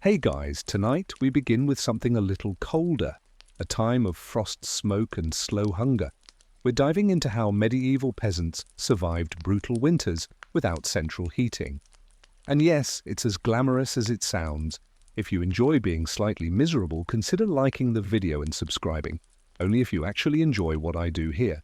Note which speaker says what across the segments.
Speaker 1: Hey guys, tonight we begin with something a little colder, a time of frost smoke and slow hunger. We're diving into how medieval peasants survived brutal winters without central heating. And yes, it's as glamorous as it sounds. If you enjoy being slightly miserable, consider liking the video and subscribing, only if you actually enjoy what I do here.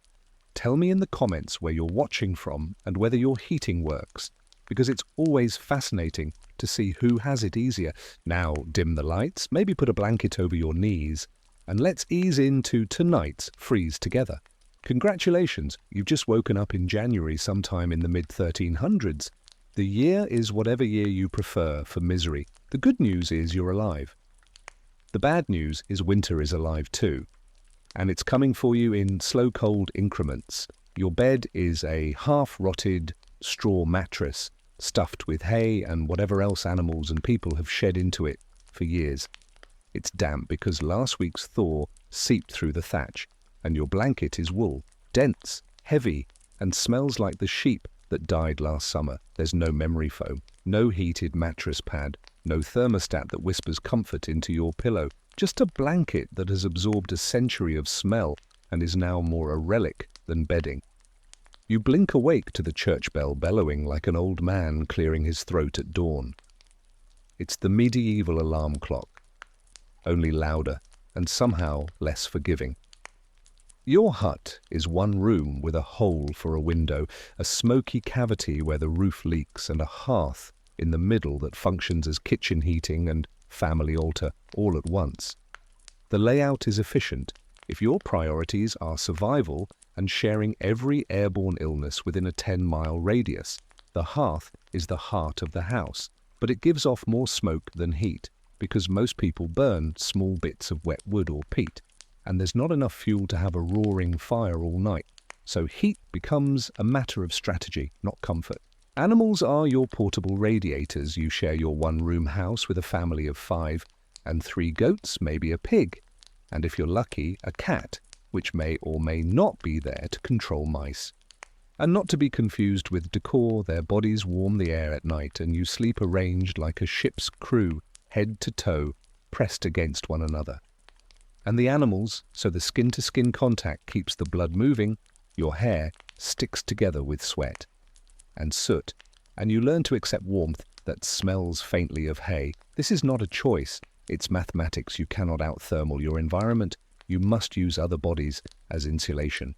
Speaker 1: Tell me in the comments where you're watching from and whether your heating works, because it's always fascinating to see who has it easier. Now dim the lights, maybe put a blanket over your knees, and let's ease into tonight's freeze together. Congratulations, you've just woken up in January sometime in the mid-1300s. The year is whatever year you prefer for misery. The good news is you're alive. The bad news is winter is alive too, and it's coming for you in slow cold increments. Your bed is a half-rotted straw mattress stuffed with hay and whatever else animals and people have shed into it for years. It's damp because last week's thaw seeped through the thatch, and your blanket is wool, dense, heavy, and smells like the sheep that died last summer. There's no memory foam, no heated mattress pad, no thermostat that whispers comfort into your pillow, just a blanket that has absorbed a century of smell and is now more a relic than bedding. You blink awake to the church bell bellowing like an old man clearing his throat at dawn. It's the medieval alarm clock, only louder and somehow less forgiving. Your hut is one room with a hole for a window, a smoky cavity where the roof leaks, and a hearth in the middle that functions as kitchen heating and family altar all at once. The layout is efficient if your priorities are survival and sharing every airborne illness within a 10-mile radius. The hearth is the heart of the house, but it gives off more smoke than heat because most people burn small bits of wet wood or peat, and there's not enough fuel to have a roaring fire all night. So heat becomes a matter of strategy, not comfort. Animals are your portable radiators. You share your one-room house with a family of 5 and 3 goats, maybe a pig, and if you're lucky, a cat, which may or may not be there to control mice. And not to be confused with decor, their bodies warm the air at night, and you sleep arranged like a ship's crew, head to toe, pressed against one another. And the animals, so the skin-to-skin contact keeps the blood moving, your hair sticks together with sweat and soot, and you learn to accept warmth that smells faintly of hay. This is not a choice, it's mathematics. You cannot out-thermal your environment. You must use other bodies as insulation.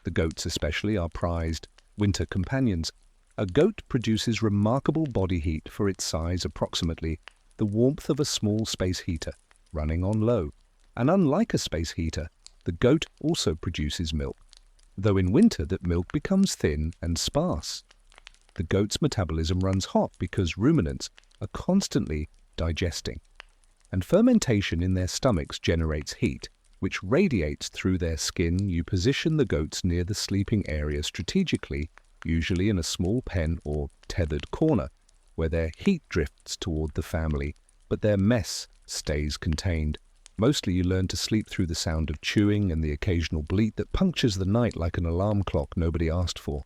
Speaker 1: The goats especially are prized winter companions. A goat produces remarkable body heat for its size, approximately the warmth of a small space heater running on low. And unlike a space heater, the goat also produces milk, though in winter that milk becomes thin and sparse. The goat's metabolism runs hot because ruminants are constantly digesting, and fermentation in their stomachs generates heat, which radiates through their skin. You position the goats near the sleeping area strategically, usually in a small pen or tethered corner, where their heat drifts toward the family, but their mess stays contained. Mostly you learn to sleep through the sound of chewing and the occasional bleat that punctures the night like an alarm clock nobody asked for.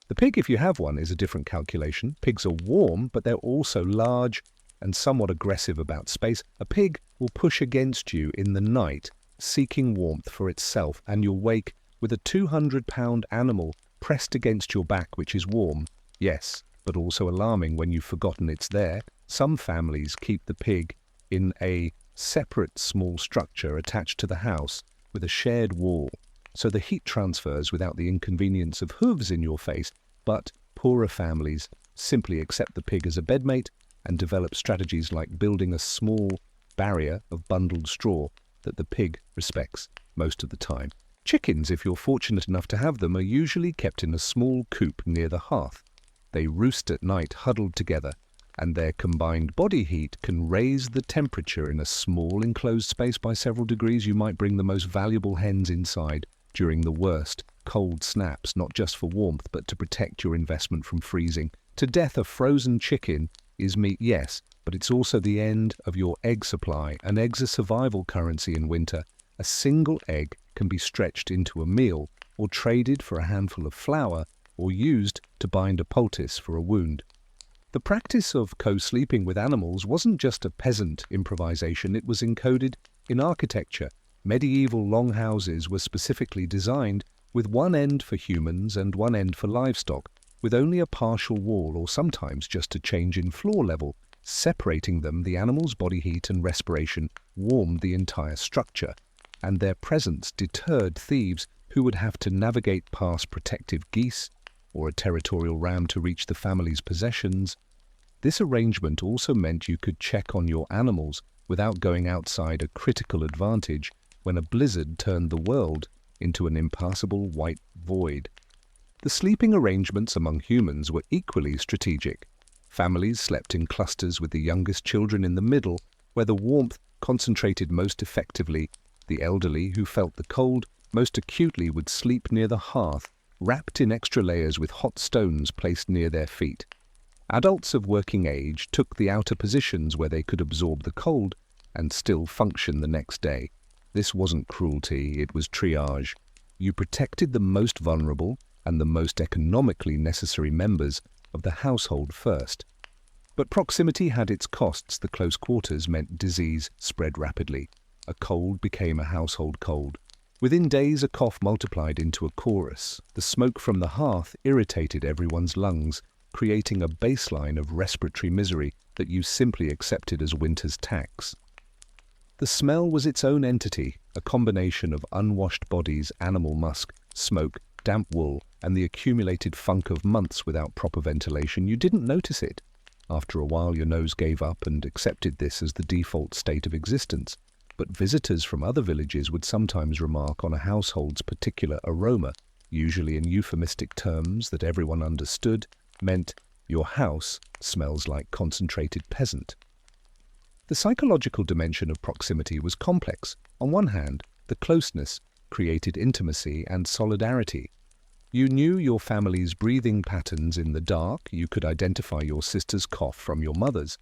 Speaker 1: The pig, if you have one, is a different calculation. Pigs are warm, but they're also large and somewhat aggressive about space. A pig will push against you in the night, seeking warmth for itself, and you'll wake with a 200-pound animal pressed against your back, which is warm, yes, but also alarming when you've forgotten it's there. Some families keep the pig in a separate small structure attached to the house with a shared wall, so the heat transfers without the inconvenience of hooves in your face. But poorer families simply accept the pig as a bedmate and develop strategies like building a small barrier of bundled straw that the pig respects most of the time. Chickens, if you're fortunate enough to have them, are usually kept in a small coop near the hearth. They roost at night huddled together, and their combined body heat can raise the temperature in a small enclosed space by several degrees. You might bring the most valuable hens inside during the worst cold snaps, not just for warmth, but to protect your investment from freezing to death. A frozen chicken is meat, yes, but it's also the end of your egg supply. An egg's a survival currency in winter. A single egg can be stretched into a meal, or traded for a handful of flour, or used to bind a poultice for a wound. The practice of co-sleeping with animals wasn't just a peasant improvisation, it was encoded in architecture. Medieval longhouses were specifically designed with one end for humans and one end for livestock, with only a partial wall or sometimes just a change in floor level separating them. The animals' body heat and respiration warmed the entire structure, and their presence deterred thieves who would have to navigate past protective geese or a territorial ram to reach the family's possessions. This arrangement also meant you could check on your animals without going outside a critical advantage when a blizzard turned the world into an impassable white void. The sleeping arrangements among humans were equally strategic. Families slept in clusters with the youngest children in the middle, where the warmth concentrated most effectively. The elderly, who felt the cold most acutely, would sleep near the hearth, wrapped in extra layers with hot stones placed near their feet. Adults of working age took the outer positions where they could absorb the cold and still function the next day. This wasn't cruelty, it was triage. You protected the most vulnerable and the most economically necessary members of the household first. But proximity had its costs. The close quarters meant disease spread rapidly. A cold became a household cold. Within days, a cough multiplied into a chorus. The smoke from the hearth irritated everyone's lungs, creating a baseline of respiratory misery that you simply accepted as winter's tax. The smell was its own entity, a combination of unwashed bodies, animal musk, smoke, damp wool, and the accumulated funk of months without proper ventilation. You didn't notice it. After a while, your nose gave up and accepted this as the default state of existence. But visitors from other villages would sometimes remark on a household's particular aroma, usually in euphemistic terms that everyone understood, meant your house smells like concentrated peasant. The psychological dimension of proximity was complex. On one hand, the closeness created intimacy and solidarity. You knew your family's breathing patterns in the dark. You could identify your sister's cough from your mother's.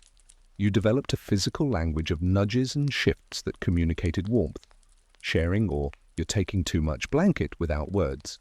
Speaker 1: You developed a physical language of nudges and shifts that communicated warmth, sharing or you're taking too much blanket without words.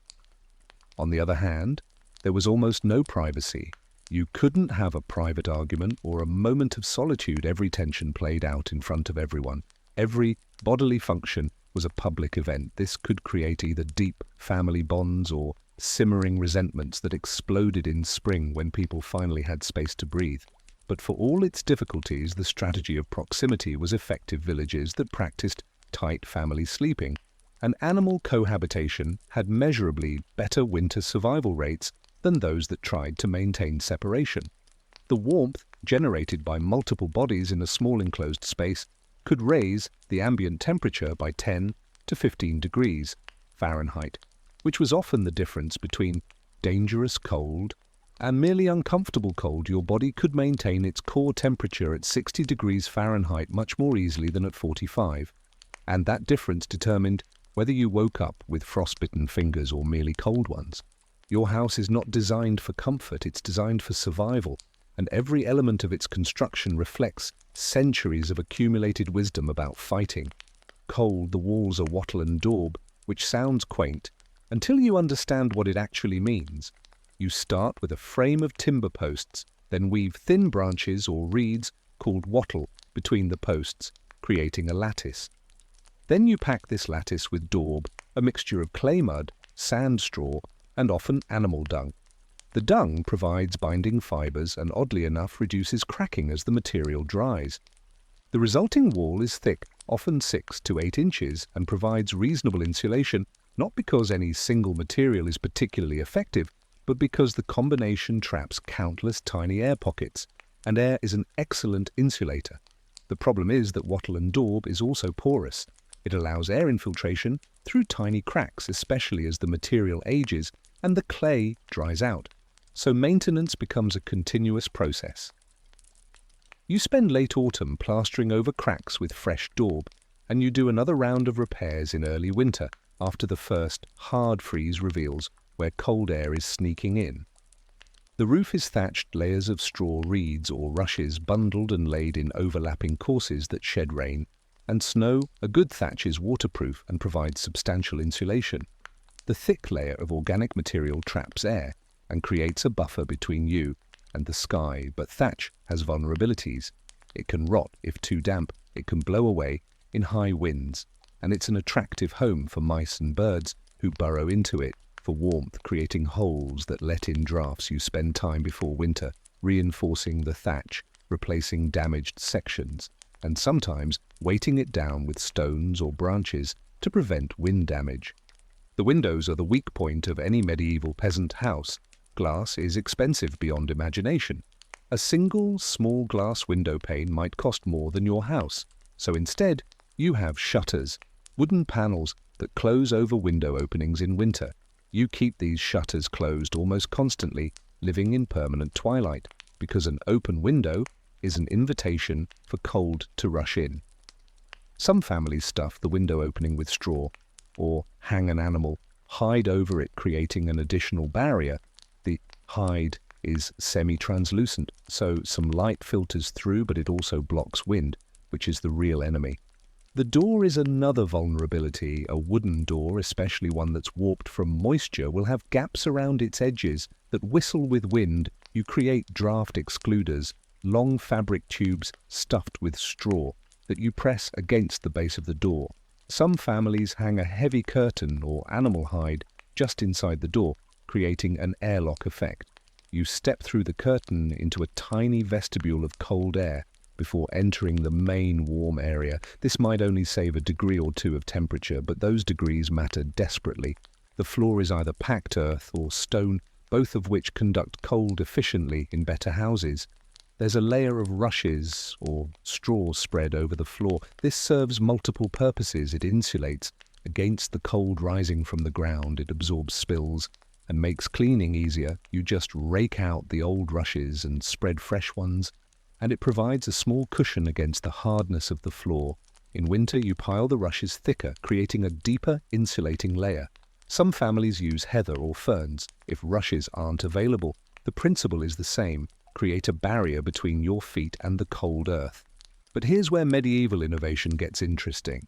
Speaker 1: On the other hand, there was almost no privacy. You couldn't have a private argument or a moment of solitude. Every tension played out in front of everyone. Every bodily function was a public event. This could create either deep family bonds or simmering resentments that exploded in spring when people finally had space to breathe. But for all its difficulties, the strategy of proximity was effective. Villages that practiced tight family sleeping and animal cohabitation had measurably better winter survival rates than those that tried to maintain separation. The warmth generated by multiple bodies in a small enclosed space could raise the ambient temperature by 10 to 15 degrees Fahrenheit, which was often the difference between dangerous cold and merely uncomfortable cold. Your body could maintain its core temperature at 60 degrees Fahrenheit much more easily than at 45, and that difference determined whether you woke up with frostbitten fingers or merely cold ones. Your house is not designed for comfort, it's designed for survival, and every element of its construction reflects centuries of accumulated wisdom about fighting. Cold, the walls are wattle and daub, which sounds quaint until you understand what it actually means. You start with a frame of timber posts, then weave thin branches or reeds called wattle between the posts, creating a lattice. Then you pack this lattice with daub, a mixture of clay mud, sand straw, and often animal dung. The dung provides binding fibers and, oddly enough, reduces cracking as the material dries. The resulting wall is thick, often 6 to 8 inches, and provides reasonable insulation, not because any single material is particularly effective, but because the combination traps countless tiny air pockets, and air is an excellent insulator. The problem is that wattle and daub is also porous. It allows air infiltration through tiny cracks, especially as the material ages and the clay dries out. So maintenance becomes a continuous process. You spend late autumn plastering over cracks with fresh daub, and you do another round of repairs in early winter after the first hard freeze reveals where cold air is sneaking in. The roof is thatched layers of straw reeds or rushes bundled and laid in overlapping courses that shed rain and snow. A good thatch is waterproof and provides substantial insulation. The thick layer of organic material traps air and creates a buffer between you and the sky, but thatch has vulnerabilities. It can rot if too damp, it can blow away in high winds, and it's an attractive home for mice and birds who burrow into it for warmth, creating holes that let in drafts. You spend time before winter reinforcing the thatch, replacing damaged sections, and sometimes weighting it down with stones or branches to prevent wind damage. The windows are the weak point of any medieval peasant house. Glass is expensive beyond imagination. A single small glass window pane might cost more than your house, so instead you have shutters, wooden panels that close over window openings in winter. You keep these shutters closed almost constantly, living in permanent twilight, because an open window is an invitation for cold to rush in. Some families stuff the window opening with straw, or hang an animal, hide over it, creating an additional barrier. The hide is semi-translucent, so some light filters through, but it also blocks wind, which is the real enemy. The door is another vulnerability. A wooden door, especially one that's warped from moisture, will have gaps around its edges that whistle with wind. You create draft excluders, long fabric tubes stuffed with straw that you press against the base of the door. Some families hang a heavy curtain or animal hide just inside the door, creating an airlock effect. You step through the curtain into a tiny vestibule of cold air before entering the main warm area. This might only save a degree or two of temperature, but those degrees matter desperately. The floor is either packed earth or stone, both of which conduct cold efficiently in better houses. There's a layer of rushes or straw spread over the floor. This serves multiple purposes. It insulates against the cold rising from the ground. It absorbs spills and makes cleaning easier. You just rake out the old rushes and spread fresh ones, and it provides a small cushion against the hardness of the floor. In winter, you pile the rushes thicker, creating a deeper insulating layer. Some families use heather or ferns. If rushes aren't available, the principle is the same. Create a barrier between your feet and the cold earth. But here's where medieval innovation gets interesting.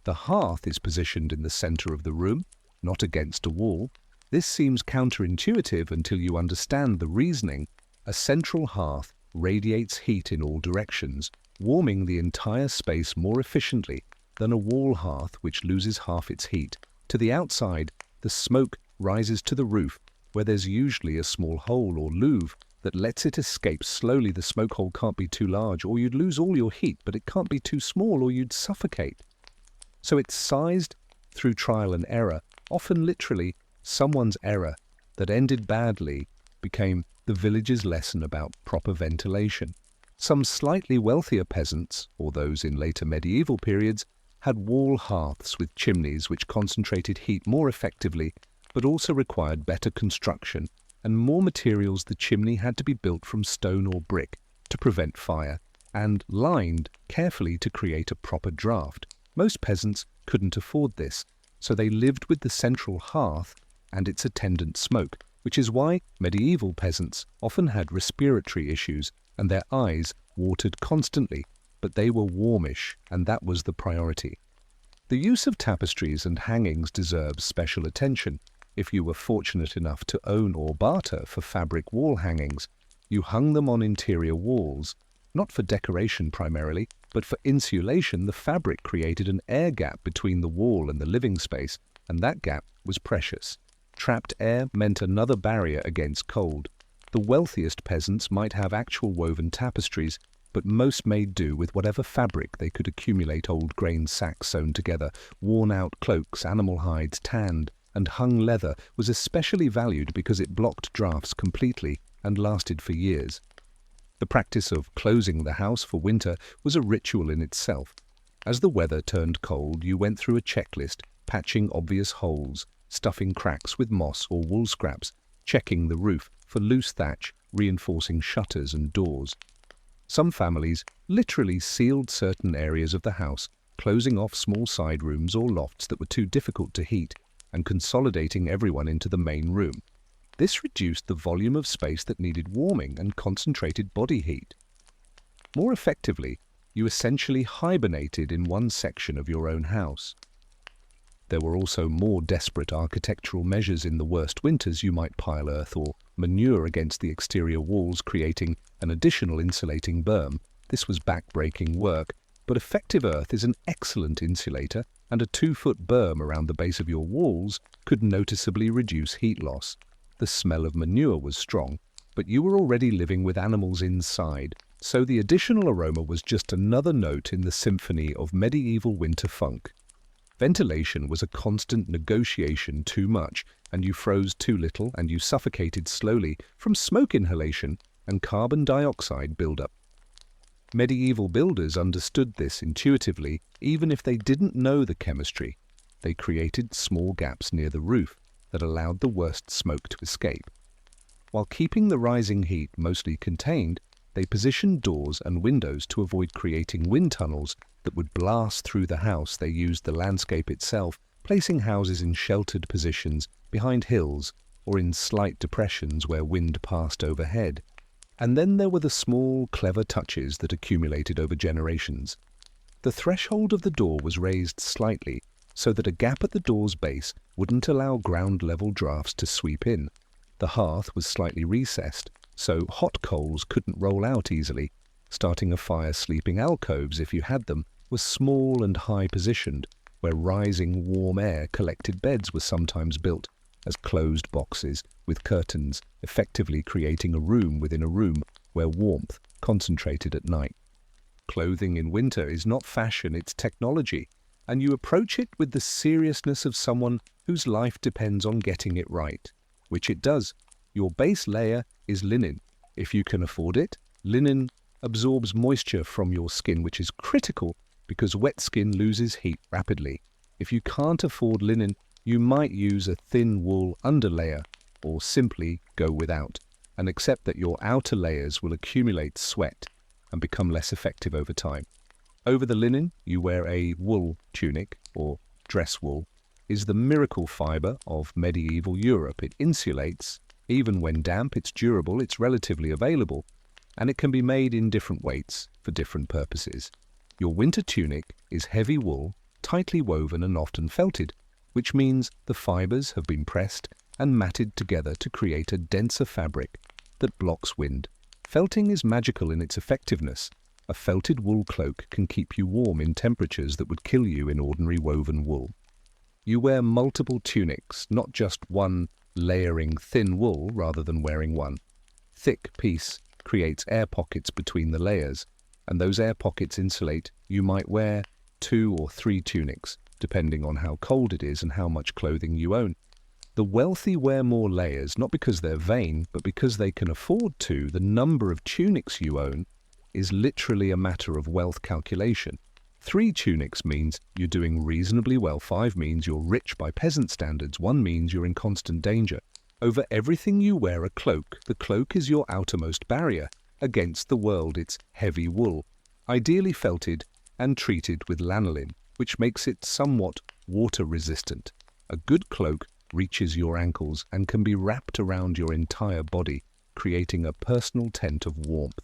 Speaker 1: The hearth is positioned in the center of the room, not against a wall. This seems counterintuitive until you understand the reasoning. A central hearth radiates heat in all directions, warming the entire space more efficiently than a wall hearth which loses half its heat. To the outside, the smoke rises to the roof, where there's usually a small hole or louvre that lets it escape slowly. The smoke hole can't be too large or you'd lose all your heat, but it can't be too small or you'd suffocate. So it's sized through trial and error, often literally someone's error that ended badly became the village's lesson about proper ventilation. Some slightly wealthier peasants, or those in later medieval periods, had wall hearths with chimneys which concentrated heat more effectively, but also required better construction and more materials. The chimney had to be built from stone or brick to prevent fire, and lined carefully to create a proper draft. Most peasants couldn't afford this, so they lived with the central hearth and its attendant smoke, which is why medieval peasants often had respiratory issues and their eyes watered constantly, but they were warmish, and that was the priority. The use of tapestries and hangings deserves special attention. If you were fortunate enough to own or barter for fabric wall hangings, you hung them on interior walls, not for decoration primarily, but for insulation. The fabric created an air gap between the wall and the living space, and that gap was precious. Trapped air meant another barrier against cold. The wealthiest peasants might have actual woven tapestries, but most made do with whatever fabric they could accumulate. Old grain sacks sewn together, worn-out cloaks, animal hides tanned, and hung leather was especially valued because it blocked drafts completely and lasted for years. The practice of closing the house for winter was a ritual in itself. As the weather turned cold, you went through a checklist, patching obvious holes, stuffing cracks with moss or wool scraps, checking the roof for loose thatch, reinforcing shutters and doors. Some families literally sealed certain areas of the house, closing off small side rooms or lofts that were too difficult to heat, and consolidating everyone into the main room. This reduced the volume of space that needed warming and concentrated body heat. More effectively, you essentially hibernated in one section of your own house. There were also more desperate architectural measures. In the worst winters, you might pile earth or manure against the exterior walls, creating an additional insulating berm. This was back-breaking work, but effective earth is an excellent insulator, and a 2-foot berm around the base of your walls could noticeably reduce heat loss. The smell of manure was strong, but you were already living with animals inside, so the additional aroma was just another note in the symphony of medieval winter funk. Ventilation was a constant negotiation. Too much, and you froze; too little, and you suffocated slowly from smoke inhalation and carbon dioxide buildup. Medieval builders understood this intuitively, even if they didn't know the chemistry. They created small gaps near the roof that allowed the worst smoke to escape. While keeping the rising heat mostly contained, they positioned doors and windows to avoid creating wind tunnels that would blast through the house. They used the landscape itself, placing houses in sheltered positions behind hills or in slight depressions where wind passed overhead. And then there were the small, clever touches that accumulated over generations. The threshold of the door was raised slightly so that a gap at the door's base wouldn't allow ground-level drafts to sweep in. The hearth was slightly recessed, so hot coals couldn't roll out easily. Starting a fire, sleeping alcoves, if you had them, were small and high-positioned, where rising warm air collected. Beds were sometimes built as closed boxes with curtains, effectively creating a room within a room where warmth concentrated at night. Clothing in winter is not fashion, it's technology, and you approach it with the seriousness of someone whose life depends on getting it right, which it does. Your base layer is linen. If you can afford it, linen absorbs moisture from your skin, which is critical because wet skin loses heat rapidly. If you can't afford linen, you might use a thin wool underlayer or simply go without and accept that your outer layers will accumulate sweat and become less effective over time. Over the linen, you wear a wool tunic, or dress wool, is the miracle fiber of medieval Europe. It insulates. Even when damp, it's durable, it's relatively available, and it can be made in different weights for different purposes. Your winter tunic is heavy wool, tightly woven and often felted, which means the fibers have been pressed and matted together to create a denser fabric that blocks wind. Felting is magical in its effectiveness. A felted wool cloak can keep you warm in temperatures that would kill you in ordinary woven wool. You wear multiple tunics, not just one layering thin wool rather than wearing one. Thick piece creates air pockets between the layers, and those air pockets insulate. You might wear 2 or 3 tunics, depending on how cold it is and how much clothing you own. The wealthy wear more layers, not because they're vain, but because they can afford to. The number of tunics you own is literally a matter of wealth calculation. 3 tunics means you're doing reasonably well. 5 means you're rich by peasant standards. 1 means you're in constant danger. Over everything you wear a cloak. The cloak is your outermost barrier against the world. It's heavy wool, ideally felted and treated with lanolin, which makes it somewhat water resistant. A good cloak reaches your ankles and can be wrapped around your entire body, creating a personal tent of warmth.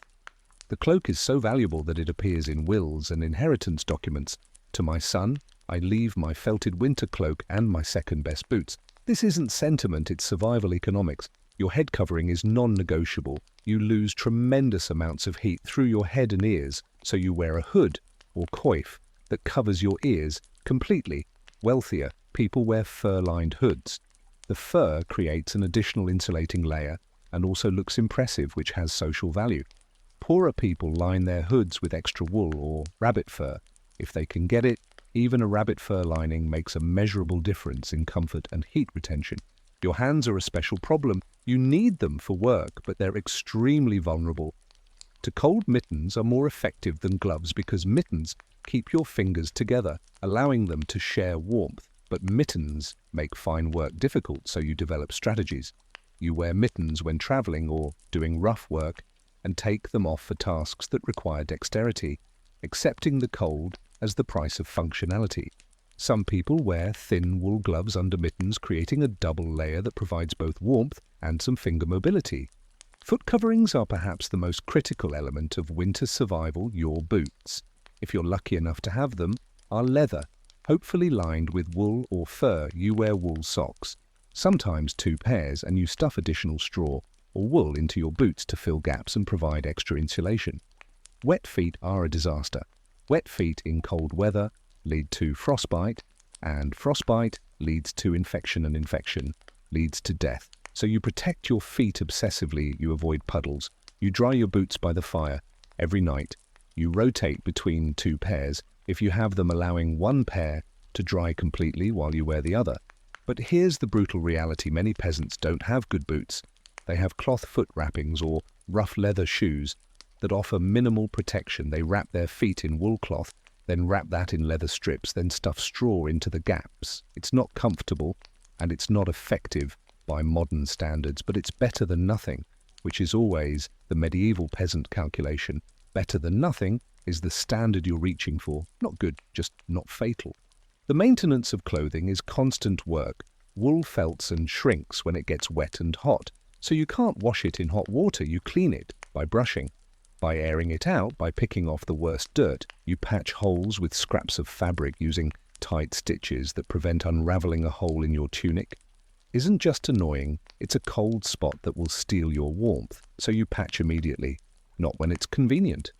Speaker 1: The cloak is so valuable that it appears in wills and inheritance documents. To my son, I leave my felted winter cloak and my second-best boots. This isn't sentiment, it's survival economics. Your head covering is non-negotiable. You lose tremendous amounts of heat through your head and ears, so you wear a hood or coif that covers your ears completely. Wealthier people wear fur-lined hoods. The fur creates an additional insulating layer and also looks impressive, which has social value. Poorer people line their hoods with extra wool or rabbit fur. If they can get it, even a rabbit fur lining makes a measurable difference in comfort and heat retention. Your hands are a special problem. You need them for work, but they're extremely vulnerable to cold. Mittens are more effective than gloves because mittens keep your fingers together, allowing them to share warmth. But mittens make fine work difficult, so you develop strategies. You wear mittens when traveling or doing rough work and take them off for tasks that require dexterity, accepting the cold as the price of functionality. Some people wear thin wool gloves under mittens, creating a double layer that provides both warmth and some finger mobility. Foot coverings are perhaps the most critical element of winter survival. Your boots, if you're lucky enough to have them, are leather, hopefully lined with wool or fur. You wear wool socks, sometimes 2 pairs, and you stuff additional straw or wool into your boots to fill gaps and provide extra insulation. Wet feet are a disaster. Wet feet in cold weather lead to frostbite, and frostbite leads to infection, and infection leads to death. So you protect your feet obsessively, you avoid puddles, you dry your boots by the fire every night, you rotate between two pairs if you have them, allowing one pair to dry completely while you wear the other. But here's the brutal reality: many peasants don't have good boots. They have cloth foot wrappings or rough leather shoes that offer minimal protection. They wrap their feet in wool cloth, then wrap that in leather strips, then stuff straw into the gaps. It's not comfortable and it's not effective by modern standards, but it's better than nothing, which is always the medieval peasant calculation. Better than nothing is the standard you're reaching for. Not good, just not fatal. The maintenance of clothing is constant work. Wool felts and shrinks when it gets wet and hot, so you can't wash it in hot water. You clean it by brushing, by airing it out, by picking off the worst dirt. You patch holes with scraps of fabric using tight stitches that prevent unraveling a hole in your tunic. Isn't just annoying, it's a cold spot that will steal your warmth, so you patch immediately, not when it's convenient.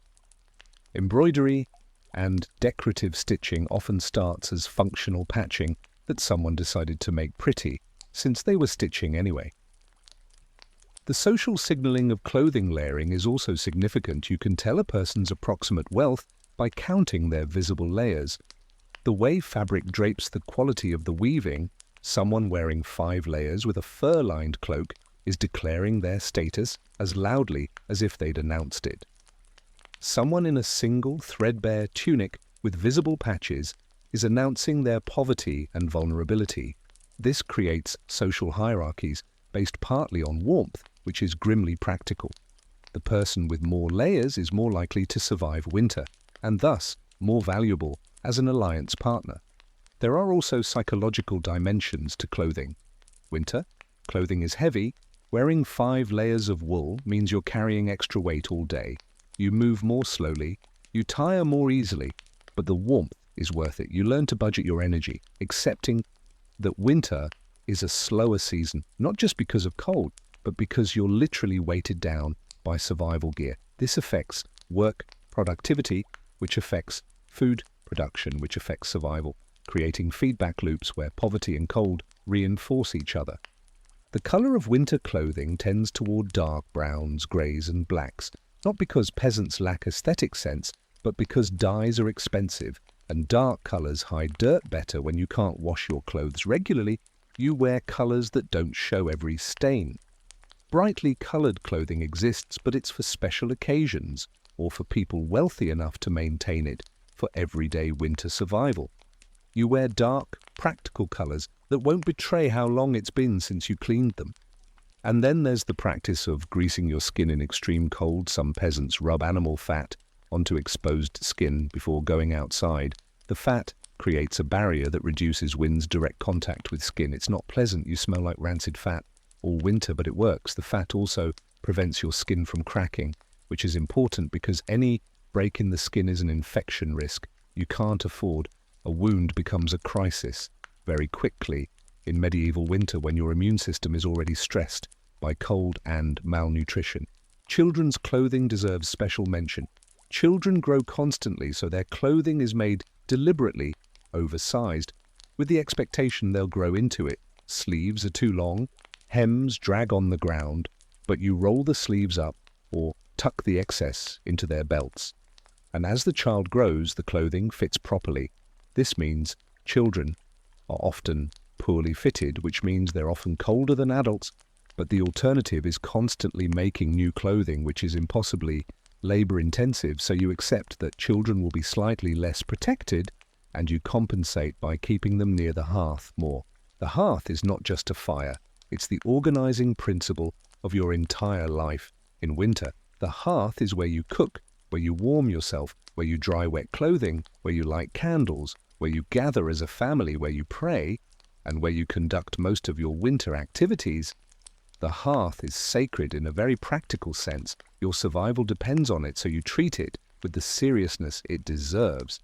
Speaker 1: Embroidery and decorative stitching often starts as functional patching that someone decided to make pretty, since they were stitching anyway. The social signaling of clothing layering is also significant. You can tell a person's approximate wealth by counting their visible layers. The way fabric drapes the quality of the weaving, someone wearing 5 layers with a fur-lined cloak is declaring their status as loudly as if they'd announced it. Someone in a single threadbare tunic with visible patches is announcing their poverty and vulnerability. This creates social hierarchies based partly on warmth, which is grimly practical. The person with more layers is more likely to survive winter, and thus more valuable as an alliance partner. There are also psychological dimensions to clothing. Winter, clothing is heavy. Wearing 5 layers of wool means you're carrying extra weight all day. You move more slowly, you tire more easily, but the warmth is worth it. You learn to budget your energy, accepting that winter is a slower season, not just because of cold, but because you're literally weighted down by survival gear. This affects work productivity, which affects food production, which affects survival, creating feedback loops where poverty and cold reinforce each other. The color of winter clothing tends toward dark browns, grays, and blacks, not because peasants lack aesthetic sense, but because dyes are expensive, and dark colors hide dirt better. When you can't wash your clothes regularly, you wear colors that don't show every stain. Brightly colored clothing exists, but it's for special occasions, or for people wealthy enough to maintain it for everyday winter survival. You wear dark, practical colors that won't betray how long it's been since you cleaned them. And then there's the practice of greasing your skin in extreme cold. Some peasants rub animal fat onto exposed skin before going outside. The fat creates a barrier that reduces wind's direct contact with skin. It's not pleasant. You smell like rancid fat all winter, but it works. The fat also prevents your skin from cracking, which is important because any break in the skin is an infection risk. You can't afford. A wound becomes a crisis very quickly in medieval winter when your immune system is already stressed by cold and malnutrition. Children's clothing deserves special mention. Children grow constantly, so their clothing is made deliberately oversized, with the expectation they'll grow into it. Sleeves are too long, hems drag on the ground, but you roll the sleeves up or tuck the excess into their belts. And as the child grows, the clothing fits properly. This means children are often poorly fitted, which means they're often colder than adults, but the alternative is constantly making new clothing, which is impossibly labor-intensive, so you accept that children will be slightly less protected, and you compensate by keeping them near the hearth more. The hearth is not just a fire, it's the organizing principle of your entire life. In winter, the hearth is where you cook, where you warm yourself, where you dry wet clothing, where you light candles, where you gather as a family, where you pray, and where you conduct most of your winter activities. The hearth is sacred in a very practical sense. Your survival depends on it, so you treat it with the seriousness it deserves.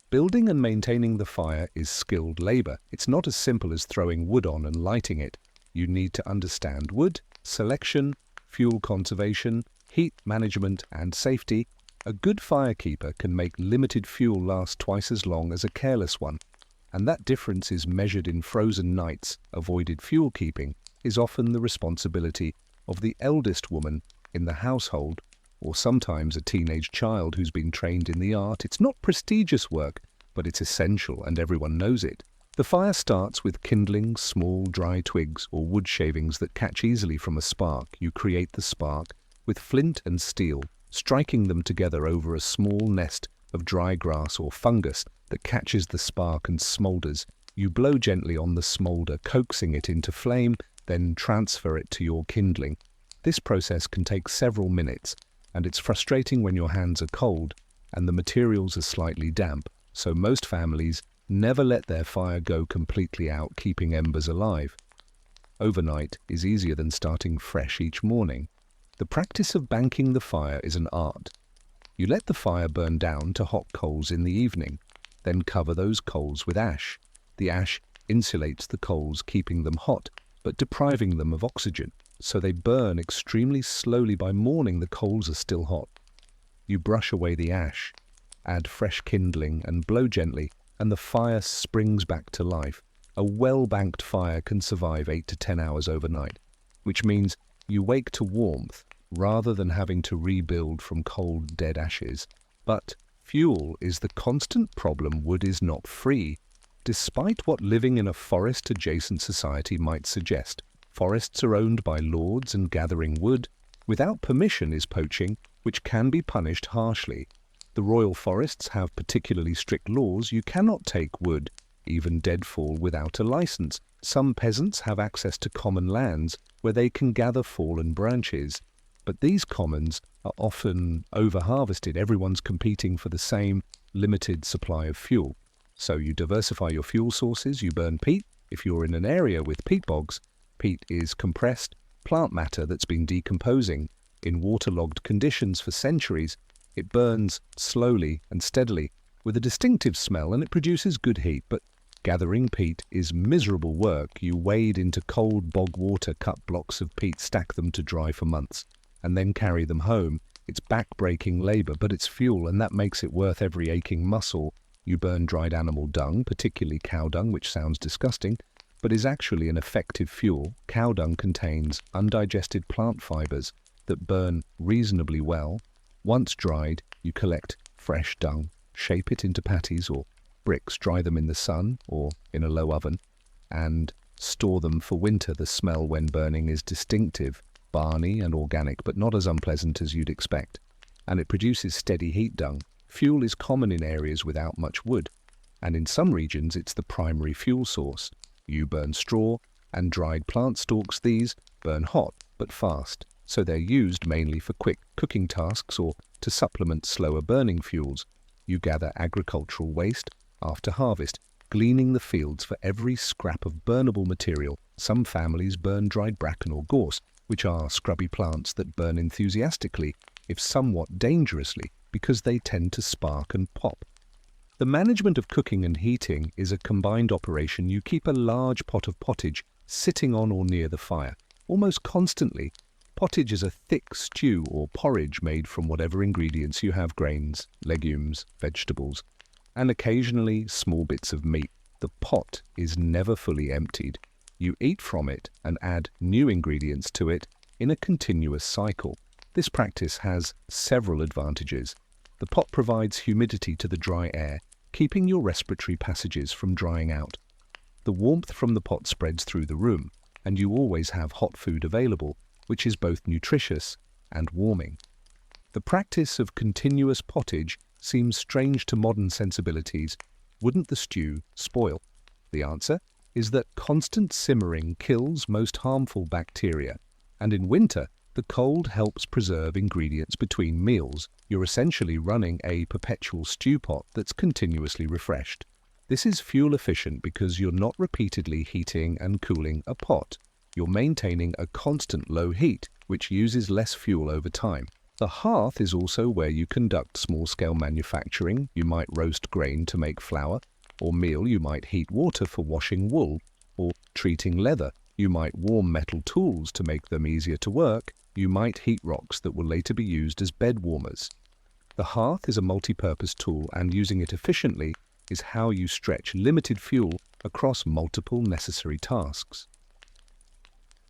Speaker 1: Building and maintaining the fire is skilled labor. It's not as simple as throwing wood on and lighting it. You need to understand wood, selection, fuel conservation, heat management, and safety, a good firekeeper can make limited fuel last twice as long as a careless one. And that difference is measured in frozen nights. Avoided fuel keeping is often the responsibility of the eldest woman in the household, or sometimes a teenage child who's been trained in the art. It's not prestigious work, but it's essential and everyone knows it. The fire starts with kindling small dry twigs or wood shavings that catch easily from a spark. You create the spark with flint and steel, striking them together over a small nest of dry grass or fungus that catches the spark and smoulders. You blow gently on the smoulder, coaxing it into flame, then transfer it to your kindling. This process can take several minutes, and it's frustrating when your hands are cold and the materials are slightly damp, so most families never let their fire go completely out, keeping embers alive. Overnight is easier than starting fresh each morning. The practice of banking the fire is an art. You let the fire burn down to hot coals in the evening, then cover those coals with ash. The ash insulates the coals, keeping them hot, but depriving them of oxygen, so they burn extremely slowly. By morning, the coals are still hot. You brush away the ash, add fresh kindling, and blow gently, and the fire springs back to life. A well-banked fire can survive 8 to 10 hours overnight, which means you wake to warmth rather than having to rebuild from cold, dead ashes. But fuel is the constant problem. Wood is not free, despite what living in a forest-adjacent society might suggest. Forests are owned by lords, and gathering wood without permission is poaching, which can be punished harshly. The royal forests have particularly strict laws. You cannot take wood, even deadfall, without a license. Some peasants have access to common lands where they can gather fallen branches, but these commons are often over-harvested. Everyone's competing for the same limited supply of fuel. So you diversify your fuel sources. You burn peat. If you're in an area with peat bogs, peat is compressed plant matter that's been decomposing in waterlogged conditions for centuries. It burns slowly and steadily with a distinctive smell, and it produces good heat. But gathering peat is miserable work. You wade into cold bog water, cut blocks of peat, stack them to dry for months, and then carry them home. It's back-breaking labor, but it's fuel, and that makes it worth every aching muscle. You burn dried animal dung, particularly cow dung, which sounds disgusting, but is actually an effective fuel. Cow dung contains undigested plant fibers that burn reasonably well. Once dried, you collect fresh dung, shape it into patties or bricks, dry them in the sun or in a low oven, and store them for winter. The smell when burning is distinctive, barny and organic, but not as unpleasant as you'd expect. And it produces steady heat. Dung fuel is common in areas without much wood, and in some regions it's the primary fuel source. You burn straw and dried plant stalks. These burn hot but fast, so they're used mainly for quick cooking tasks or to supplement slower burning fuels. You gather agricultural waste after harvest, gleaning the fields for every scrap of burnable material. Some families burn dried bracken or gorse, which are scrubby plants that burn enthusiastically, if somewhat dangerously, because they tend to spark and pop. The management of cooking and heating is a combined operation. You keep a large pot of pottage sitting on or near the fire, almost constantly. Pottage is a thick stew or porridge made from whatever ingredients you have: grains, legumes, vegetables, and occasionally small bits of meat. The pot is never fully emptied. You eat from it and add new ingredients to it in a continuous cycle. This practice has several advantages. The pot provides humidity to the dry air, keeping your respiratory passages from drying out. The warmth from the pot spreads through the room, and you always have hot food available, which is both nutritious and warming. The practice of continuous pottage seems strange to modern sensibilities. Wouldn't the stew spoil? The answer is that constant simmering kills most harmful bacteria, and in winter, the cold helps preserve ingredients between meals. You're essentially running a perpetual stew pot that's continuously refreshed. This is fuel efficient because you're not repeatedly heating and cooling a pot. You're maintaining a constant low heat, which uses less fuel over time. The hearth is also where you conduct small-scale manufacturing. You might roast grain to make flour, or meal. You might heat water for washing wool or treating leather. You might warm metal tools to make them easier to work. you might heat rocks that will later be used as bed warmers. The hearth is a multi-purpose tool, and using it efficiently is how you stretch limited fuel across multiple necessary tasks.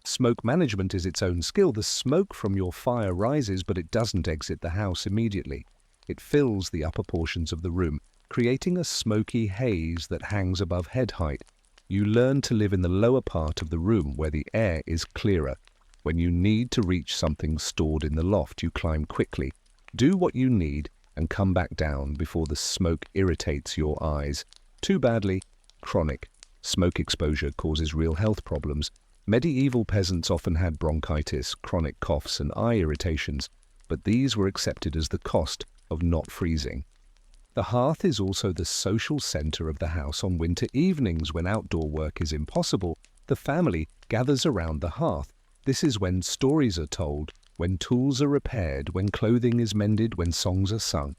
Speaker 1: Smoke management is its own skill. The smoke from your fire rises, but it doesn't exit the house immediately. It fills the upper portions of the room, creating a smoky haze that hangs above head height. You learn to live in the lower part of the room where the air is clearer. When you need to reach something stored in the loft, you climb quickly, do what you need, and come back down before the smoke irritates your eyes. Too badly, chronic smoke exposure causes real health problems. Medieval peasants often had bronchitis, chronic coughs, and eye irritations, but these were accepted as the cost of not freezing. The hearth is also the social center of the house. On winter evenings, when outdoor work is impossible, the family gathers around the hearth. This is when stories are told, when tools are repaired, when clothing is mended, when songs are sung.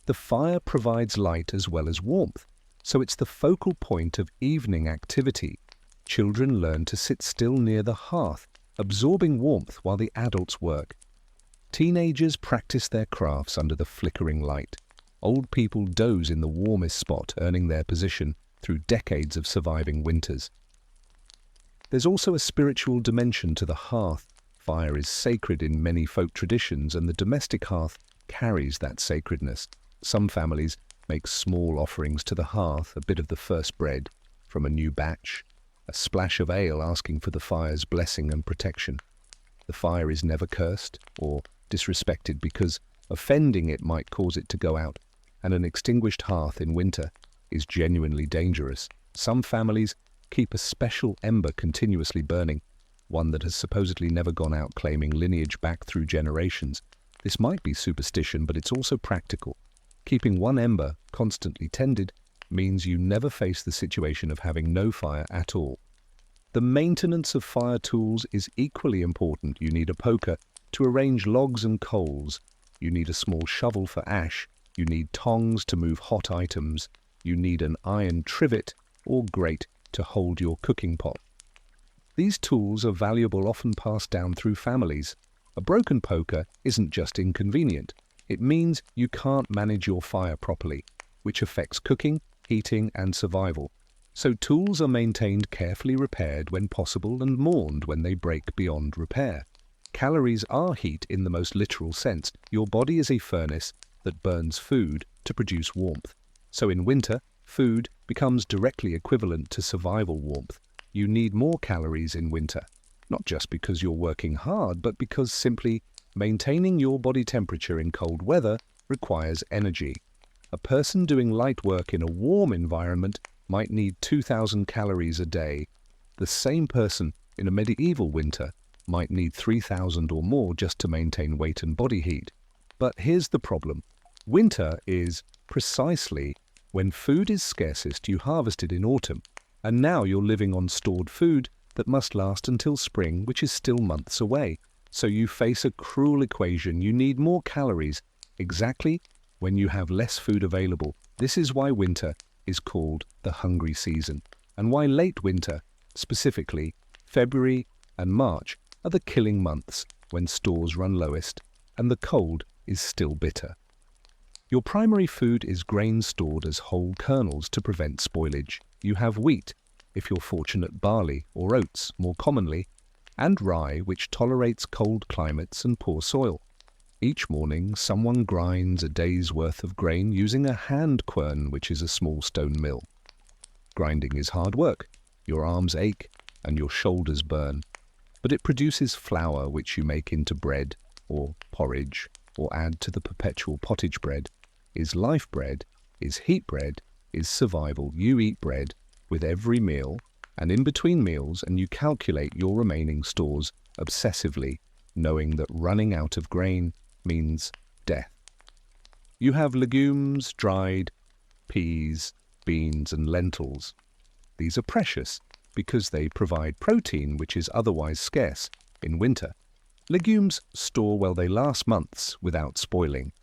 Speaker 1: The fire provides light as well as warmth, so it's the focal point of evening activity. Children learn to sit still near the hearth, absorbing warmth while the adults work. Teenagers practice their crafts under the flickering light. Old people doze in the warmest spot, earning their position through decades of surviving winters. There's also a spiritual dimension to the hearth. Fire is sacred in many folk traditions, and the domestic hearth carries that sacredness. Some families make small offerings to the hearth, a bit of the first bread from a new batch, a splash of ale asking for the fire's blessing and protection. The fire is never cursed or disrespected because offending it might cause it to go out, and an extinguished hearth in winter is genuinely dangerous. Some families keep a special ember continuously burning, one that has supposedly never gone out, claiming lineage back through generations. This might be superstition, but it's also practical. Keeping one ember constantly tended means you never face the situation of having no fire at all. The maintenance of fire tools is equally important. You need a poker to arrange logs and coals. You need a small shovel for ash. You need tongs to move hot items. You need an iron trivet or grate to hold your cooking pot. These tools are valuable, often passed down through families. A broken poker isn't just inconvenient. It means you can't manage your fire properly, which affects cooking, heating, and survival. So tools are maintained, carefully repaired when possible, and mourned when they break beyond repair. Calories are heat in the most literal sense. Your body is a furnace that burns food to produce warmth. So in winter, food becomes directly equivalent to survival warmth. You need more calories in winter, not just because you're working hard, but because simply maintaining your body temperature in cold weather requires energy. A person doing light work in a warm environment might need 2,000 calories a day. The same person in a medieval winter might need 3,000 or more just to maintain weight and body heat. But here's the problem. Winter is precisely when food is scarcest. You harvest it in autumn, and now you're living on stored food that must last until spring, which is still months away. So you face a cruel equation. You need more calories exactly when you have less food available. This is why winter is called the hungry season, and why late winter, specifically February and March, are the killing months when stores run lowest and the cold is still bitter. Your primary food is grain stored as whole kernels to prevent spoilage. You have wheat, if you're fortunate, barley or oats more commonly, and rye, which tolerates cold climates and poor soil. Each morning, someone grinds a day's worth of grain using a hand quern, which is a small stone mill. Grinding is hard work. Your arms ache and your shoulders burn. But it produces flour, which you make into bread or porridge or add to the perpetual pottage bread. Is life bread, is heat bread, is survival. You eat bread with every meal and in between meals, and you calculate your remaining stores obsessively, knowing that running out of grain means death. You have legumes, dried peas, beans, and lentils. These are precious because they provide protein, which is otherwise scarce in winter. Legumes store well. They last months without spoiling,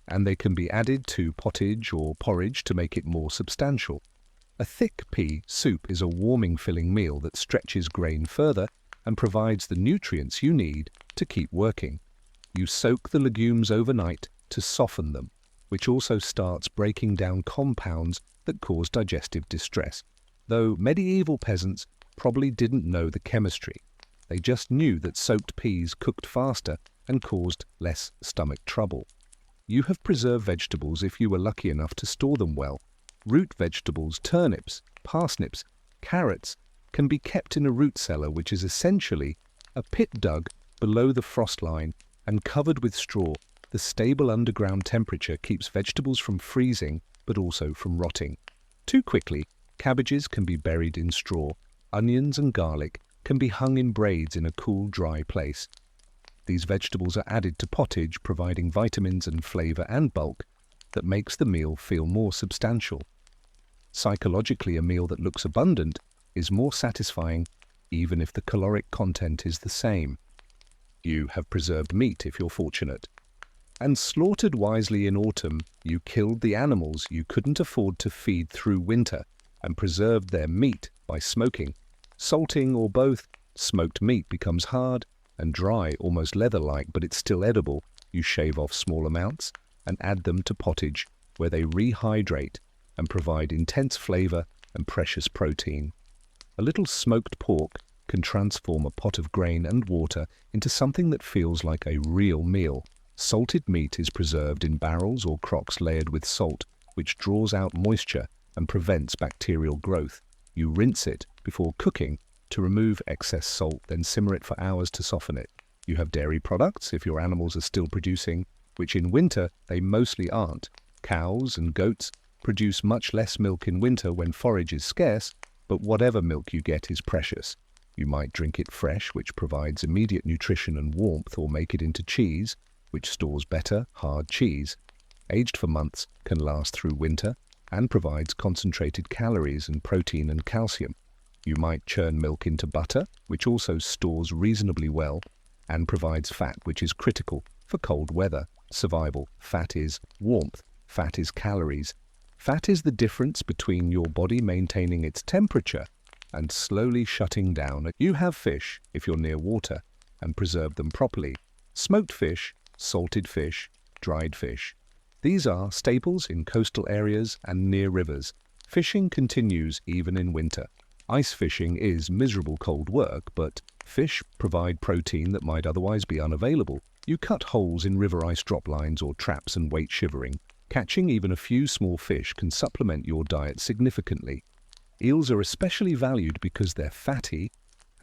Speaker 1: and they can be added to pottage or porridge to make it more substantial. A thick pea soup is a warming, filling meal that stretches grain further and provides the nutrients you need to keep working. You soak the legumes overnight to soften them, which also starts breaking down compounds that cause digestive distress, though medieval peasants probably didn't know the chemistry. They just knew that soaked peas cooked faster and caused less stomach trouble. You have preserved vegetables if you were lucky enough to store them well. Root vegetables, turnips, parsnips, carrots can be kept in a root cellar, which is essentially a pit dug below the frost line and covered with straw. The stable underground temperature keeps vegetables from freezing but also from rotting. Too quickly, cabbages can be buried in straw. Onions and garlic can be hung in braids in a cool, dry place. These vegetables are added to pottage, providing vitamins and flavor and bulk that makes the meal feel more substantial. Psychologically, a meal that looks abundant is more satisfying, even if the caloric content is the same. You have preserved meat if you're fortunate. And slaughtered wisely in autumn, you killed the animals you couldn't afford to feed through winter and preserved their meat by smoking. Salting or both, smoked meat becomes hard and dry, almost leather-like, but it's still edible. You shave off small amounts and add them to pottage, where they rehydrate and provide intense flavor and precious protein. A little smoked pork can transform a pot of grain and water into something that feels like a real meal. Salted meat is preserved in barrels or crocks layered with salt, which draws out moisture and prevents bacterial growth. You rinse it before cooking to remove excess salt, then simmer it for hours to soften it. You have dairy products if your animals are still producing, which in winter they mostly aren't. Cows and goats produce much less milk in winter when forage is scarce, but whatever milk you get is precious. You might drink it fresh, which provides immediate nutrition and warmth, or make it into cheese, which stores better, hard cheese. Aged for months, can last through winter, and provides concentrated calories and protein and calcium. You might churn milk into butter, which also stores reasonably well, and provides fat, which is critical for cold weather. Survival. Fat is warmth. Fat is calories. Fat is the difference between your body maintaining its temperature and slowly shutting down. You have fish, if you're near water, and preserve them properly. Smoked fish, salted fish, dried fish. These are staples in coastal areas and near rivers. Fishing continues even in winter. Ice fishing is miserable cold work, but fish provide protein that might otherwise be unavailable. You cut holes in river ice drop lines or traps and wait shivering. Catching even a few small fish can supplement your diet significantly. Eels are especially valued because they're fatty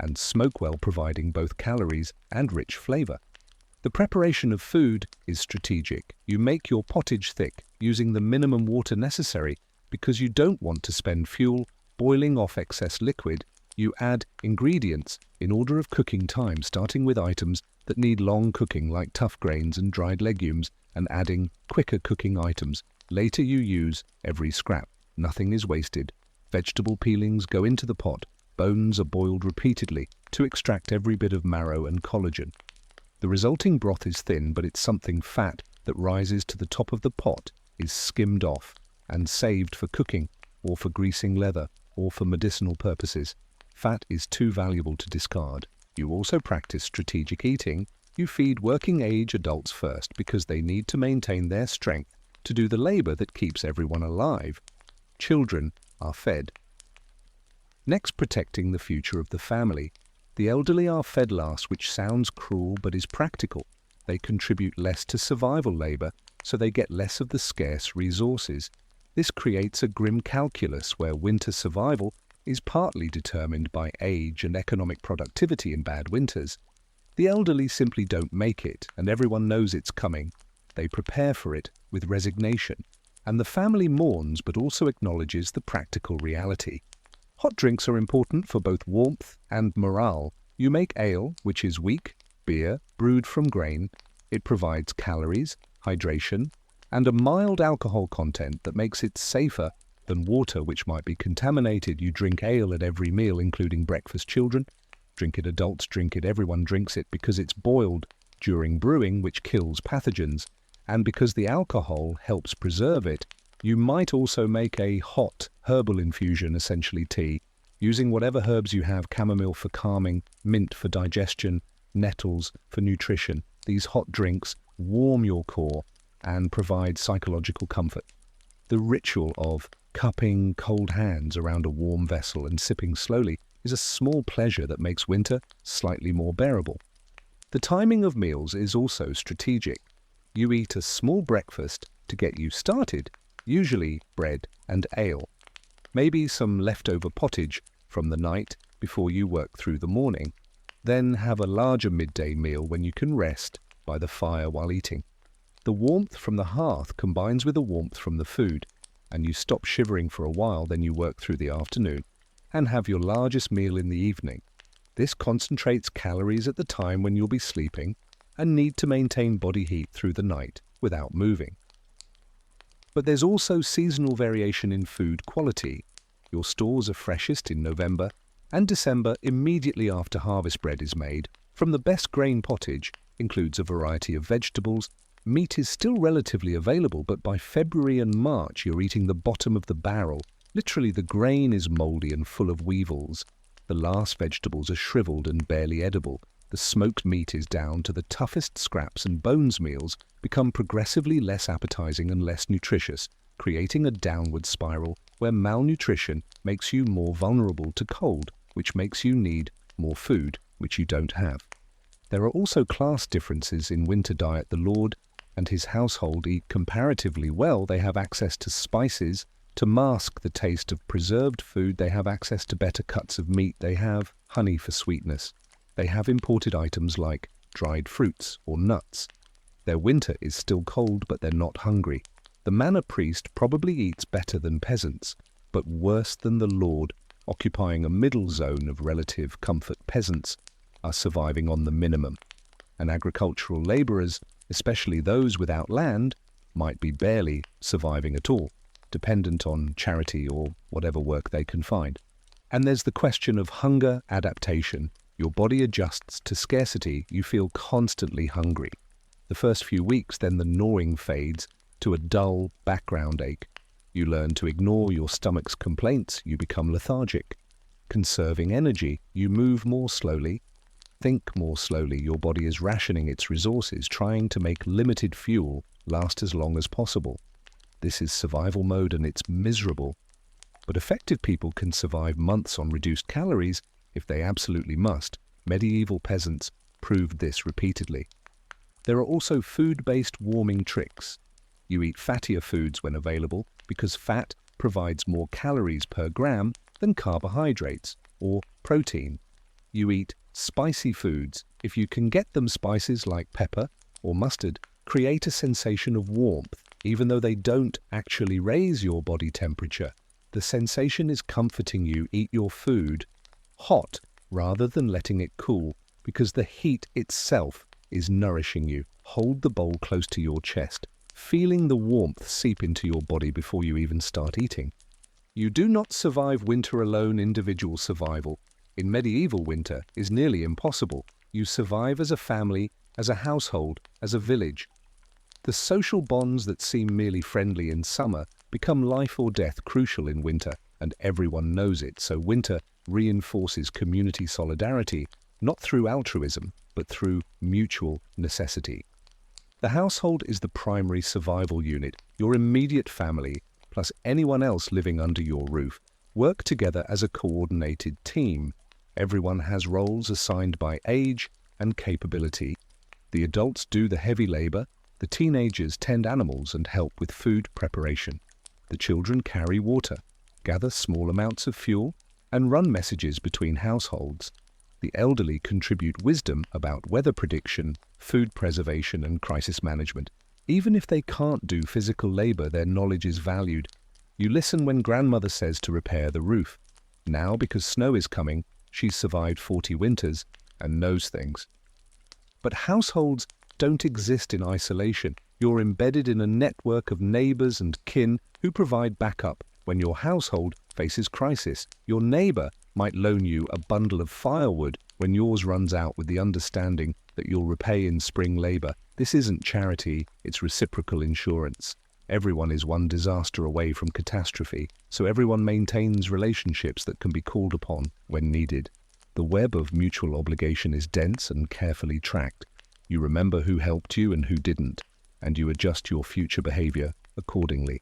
Speaker 1: and smoke well, providing both calories and rich flavor. The preparation of food is strategic. You make your pottage thick, using the minimum water necessary because you don't want to spend fuel boiling off excess liquid. You add ingredients in order of cooking time, starting with items that need long cooking like tough grains and dried legumes, and adding quicker cooking items. Later you use every scrap. Nothing is wasted. Vegetable peelings go into the pot. Bones are boiled repeatedly to extract every bit of marrow and collagen. The resulting broth is thin, but it's something fat that rises to the top of the pot is skimmed off and saved for cooking or for greasing leather or for medicinal purposes. Fat is too valuable to discard. You also practice strategic eating. You feed working-age adults first because they need to maintain their strength to do the labor that keeps everyone alive. Children are fed. Next, protecting the future of the family. The elderly are fed last, which sounds cruel but is practical. They contribute less to survival labor, so they get less of the scarce resources. This creates a grim calculus where winter survival is partly determined by age and economic productivity in bad winters. The elderly simply don't make it, and everyone knows it's coming. They prepare for it with resignation, and the family mourns but also acknowledges the practical reality. Hot drinks are important for both warmth and morale. You make ale, which is weak beer brewed from grain. It provides calories, hydration, and a mild alcohol content that makes it safer than water, which might be contaminated. You drink ale at every meal, including breakfast. Children drink it, adults drink it, everyone drinks it because it's boiled during brewing, which kills pathogens, and because the alcohol helps preserve it. You might also make a hot herbal infusion, essentially tea, using whatever herbs you have: chamomile for calming, mint for digestion, nettles for nutrition. These hot drinks warm your core and provide psychological comfort. The ritual of cupping cold hands around a warm vessel and sipping slowly is a small pleasure that makes winter slightly more bearable. The timing of meals is also strategic. You eat a small breakfast to get you started, usually bread and ale. Maybe some leftover pottage from the night before you work through the morning. Then have a larger midday meal when you can rest by the fire while eating. The warmth from the hearth combines with the warmth from the food, and you stop shivering for a while, then you work through the afternoon and have your largest meal in the evening. This concentrates calories at the time when you'll be sleeping and need to maintain body heat through the night without moving. But there's also seasonal variation in food quality. Your stores are freshest in November and December immediately after harvest bread is made. From the best grain pottage includes a variety of vegetables. Meat is still relatively available, but by February and March you're eating the bottom of the barrel. Literally, the grain is moldy and full of weevils. The last vegetables are shriveled and barely edible. The smoked meat is down to the toughest scraps, and bones meals become progressively less appetizing and less nutritious, creating a downward spiral where malnutrition makes you more vulnerable to cold, which makes you need more food, which you don't have. There are also class differences in winter diet. The Lord and his household eat comparatively well. They have access to spices to mask the taste of preserved food. They have access to better cuts of meat. They have honey for sweetness. They have imported items like dried fruits or nuts. Their winter is still cold, but they're not hungry. The manor priest probably eats better than peasants, but worse than the Lord, occupying a middle zone of relative comfort. Peasants are surviving on the minimum, and agricultural laborers, especially those without land, might be barely surviving at all, dependent on charity or whatever work they can find. And there's the question of hunger adaptation. Your body adjusts to scarcity. You feel constantly hungry. The first few weeks, then the gnawing fades to a dull background ache. You learn to ignore your stomach's complaints. You become lethargic. Conserving energy, you move more slowly, think more slowly. Your body is rationing its resources, trying to make limited fuel last as long as possible. This is survival mode, and it's miserable. But effective people can survive months on reduced calories if they absolutely must. Medieval peasants proved this repeatedly. There are also food-based warming tricks. You eat fattier foods when available because fat provides more calories per gram than carbohydrates or protein. You eat spicy foods if you can get them. Spices like pepper or mustard create a sensation of warmth, even though they don't actually raise your body temperature. The sensation is comforting you. Eat your food hot rather than letting it cool, because the heat itself is nourishing you. Hold the bowl close to your chest, feeling the warmth seep into your body before you even start eating. You do not survive winter alone. Individual survival in medieval winter is nearly impossible. You survive as a family, as a household, as a village. The social bonds that seem merely friendly in summer become life or death crucial in winter, and everyone knows it. So winter reinforces community solidarity, not through altruism, but through mutual necessity. The household is the primary survival unit. Your immediate family, plus anyone else living under your roof, work together as a coordinated team. Everyone has roles assigned by age and capability. The adults do the heavy labor. The teenagers tend animals and help with food preparation. The children carry water, gather small amounts of fuel, and run messages between households. The elderly contribute wisdom about weather prediction, food preservation, and crisis management. Even if they can't do physical labor, their knowledge is valued. You listen when grandmother says to repair the roof. Now, because snow is coming, she's survived 40 winters and knows things. But households don't exist in isolation. You're embedded in a network of neighbors and kin who provide backup when your household faces crisis. Your neighbor might loan you a bundle of firewood when yours runs out, with the understanding that you'll repay in spring labor. This isn't charity, it's reciprocal insurance. Everyone is one disaster away from catastrophe, so everyone maintains relationships that can be called upon when needed. The web of mutual obligation is dense and carefully tracked. You remember who helped you and who didn't, and you adjust your future behavior accordingly.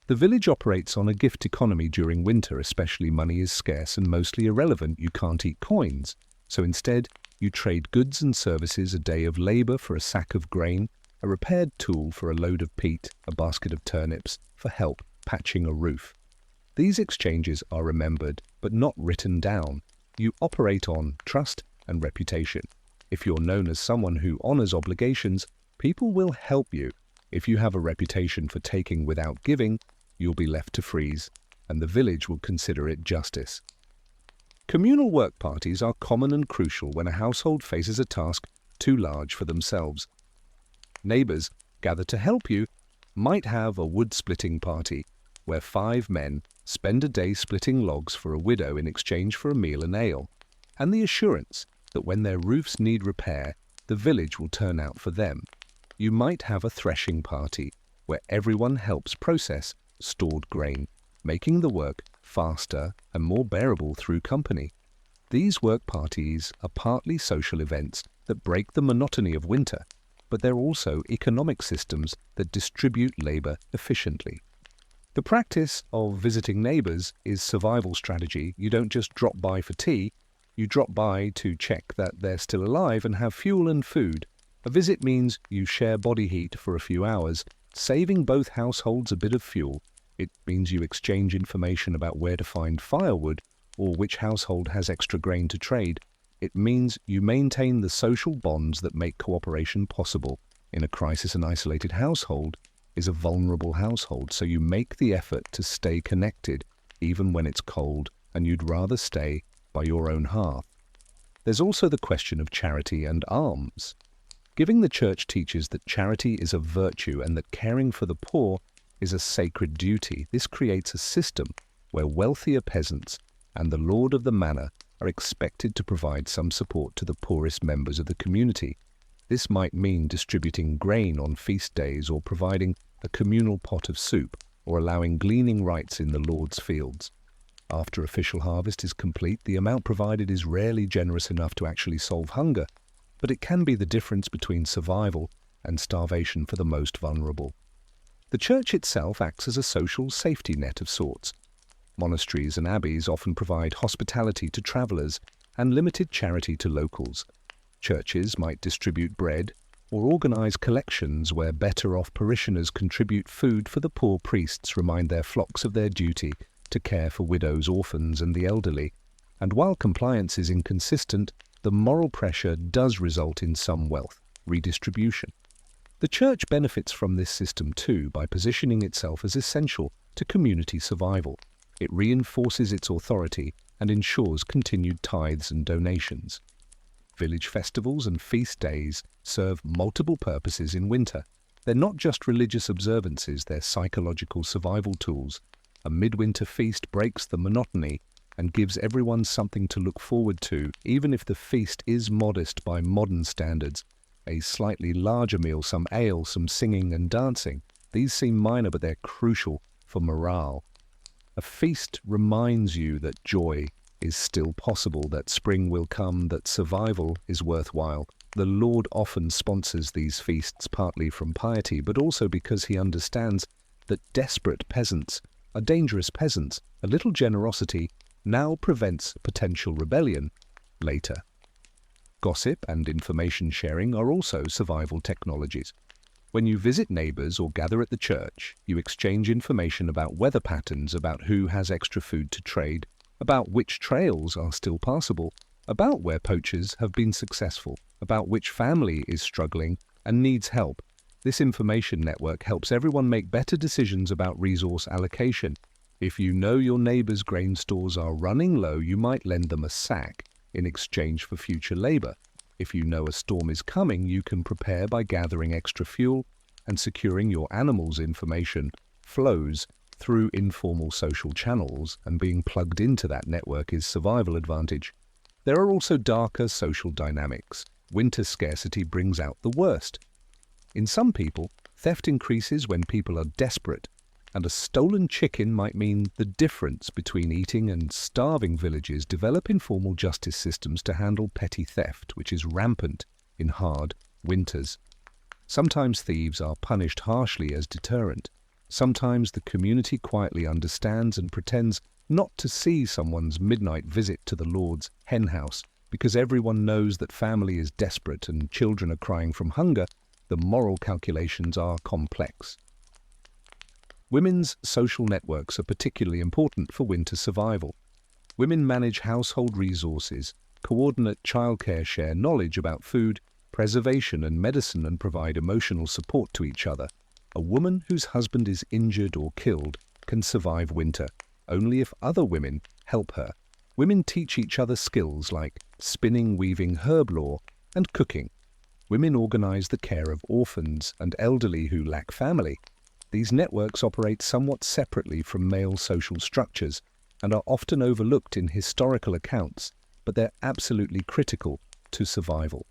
Speaker 1: The village operates on a gift economy during winter, especially money is scarce and mostly irrelevant. You can't eat coins. So instead, you trade goods and services, a day of labor for a sack of grain, a repaired tool for a load of peat, a basket of turnips for help patching a roof. These exchanges are remembered, but not written down. You operate on trust and reputation. If you're known as someone who honors obligations, people will help you. If you have a reputation for taking without giving, you'll be left to freeze, and the village will consider it justice. Communal work parties are common and crucial when a household faces a task too large for themselves. Neighbors gather to help you, might have a wood-splitting party, where 5 men spend a day splitting logs for a widow in exchange for a meal and ale, and the assurance that when their roofs need repair, the village will turn out for them. You might have a threshing party, where everyone helps process stored grain, making the work faster and more bearable through company. These work parties are partly social events that break the monotony of winter, but they're also economic systems that distribute labor efficiently. The practice of visiting neighbors is survival strategy. You don't just drop by for tea, you drop by to check that they're still alive and have fuel and food. A visit means you share body heat for a few hours, saving both households a bit of fuel. It means you exchange information about where to find firewood or which household has extra grain to trade. It means you maintain the social bonds that make cooperation possible. In a crisis, an isolated household is a vulnerable household, so you make the effort to stay connected even when it's cold and you'd rather stay by your own hearth. There's also the question of charity and alms. Giving the church teaches that charity is a virtue and that caring for the poor is a sacred duty. This creates a system where wealthier peasants and the lord of the manor are expected to provide some support to the poorest members of the community. This might mean distributing grain on feast days or providing a communal pot of soup or allowing gleaning rights in the Lord's fields. After official harvest is complete, the amount provided is rarely generous enough to actually solve hunger, but it can be the difference between survival and starvation for the most vulnerable. The church itself acts as a social safety net of sorts. Monasteries and abbeys often provide hospitality to travelers and limited charity to locals. Churches might distribute bread or organize collections where better-off parishioners contribute food for the poor. Priests remind their flocks of their duty to care for widows, orphans, and the elderly. And while compliance is inconsistent, the moral pressure does result in some wealth redistribution. The church benefits from this system too by positioning itself as essential to community survival. It reinforces its authority and ensures continued tithes and donations. Village festivals and feast days serve multiple purposes in winter. They're not just religious observances, they're psychological survival tools. A midwinter feast breaks the monotony and gives everyone something to look forward to, even if the feast is modest by modern standards. A slightly larger meal, some ale, some singing and dancing. These seem minor, but they're crucial for morale. A feast reminds you that joy is still possible, that spring will come, that survival is worthwhile. The Lord often sponsors these feasts partly from piety, but also because he understands that desperate peasants are dangerous peasants. A little generosity now prevents potential rebellion later. Gossip and information sharing are also survival technologies. When you visit neighbors or gather at the church, you exchange information about weather patterns, about who has extra food to trade, about which trails are still passable, about where poachers have been successful, about which family is struggling and needs help. This information network helps everyone make better decisions about resource allocation. If you know your neighbor's grain stores are running low, you might lend them a sack in exchange for future labor. If you know a storm is coming, you can prepare by gathering extra fuel and securing your animals' information flows through informal social channels, and being plugged into that network is survival advantage. There are also darker social dynamics. Winter scarcity brings out the worst. In some people, theft increases when people are desperate, and a stolen chicken might mean the difference between eating and starving. Villages develop informal justice systems to handle petty theft, which is rampant in hard winters. Sometimes thieves are punished harshly as deterrent. Sometimes the community quietly understands and pretends not to see someone's midnight visit to the Lord's henhouse because everyone knows that family is desperate and children are crying from hunger. The moral calculations are complex. Women's social networks are particularly important for winter survival. Women manage household resources, coordinate childcare, share knowledge about food, preservation and medicine, and provide emotional support to each other. A woman whose husband is injured or killed can survive winter only if other women help her. Women teach each other skills like spinning, weaving, herb lore, and cooking. Women organize the care of orphans and elderly who lack family. These networks operate somewhat separately from male social structures and are often overlooked in historical accounts, but they're absolutely critical to survival.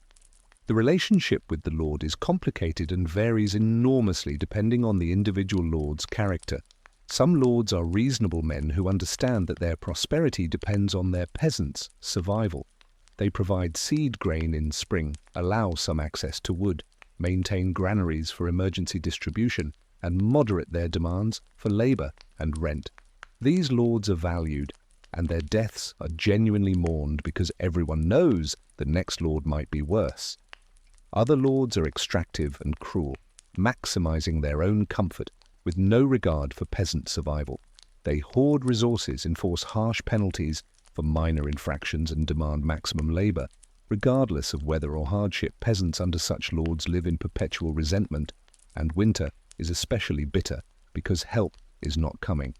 Speaker 1: The relationship with the Lord is complicated and varies enormously depending on the individual lord's character. Some lords are reasonable men who understand that their prosperity depends on their peasants' survival. They provide seed grain in spring, allow some access to wood, maintain granaries for emergency distribution, and moderate their demands for labor and rent. These lords are valued, and their deaths are genuinely mourned because everyone knows the next lord might be worse. Other lords are extractive and cruel, maximizing their own comfort with no regard for peasant survival. They hoard resources, enforce harsh penalties for minor infractions, and demand maximum labor. Regardless of weather or hardship, peasants under such lords live in perpetual resentment, and winter is especially bitter because help is not coming.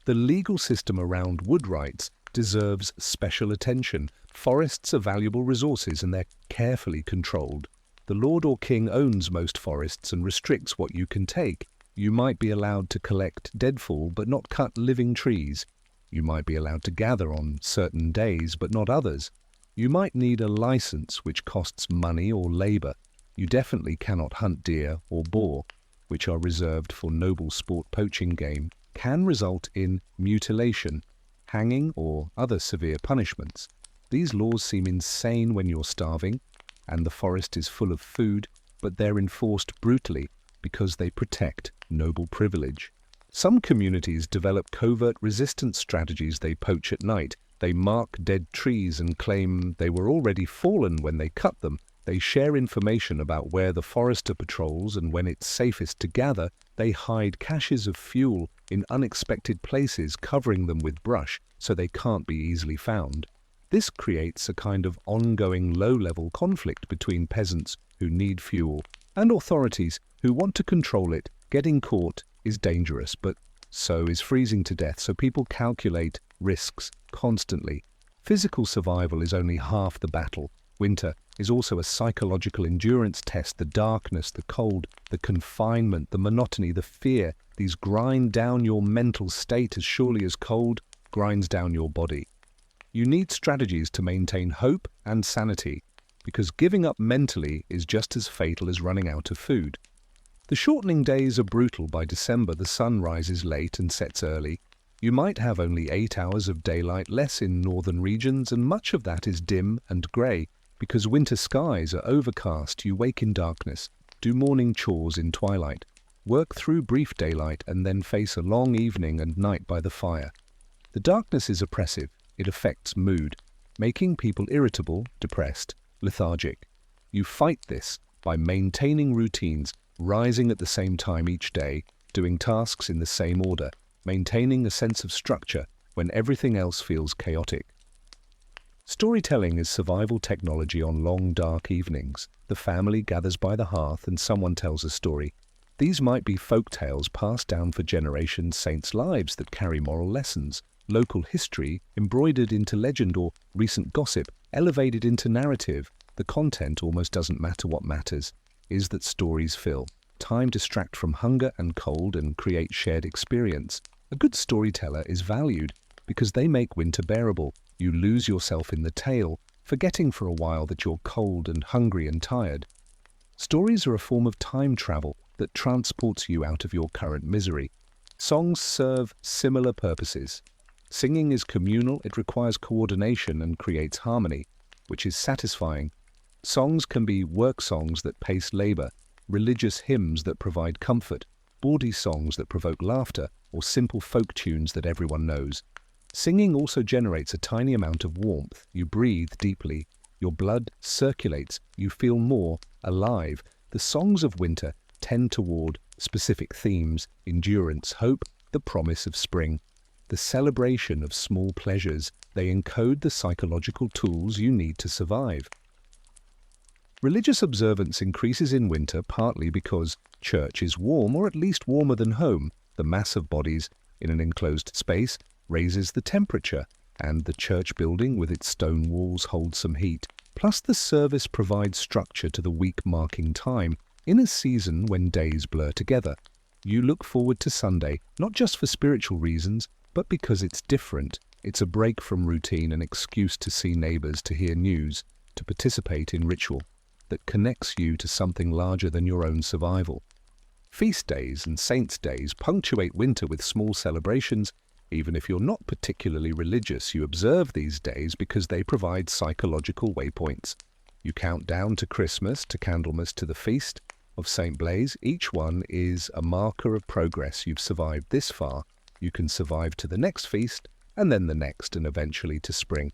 Speaker 1: The legal system around wood rights deserves special attention. Forests are valuable resources and they're carefully controlled. The lord or king owns most forests and restricts what you can take. You might be allowed to collect deadfall but not cut living trees. You might be allowed to gather on certain days but not others. You might need a license which costs money or labor. You definitely cannot hunt deer or boar, which are reserved for noble sport. Poaching game can result in mutilation, hanging, or other severe punishments. These laws seem insane when you're starving and the forest is full of food, but they're enforced brutally because they protect noble privilege. Some communities develop covert resistance strategies. They poach at night. They mark dead trees and claim they were already fallen when they cut them. They share information about where the forester patrols and when it's safest to gather. They hide caches of fuel in unexpected places, covering them with brush so they can't be easily found. This creates a kind of ongoing low-level conflict between peasants who need fuel and authorities who want to control it. Getting caught is dangerous, but so is freezing to death, so people calculate risks constantly. Physical survival is only half the battle. Winter is also a psychological endurance test. The darkness, the cold, the confinement, the monotony, the fear, these grind down your mental state as surely as cold grinds down your body. You need strategies to maintain hope and sanity, because giving up mentally is just as fatal as running out of food. The shortening days are brutal. By December, the sun rises late and sets early. You might have only 8 hours of daylight less in northern regions, and much of that is dim and grey. Because winter skies are overcast, you wake in darkness, do morning chores in twilight, work through brief daylight, and then face a long evening and night by the fire. The darkness is oppressive. It affects mood, making people irritable, depressed, lethargic. You fight this by maintaining routines, rising at the same time each day, doing tasks in the same order, maintaining a sense of structure when everything else feels chaotic. Storytelling is survival technology on long, dark evenings. The family gathers by the hearth and someone tells a story. These might be folk tales passed down for generations, saints' lives that carry moral lessons, local history embroidered into legend, or recent gossip elevated into narrative. The content almost doesn't matter. What matters is that stories fill time, distract from hunger and cold, and create shared experience. A good storyteller is valued because they make winter bearable. You lose yourself in the tale, forgetting for a while that you're cold and hungry and tired. Stories are a form of time travel that transports you out of your current misery. Songs serve similar purposes. Singing is communal. It requires coordination and creates harmony, which is satisfying. Songs can be work songs that pace labor, religious hymns that provide comfort, bawdy songs that provoke laughter, or simple folk tunes that everyone knows. Singing also generates a tiny amount of warmth. You breathe deeply, your blood circulates, you feel more alive. The songs of winter tend toward specific themes: endurance, hope, the promise of spring. The celebration of small pleasures, they encode the psychological tools you need to survive. Religious observance increases in winter partly because church is warm, or at least warmer than home. The mass of bodies in an enclosed space raises the temperature, and the church building with its stone walls holds some heat. Plus the service provides structure to the week marking time. In a season when days blur together, you look forward to Sunday, not just for spiritual reasons, but because it's different. It's a break from routine, an excuse to see neighbors, to hear news, to participate in ritual that connects you to something larger than your own survival. Feast days and saints' days punctuate winter with small celebrations. Even if you're not particularly religious, you observe these days because they provide psychological waypoints. You count down to Christmas, to Candlemas, to the feast of St. Blaise. Each one is a marker of progress. You've survived this far. You can survive to the next feast, and then the next, and eventually to spring.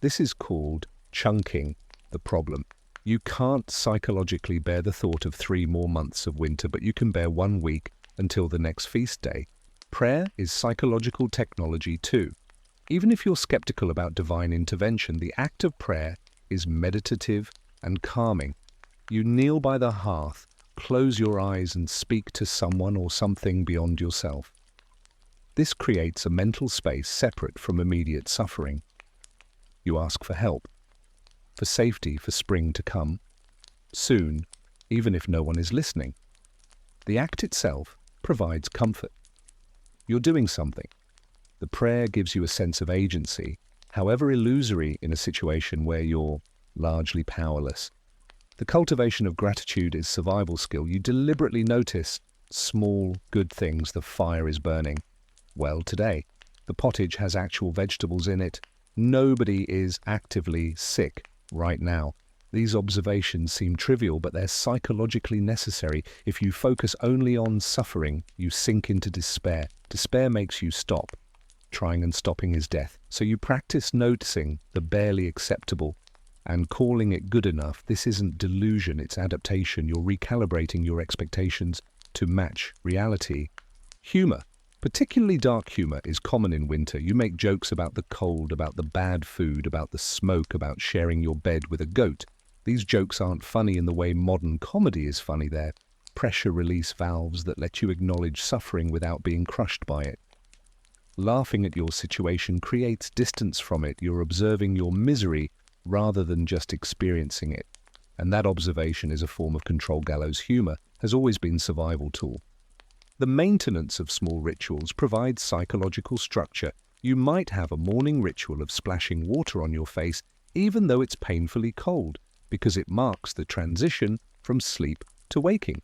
Speaker 1: This is called chunking the problem. You can't psychologically bear the thought of 3 more months of winter, but you can bear 1 week until the next feast day. Prayer is psychological technology too. Even if you're skeptical about divine intervention, the act of prayer is meditative and calming. You kneel by the hearth, close your eyes, and speak to someone or something beyond yourself. This creates a mental space separate from immediate suffering. You ask for help, for safety, for spring to come soon, even if no one is listening. The act itself provides comfort. You're doing something. The prayer gives you a sense of agency, however illusory in a situation where you're largely powerless. The cultivation of gratitude is survival skill. You deliberately notice small, good things. The fire is burning well today. The pottage has actual vegetables in it. Nobody is actively sick right now. These observations seem trivial, but they're psychologically necessary. If you focus only on suffering, you sink into despair. Despair makes you stop. Trying and stopping is death. So you practice noticing the barely acceptable and calling it good enough. This isn't delusion, it's adaptation. You're recalibrating your expectations to match reality. Humor, particularly dark humor, is common in winter. You make jokes about the cold, about the bad food, about the smoke, about sharing your bed with a goat. These jokes aren't funny in the way modern comedy is funny. They're pressure release valves that let you acknowledge suffering without being crushed by it. Laughing at your situation creates distance from it. You're observing your misery rather than just experiencing it. And that observation is a form of control. Gallows humor has always been a survival tool. The maintenance of small rituals provides psychological structure. You might have a morning ritual of splashing water on your face, even though it's painfully cold, because it marks the transition from sleep to waking.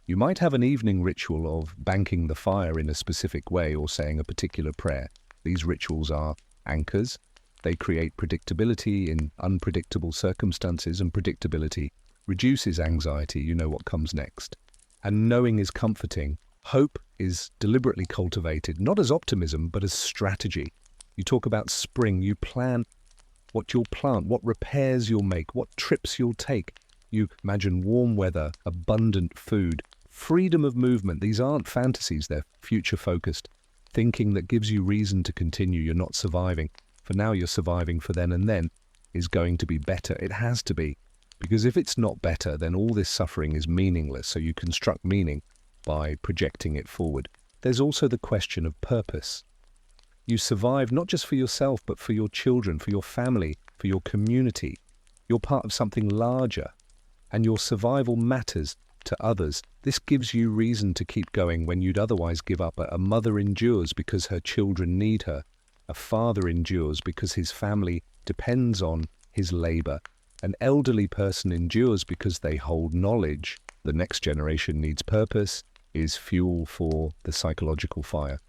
Speaker 1: You might have an evening ritual of banking the fire in a specific way or saying a particular prayer. These rituals are anchors. They create predictability in unpredictable circumstances, and predictability reduces anxiety. You know what comes next. And knowing is comforting. Hope is deliberately cultivated, not as optimism, but as strategy. You talk about spring. You plan what you'll plant, what repairs you'll make, what trips you'll take. You imagine warm weather, abundant food, freedom of movement. These aren't fantasies, they're future-focused. Thinking that gives you reason to continue. You're not surviving for now, you're surviving for then, and then is going to be better. It has to be, because if it's not better, then all this suffering is meaningless. So you construct meaning by projecting it forward. There's also the question of purpose. You survive not just for yourself, but for your children, for your family, for your community. You're part of something larger, and your survival matters to others. This gives you reason to keep going when you'd otherwise give up. A mother endures because her children need her. A father endures because his family depends on his labor. An elderly person endures because they hold knowledge. The next generation needs purpose, is fuel for the psychological fire.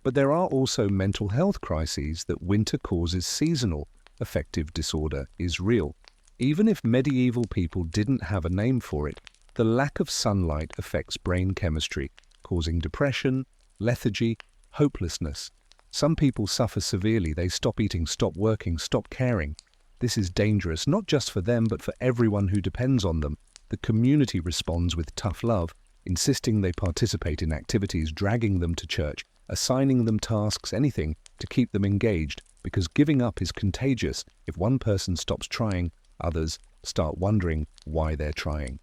Speaker 1: But there are also mental health crises that winter causes. Seasonal affective disorder is real. Even if medieval people didn't have a name for it, the lack of sunlight affects brain chemistry, causing depression, lethargy, hopelessness. Some people suffer severely. They stop eating, stop working, stop caring. This is dangerous, not just for them, but for everyone who depends on them. The community responds with tough love, insisting they participate in activities, dragging them to church, assigning them tasks, anything to keep them engaged, because giving up is contagious. If one person stops trying, others start wondering why they're trying.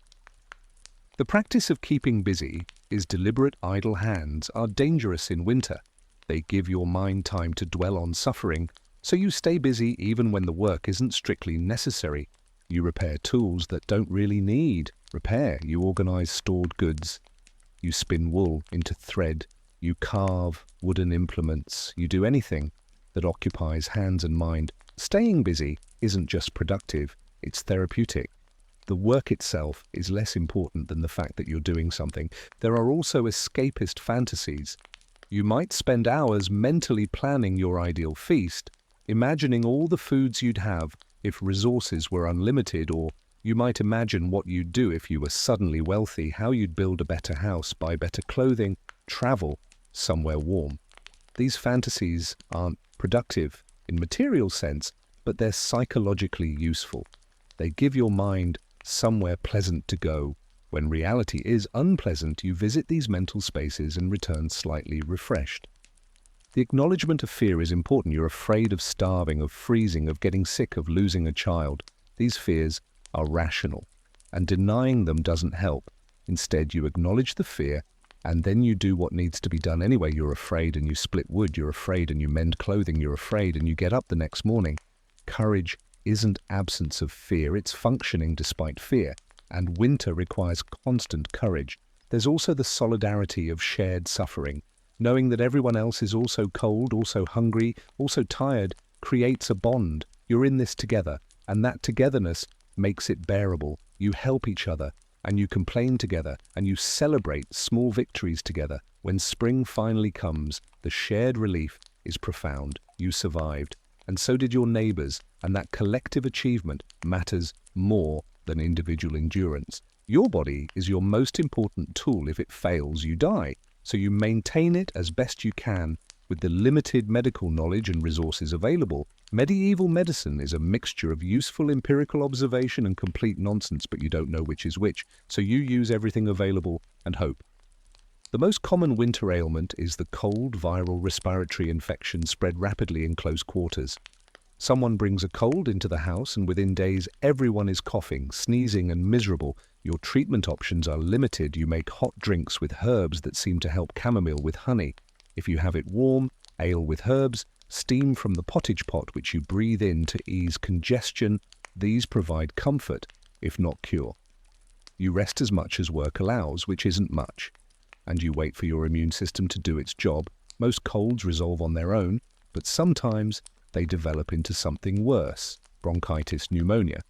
Speaker 1: The practice of keeping busy is deliberate idle hands are dangerous in winter. They give your mind time to dwell on suffering, so you stay busy even when the work isn't strictly necessary. You repair tools that don't really need repair. You organize stored goods. You spin wool into thread. You carve wooden implements. You do anything that occupies hands and mind. Staying busy isn't just productive, it's therapeutic. The work itself is less important than the fact that you're doing something. There are also escapist fantasies. You might spend hours mentally planning your ideal feast, imagining all the foods you'd have if resources were unlimited, or you might imagine what you'd do if you were suddenly wealthy, how you'd build a better house, buy better clothing, travel somewhere warm. These fantasies aren't productive in material sense, but they're psychologically useful. They give your mind somewhere pleasant to go. When reality is unpleasant, you visit these mental spaces and return slightly refreshed. The acknowledgement of fear is important. You're afraid of starving, of freezing, of getting sick, of losing a child. These fears are rational, and denying them doesn't help. Instead, you acknowledge the fear, and then you do what needs to be done anyway. You're afraid and you split wood. You're afraid and you mend clothing. You're afraid and you get up the next morning. Courage isn't absence of fear, it's functioning despite fear. And winter requires constant courage. There's also the solidarity of shared suffering. Knowing that everyone else is also cold, also hungry, also tired, creates a bond. You're in this together, and that togetherness makes it bearable. You help each other, and you complain together, and you celebrate small victories together. When spring finally comes, the shared relief is profound. You survived, and so did your neighbors, and that collective achievement matters more than individual endurance. Your body is your most important tool. If it fails, you die. So you maintain it as best you can with the limited medical knowledge and resources available. Medieval medicine is a mixture of useful empirical observation and complete nonsense, but you don't know which is which, so you use everything available and hope. The most common winter ailment is the cold viral respiratory infection spread rapidly in close quarters. Someone brings a cold into the house and within days everyone is coughing, sneezing and miserable. Your treatment options are limited. You make hot drinks with herbs that seem to help, chamomile with honey. If you have it warm, ale with herbs, steam from the pottage pot which you breathe in to ease congestion. These provide comfort, if not cure. You rest as much as work allows, which isn't much, and you wait for your immune system to do its job. Most colds resolve on their own, but sometimes they develop into something worse, bronchitis, pneumonia,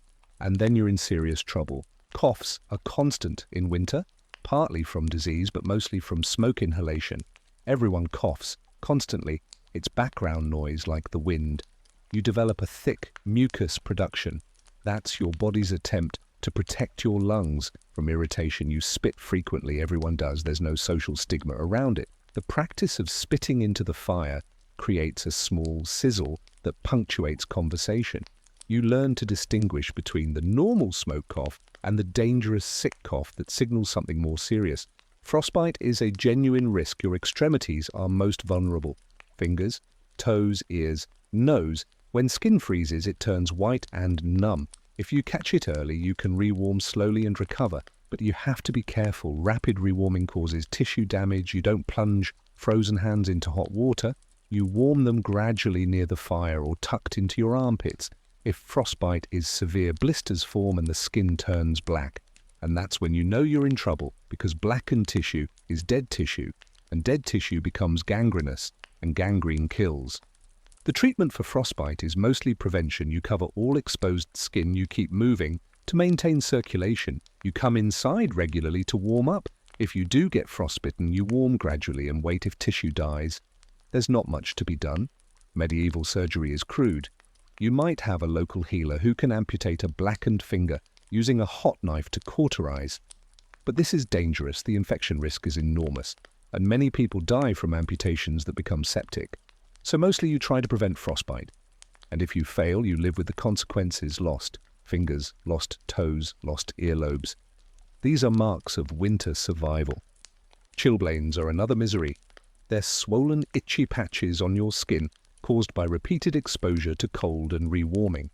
Speaker 1: and then you're in serious trouble. Coughs are constant in winter, partly from disease, but mostly from smoke inhalation. Everyone coughs constantly. It's background noise like the wind. You develop a thick mucus production. That's your body's attempt to protect your lungs from irritation. You spit frequently. Everyone does. There's no social stigma around it. The practice of spitting into the fire creates a small sizzle that punctuates conversation. You learn to distinguish between the normal smoke cough and the dangerous sick cough that signals something more serious. Frostbite is a genuine risk. Your extremities are most vulnerable. Fingers, toes, ears, nose. When skin freezes, it turns white and numb. If you catch it early, you can rewarm slowly and recover, but you have to be careful. Rapid rewarming causes tissue damage. You don't plunge frozen hands into hot water. You warm them gradually near the fire or tucked into your armpits. If frostbite is severe, blisters form and the skin turns black. And that's when you know you're in trouble, because blackened tissue is dead tissue, and dead tissue becomes gangrenous, and gangrene kills. The treatment for frostbite is mostly prevention. You cover all exposed skin. You keep moving to maintain circulation. You come inside regularly to warm up. If you do get frostbitten, you warm gradually and wait if tissue dies. There's not much to be done. Medieval surgery is crude. You might have a local healer who can amputate a blackened finger using a hot knife to cauterize. But this is dangerous, the infection risk is enormous, and many people die from amputations that become septic. So mostly you try to prevent frostbite. And if you fail, you live with the consequences: lost fingers, lost toes, lost earlobes. These are marks of winter survival. Chilblains are another misery. They're swollen, itchy patches on your skin caused by repeated exposure to cold and rewarming.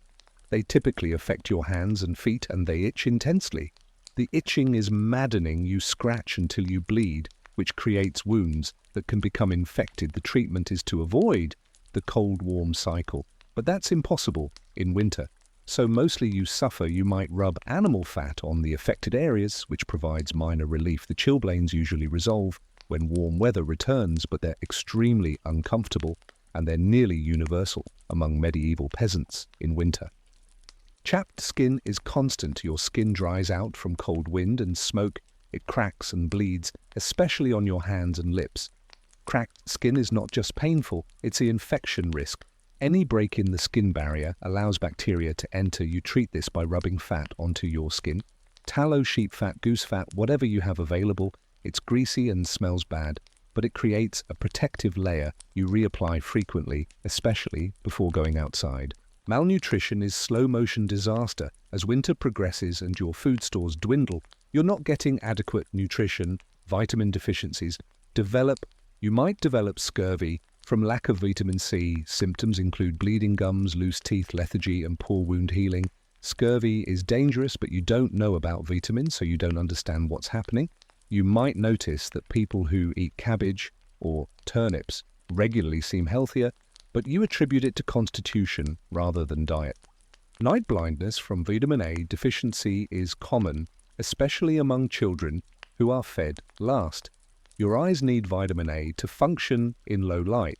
Speaker 1: They typically affect your hands and feet, and they itch intensely. The itching is maddening. You scratch until you bleed, which creates wounds that can become infected. The treatment is to avoid the cold-warm cycle, but that's impossible in winter. So mostly you suffer. You might rub animal fat on the affected areas, which provides minor relief. The chilblains usually resolve when warm weather returns, but they're extremely uncomfortable, and they're nearly universal among medieval peasants in winter. Chapped skin is constant. Your skin dries out from cold wind and smoke. It cracks and bleeds, especially on your hands and lips. Cracked skin is not just painful, it's the infection risk. Any break in the skin barrier allows bacteria to enter. You treat this by rubbing fat onto your skin. Tallow, sheep fat, goose fat, whatever you have available. It's greasy and smells bad, but it creates a protective layer you reapply frequently, especially before going outside. Malnutrition is slow-motion disaster. As winter progresses and your food stores dwindle, you're not getting adequate nutrition. Vitamin deficiencies you might develop scurvy from lack of vitamin C. Symptoms include bleeding gums, loose teeth, lethargy, and poor wound healing. Scurvy is dangerous, but you don't know about vitamins, so you don't understand what's happening. You might notice that people who eat cabbage or turnips regularly seem healthier, but you attribute it to constitution rather than diet. Night blindness from vitamin A deficiency is common, especially among children who are fed last. Your eyes need vitamin A to function in low light,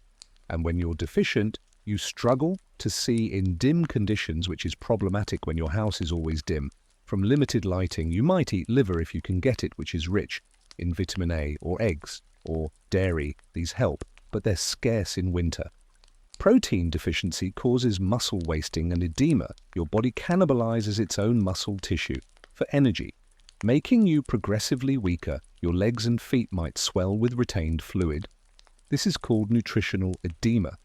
Speaker 1: and when you're deficient, you struggle to see in dim conditions, which is problematic when your house is always dim. From limited lighting, you might eat liver if you can get it, which is rich in vitamin A, or eggs, or dairy. These help, but they're scarce in winter. Protein deficiency causes muscle wasting and edema. Your body cannibalizes its own muscle tissue for energy, making you progressively weaker. Your legs and feet might swell with retained fluid. This is called nutritional edema,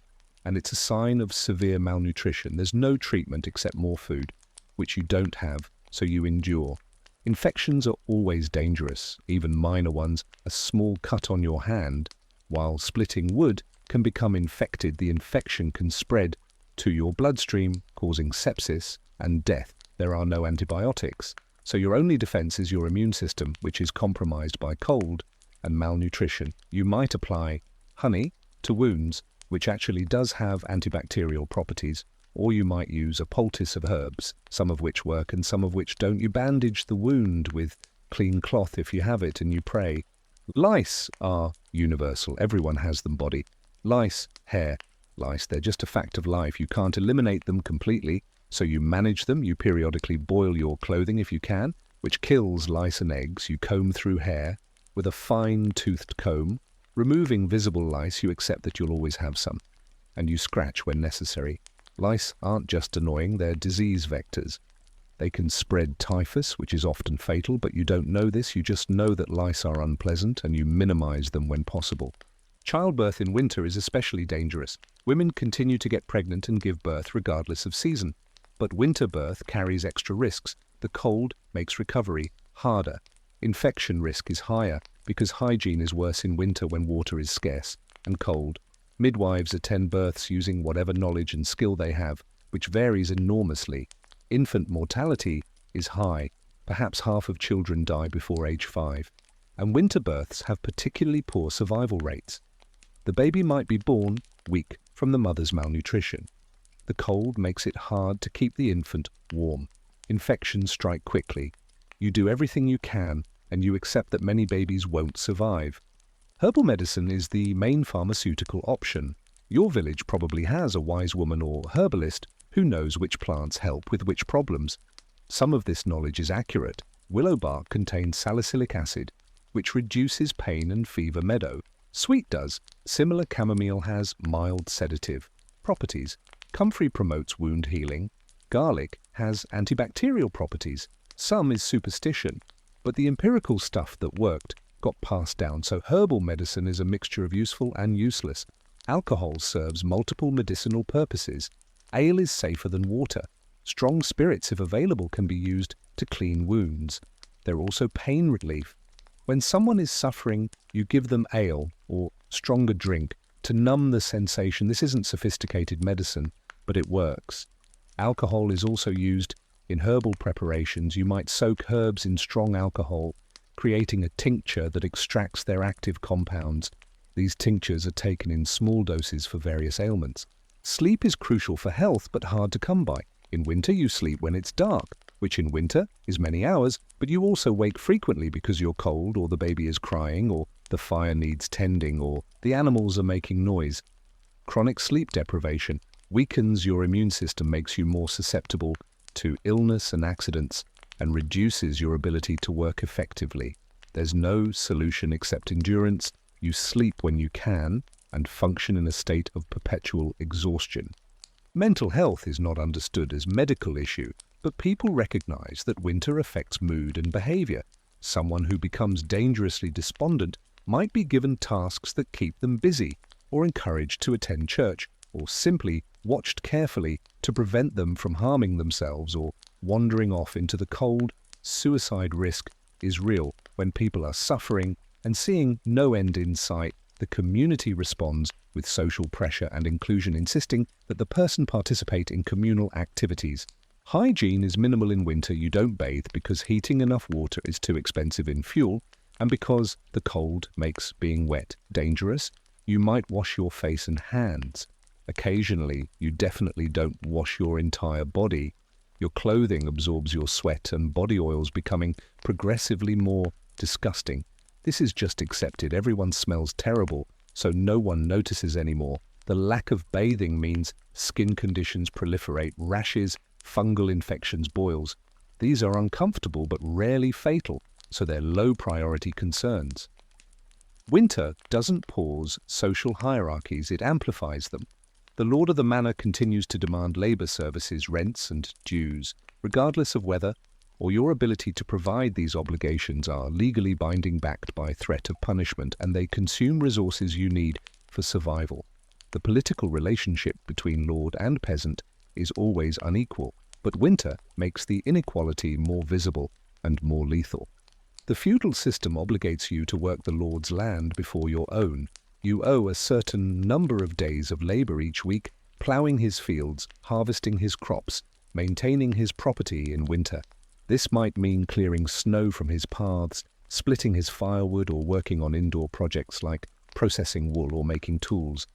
Speaker 1: and it's a sign of severe malnutrition. There's no treatment except more food, which you don't have, so you endure. Infections are always dangerous, even minor ones. A small cut on your hand while splitting wood can become infected. The infection can spread to your bloodstream, causing sepsis and death. There are no antibiotics, so your only defense is your immune system, which is compromised by cold and malnutrition. You might apply honey to wounds, which actually does have antibacterial properties, or you might use a poultice of herbs, some of which work and some of which don't. You bandage the wound with clean cloth if you have it, and you pray. Lice are universal. Everyone has them. Body. Lice, hair. Lice, they're just a fact of life. You can't eliminate them completely, so you manage them. You periodically boil your clothing if you can, which kills lice and eggs. You comb through hair with a fine-toothed comb. Removing visible lice, you accept that you'll always have some, and you scratch when necessary. Lice aren't just annoying, they're disease vectors. They can spread typhus, which is often fatal, but you don't know this. You just know that lice are unpleasant, and you minimize them when possible. Childbirth in winter is especially dangerous. Women continue to get pregnant and give birth regardless of season. But winter birth carries extra risks. The cold makes recovery harder. Infection risk is higher because hygiene is worse in winter when water is scarce and cold. Midwives attend births using whatever knowledge and skill they have, which varies enormously. Infant mortality is high. Perhaps half of children die before age 5. And winter births have particularly poor survival rates. The baby might be born weak from the mother's malnutrition. The cold makes it hard to keep the infant warm. Infections strike quickly. You do everything you can, and you accept that many babies won't survive. Herbal medicine is the main pharmaceutical option. Your village probably has a wise woman or herbalist who knows which plants help with which problems. Some of this knowledge is accurate. Willow bark contains salicylic acid, which reduces pain and fever. Meadow sweet does. Similar chamomile has mild sedative properties. Comfrey promotes wound healing. Garlic has antibacterial properties. Some is superstition, but the empirical stuff that worked got passed down, so herbal medicine is a mixture of useful and useless. Alcohol serves multiple medicinal purposes. Ale is safer than water. Strong spirits, if available, can be used to clean wounds. They're also pain relief. When someone is suffering, you give them ale or stronger drink to numb the sensation. This isn't sophisticated medicine, but it works. Alcohol is also used in herbal preparations. You might soak herbs in strong alcohol, creating a tincture that extracts their active compounds. These tinctures are taken in small doses for various ailments. Sleep is crucial for health, but hard to come by. In winter, you sleep when it's dark, which in winter is many hours, but you also wake frequently because you're cold, or the baby is crying, or the fire needs tending, or the animals are making noise. Chronic sleep deprivation weakens your immune system, makes you more susceptible to illness and accidents, and reduces your ability to work effectively. There's no solution except endurance. You sleep when you can and function in a state of perpetual exhaustion. Mental health is not understood as a medical issue, but people recognize that winter affects mood and behavior. Someone who becomes dangerously despondent might be given tasks that keep them busy, or encouraged to attend church, or simply watched carefully to prevent them from harming themselves or wandering off into the cold. Suicide risk is real when people are suffering and seeing no end in sight. The community responds with social pressure and inclusion, insisting that the person participate in communal activities. Hygiene is minimal in winter. You don't bathe because heating enough water is too expensive in fuel, and because the cold makes being wet dangerous. You might wash your face and hands. Occasionally, you definitely don't wash your entire body. Your clothing absorbs your sweat and body oils, becoming progressively more disgusting. This is just accepted. Everyone smells terrible, so no one notices anymore. The lack of bathing means skin conditions proliferate, rashes, fungal infections, boils. These are uncomfortable but rarely fatal, so they're low-priority concerns. Winter doesn't pause social hierarchies, it amplifies them. The lord of the manor continues to demand labor services, rents and dues, regardless of whether or your ability to provide. These obligations are legally binding, backed by threat of punishment, and they consume resources you need for survival. The political relationship between lord and peasant is always unequal, but winter makes the inequality more visible and more lethal. The feudal system obligates you to work the lord's land before your own. You owe a certain number of days of labor each week, ploughing his fields, harvesting his crops, maintaining his property in winter. This might mean clearing snow from his paths, splitting his firewood, or working on indoor projects like processing wool or making tools.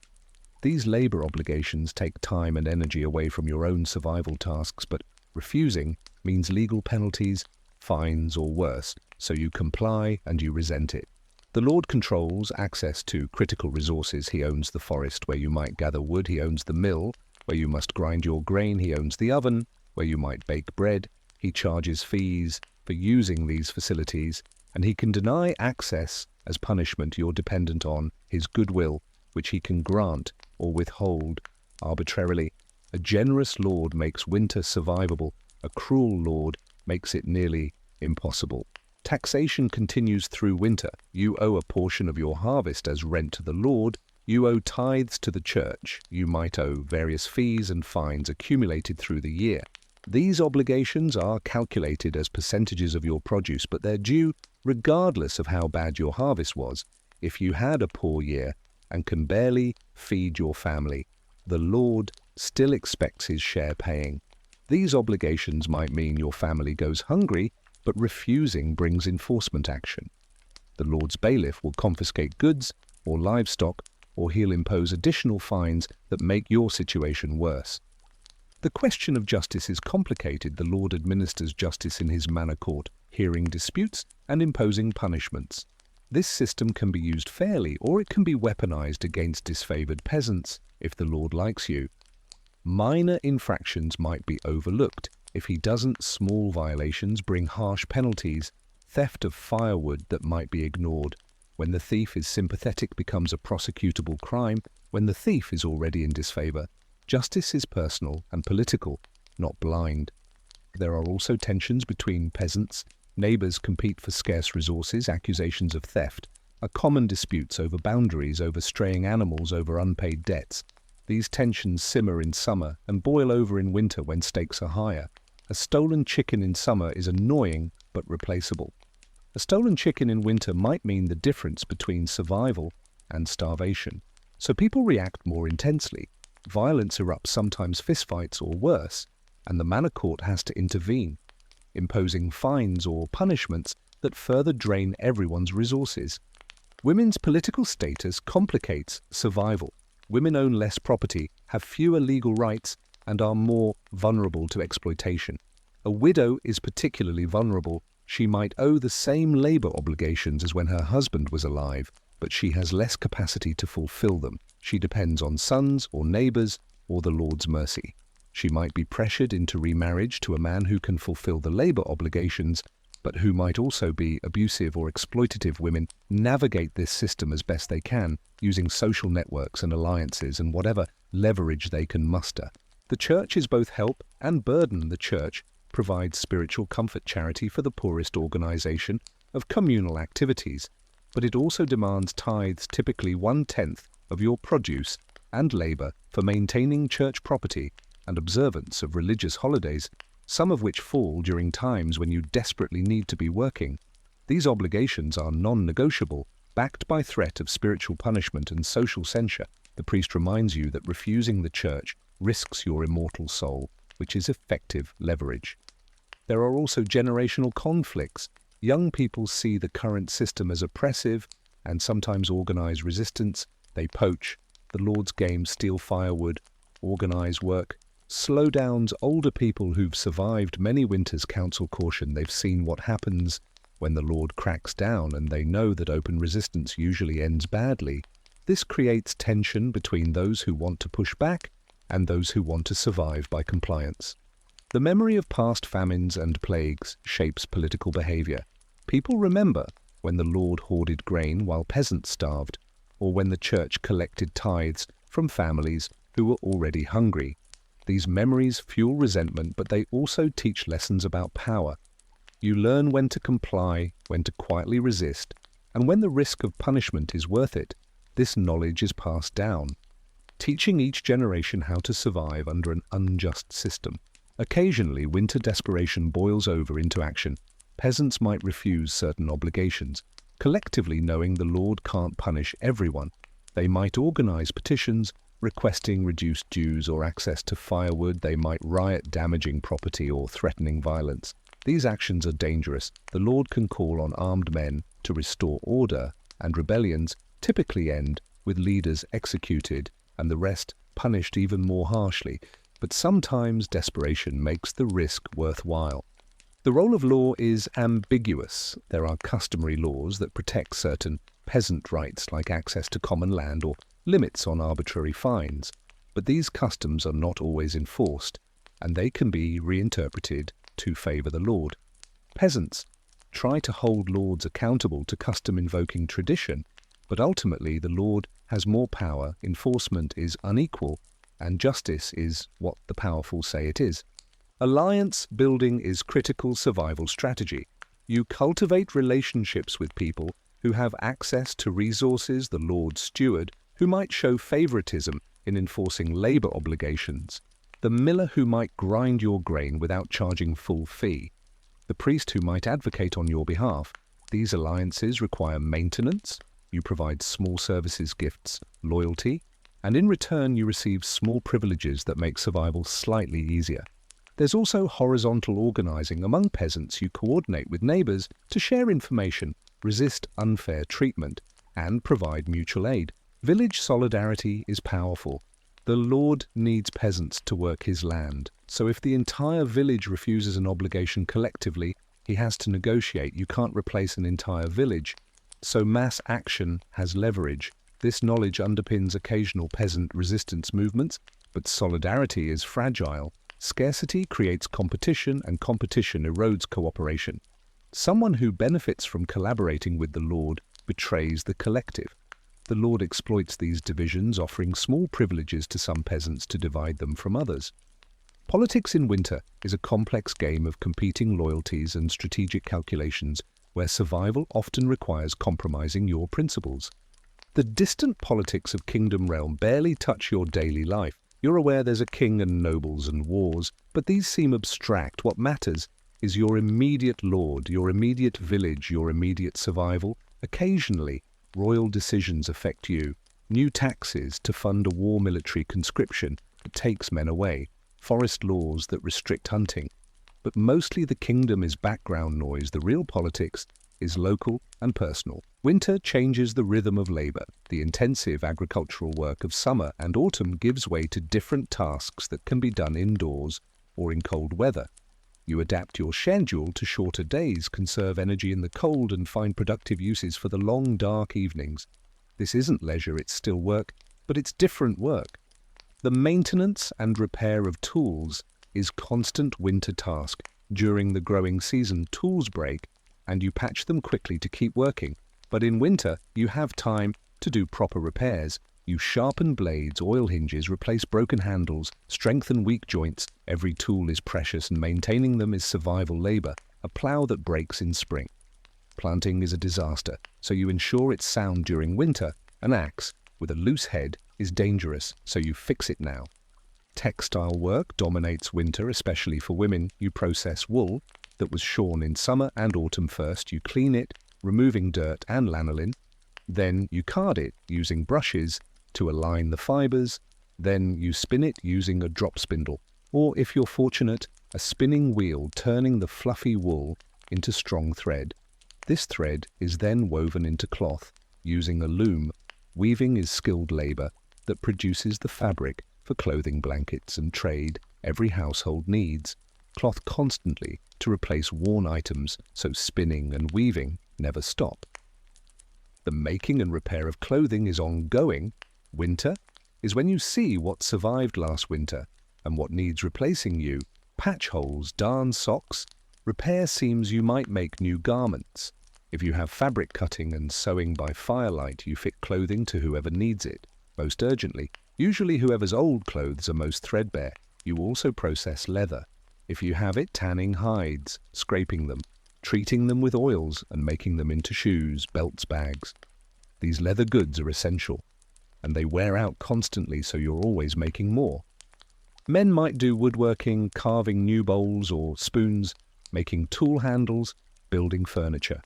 Speaker 1: These labor obligations take time and energy away from your own survival tasks, but refusing means legal penalties, fines, or worse, so you comply and you resent it. The lord controls access to critical resources. He owns the forest where you might gather wood. He owns the mill where you must grind your grain. He owns the oven where you might bake bread. He charges fees for using these facilities, and he can deny access as punishment. You're dependent on his goodwill, which he can grant or withhold arbitrarily. A generous lord makes winter survivable. A cruel lord makes it nearly impossible. Taxation continues through winter. You owe a portion of your harvest as rent to the lord. You owe tithes to the church. You might owe various fees and fines accumulated through the year. These obligations are calculated as percentages of your produce, but they're due regardless of how bad your harvest was. If you had a poor year and can barely feed your family, the lord still expects his share paying. These obligations might mean your family goes hungry, but refusing brings enforcement action. The lord's bailiff will confiscate goods or livestock, or he'll impose additional fines that make your situation worse. The question of justice is complicated. The lord administers justice in his manor court, hearing disputes and imposing punishments. This system can be used fairly, or it can be weaponized against disfavored peasants if the lord likes you. Minor infractions might be overlooked. If he doesn't, small violations bring harsh penalties. Theft of firewood that might be ignored. When the thief is sympathetic, becomes a prosecutable crime. When the thief is already in disfavor, Justice is personal and political, not blind. There are also tensions between peasants. Neighbors compete for scarce resources. Accusations of theft are common. Disputes over boundaries, over straying animals, over unpaid debts. These tensions simmer in summer and boil over in winter when stakes are higher. A stolen chicken in summer is annoying but replaceable. A stolen chicken in winter might mean the difference between survival and starvation. So people react more intensely. Violence erupts, sometimes fistfights or worse, and the manor court has to intervene, imposing fines or punishments that further drain everyone's resources. Women's political status complicates survival. Women own less property, have fewer legal rights, and are more vulnerable to exploitation. A widow is particularly vulnerable. She might owe the same labor obligations as when her husband was alive, but she has less capacity to fulfill them. She depends on sons or neighbors or the Lord's mercy. She might be pressured into remarriage to a man who can fulfill the labor obligations, but who might also be abusive or exploitative. Women navigate this system as best they can, using social networks and alliances and whatever leverage they can muster. The church is both help and burden. The church provides spiritual comfort, charity for the poorest, organization of communal activities, but it also demands tithes, typically 1/10 of your produce, and labor for maintaining church property and observance of religious holidays, some of which fall during times when you desperately need to be working. These obligations are non-negotiable, backed by threat of spiritual punishment and social censure. The priest reminds you that refusing the church risks your immortal soul, which is effective leverage. There are also generational conflicts. Young people see the current system as oppressive and sometimes organize resistance. They poach the Lord's game, steal firewood, organize work. Slowdowns. Older people who've survived many winters counsel caution. They've seen what happens when the Lord cracks down, and they know that open resistance usually ends badly. This creates tension between those who want to push back and those who want to survive by compliance. The memory of past famines and plagues shapes political behavior. People remember when the Lord hoarded grain while peasants starved, or when the church collected tithes from families who were already hungry. These memories fuel resentment, but they also teach lessons about power. You learn when to comply, when to quietly resist, and when the risk of punishment is worth it. This knowledge is passed down, teaching each generation how to survive under an unjust system. Occasionally, winter desperation boils over into action. Peasants might refuse certain obligations, collectively knowing the Lord can't punish everyone. They might organize petitions, requesting reduced dues or access to firewood. They might riot, damaging property or threatening violence. These actions are dangerous. The Lord can call on armed men to restore order, and rebellions typically end with leaders executed and the rest punished even more harshly. But sometimes desperation makes the risk worthwhile. The role of law is ambiguous. There are customary laws that protect certain peasant rights, like access to common land or limits on arbitrary fines, but these customs are not always enforced, and they can be reinterpreted to favor the Lord. Peasants try to hold lords accountable to custom-invoking tradition, but ultimately the Lord has more power, enforcement is unequal, and justice is what the powerful say it is. Alliance building is critical survival strategy. You cultivate relationships with people who have access to resources. The Lord's steward, who might show favoritism in enforcing labor obligations, the miller who might grind your grain without charging full fee, the priest who might advocate on your behalf. These alliances require maintenance. You provide small services, gifts, loyalty, and in return you receive small privileges that make survival slightly easier. There's also horizontal organizing. Among peasants, you coordinate with neighbors to share information, resist unfair treatment, and provide mutual aid. Village solidarity is powerful. The Lord needs peasants to work his land, so if the entire village refuses an obligation collectively, he has to negotiate. You can't replace an entire village, so mass action has leverage. This knowledge underpins occasional peasant resistance movements, but solidarity is fragile. Scarcity creates competition, and competition erodes cooperation. Someone who benefits from collaborating with the Lord betrays the collective. The Lord exploits these divisions, offering small privileges to some peasants to divide them from others. Politics in winter is a complex game of competing loyalties and strategic calculations where survival often requires compromising your principles. The distant politics of Kingdom Realm barely touch your daily life. You're aware there's a king and nobles and wars, but these seem abstract. What matters is your immediate lord, your immediate village, your immediate survival. Occasionally, royal decisions affect you. New taxes to fund a war military conscription that takes men away. Forest laws that restrict hunting. But mostly the kingdom is background noise. The real politics is local and personal. Winter changes the rhythm of labor. The intensive agricultural work of summer and autumn gives way to different tasks that can be done indoors or in cold weather. You adapt your schedule to shorter days, conserve energy in the cold, and find productive uses for the long, dark evenings. This isn't leisure, it's still work, but it's different work. The maintenance and repair of tools is constant winter task. During the growing season, tools break, and you patch them quickly to keep working. But in winter, you have time to do proper repairs. You sharpen blades, oil hinges, replace broken handles, strengthen weak joints. Every tool is precious, and maintaining them is survival labor. A plow that breaks in spring. Planting is a disaster, so you ensure it's sound during winter. An axe with a loose head is dangerous, so you fix it now. Textile work dominates winter, especially for women. You process wool that was shorn in summer and autumn first. You clean it, removing dirt and lanolin. Then you card it using brushes to align the fibers. Then you spin it using a drop spindle, or if you're fortunate, a spinning wheel turning the fluffy wool into strong thread. This thread is then woven into cloth using a loom. Weaving is skilled labor that produces the fabric for clothing, blankets, and trade every household needs. Cloth constantly to replace worn items, so spinning and weaving never stop. The making and repair of clothing is ongoing. Winter is when you see what survived last winter and what needs replacing you. Patch holes, darn socks, repair seams. You might make new garments. If you have fabric cutting and sewing by firelight, you fit clothing to whoever needs it most urgently. Usually whoever's old clothes are most threadbare. You also process leather. If you have it, tanning hides, scraping them, treating them with oils and making them into shoes, belts, bags. These leather goods are essential, and they wear out constantly, so you're always making more. Men might do woodworking, carving new bowls or spoons, making tool handles, building furniture.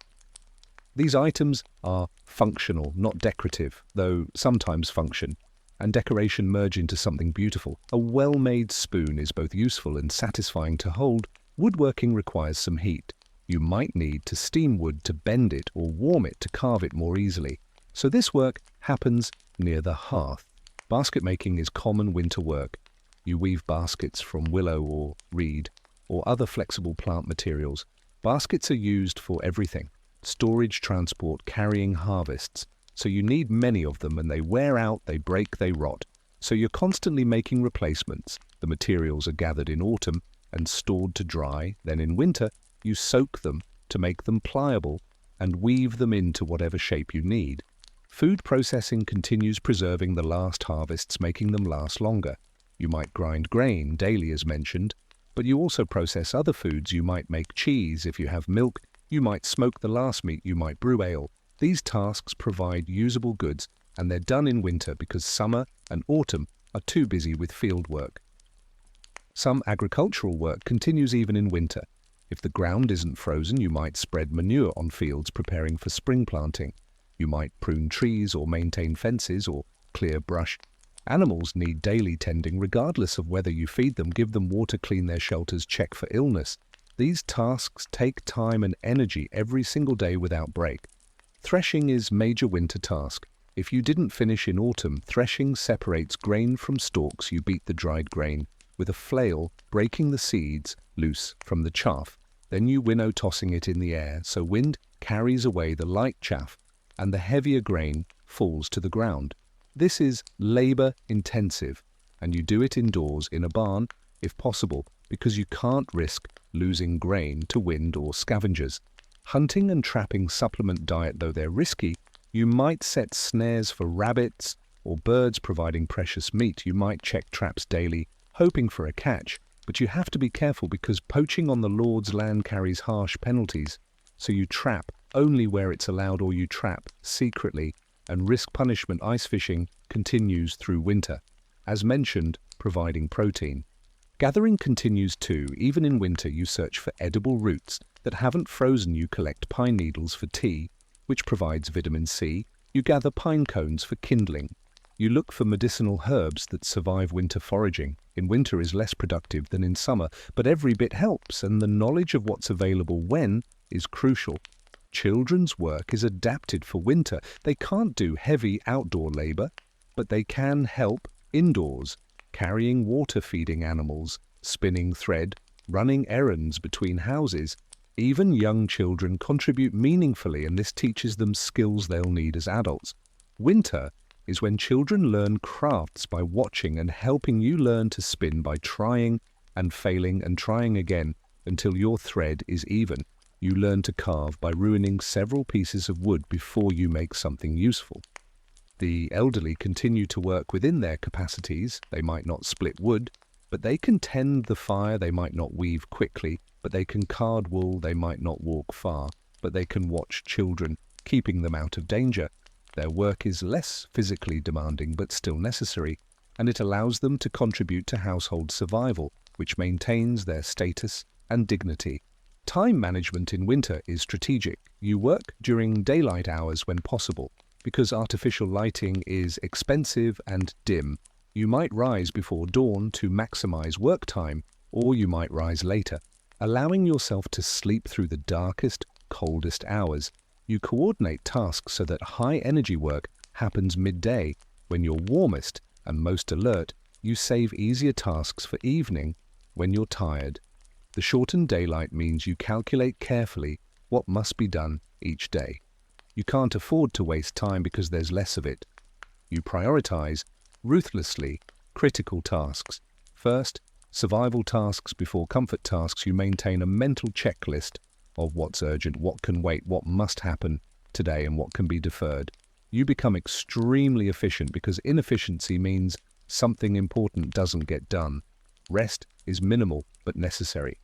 Speaker 1: These items are functional, not decorative, though sometimes function and decoration merge into something beautiful. A well-made spoon is both useful and satisfying to hold. Woodworking requires some heat. You might need to steam wood to bend it or warm it to carve it more easily. So this work happens near the hearth. Basket making is common winter work. You weave baskets from willow or reed or other flexible plant materials. Baskets are used for everything: storage, transport, carrying harvests. So you need many of them, and they wear out, they break, they rot. So you're constantly making replacements. The materials are gathered in autumn and stored to dry. Then in winter, you soak them to make them pliable and weave them into whatever shape you need. Food processing continues, preserving the last harvests, making them last longer. You might grind grain daily as mentioned, but you also process other foods. You might make cheese if you have milk. You might smoke the last meat. You might brew ale. These tasks provide usable goods, and they're done in winter because summer and autumn are too busy with field work. Some agricultural work continues even in winter. If the ground isn't frozen, you might spread manure on fields preparing for spring planting. You might prune trees or maintain fences or clear brush. Animals need daily tending regardless of whether you feed them, give them water, clean their shelters, check for illness. These tasks take time and energy every single day without break. Threshing is major winter task. If you didn't finish in autumn, threshing separates grain from stalks. You beat the dried grain with a flail, breaking the seeds loose from the chaff. Then you winnow, tossing it in the air, so wind carries away the light chaff and the heavier grain falls to the ground. This is labor intensive, and you do it indoors in a barn if possible, because you can't risk losing grain to wind or scavengers. Hunting and trapping supplement diet, though they're risky. You might set snares for rabbits or birds providing precious meat. You might check traps daily, hoping for a catch, but you have to be careful because poaching on the Lord's land carries harsh penalties. So you trap only where it's allowed, or you trap secretly and risk punishment. Ice fishing continues through winter, as mentioned, providing protein. Gathering continues too. Even in winter, you search for edible roots that haven't frozen. You collect pine needles for tea, which provides vitamin C. You gather pine cones for kindling. You look for medicinal herbs that survive winter foraging. In winter is less productive than in summer, but every bit helps, and the knowledge of what's available when is crucial. Children's work is adapted for winter. They can't do heavy outdoor labor, but they can help indoors, carrying water, feeding animals, spinning thread, running errands between houses. Even young children contribute meaningfully, and this teaches them skills they'll need as adults. Winter is when children learn crafts by watching, and helping you learn to spin by trying and failing and trying again until your thread is even. You learn to carve by ruining several pieces of wood before you make something useful. The elderly continue to work within their capacities. They might not split wood, but they can tend the fire. They might not weave quickly, but they can card wool. They might not walk far, but they can watch children, keeping them out of danger. Their work is less physically demanding, but still necessary, and it allows them to contribute to household survival, which maintains their status and dignity. Time management in winter is strategic. You work during daylight hours when possible, because artificial lighting is expensive and dim. You might rise before dawn to maximize work time, or you might rise later, allowing yourself to sleep through the darkest, coldest hours. You coordinate tasks so that high-energy work happens midday, when you're warmest and most alert. You save easier tasks for evening, when you're tired. The shortened daylight means you calculate carefully what must be done each day. You can't afford to waste time because there's less of it. You prioritize, ruthlessly, critical tasks. First, survival tasks before comfort tasks. You maintain a mental checklist of what's urgent, what can wait, what must happen today, and what can be deferred. You become extremely efficient because inefficiency means something important doesn't get done. Rest is minimal but necessary.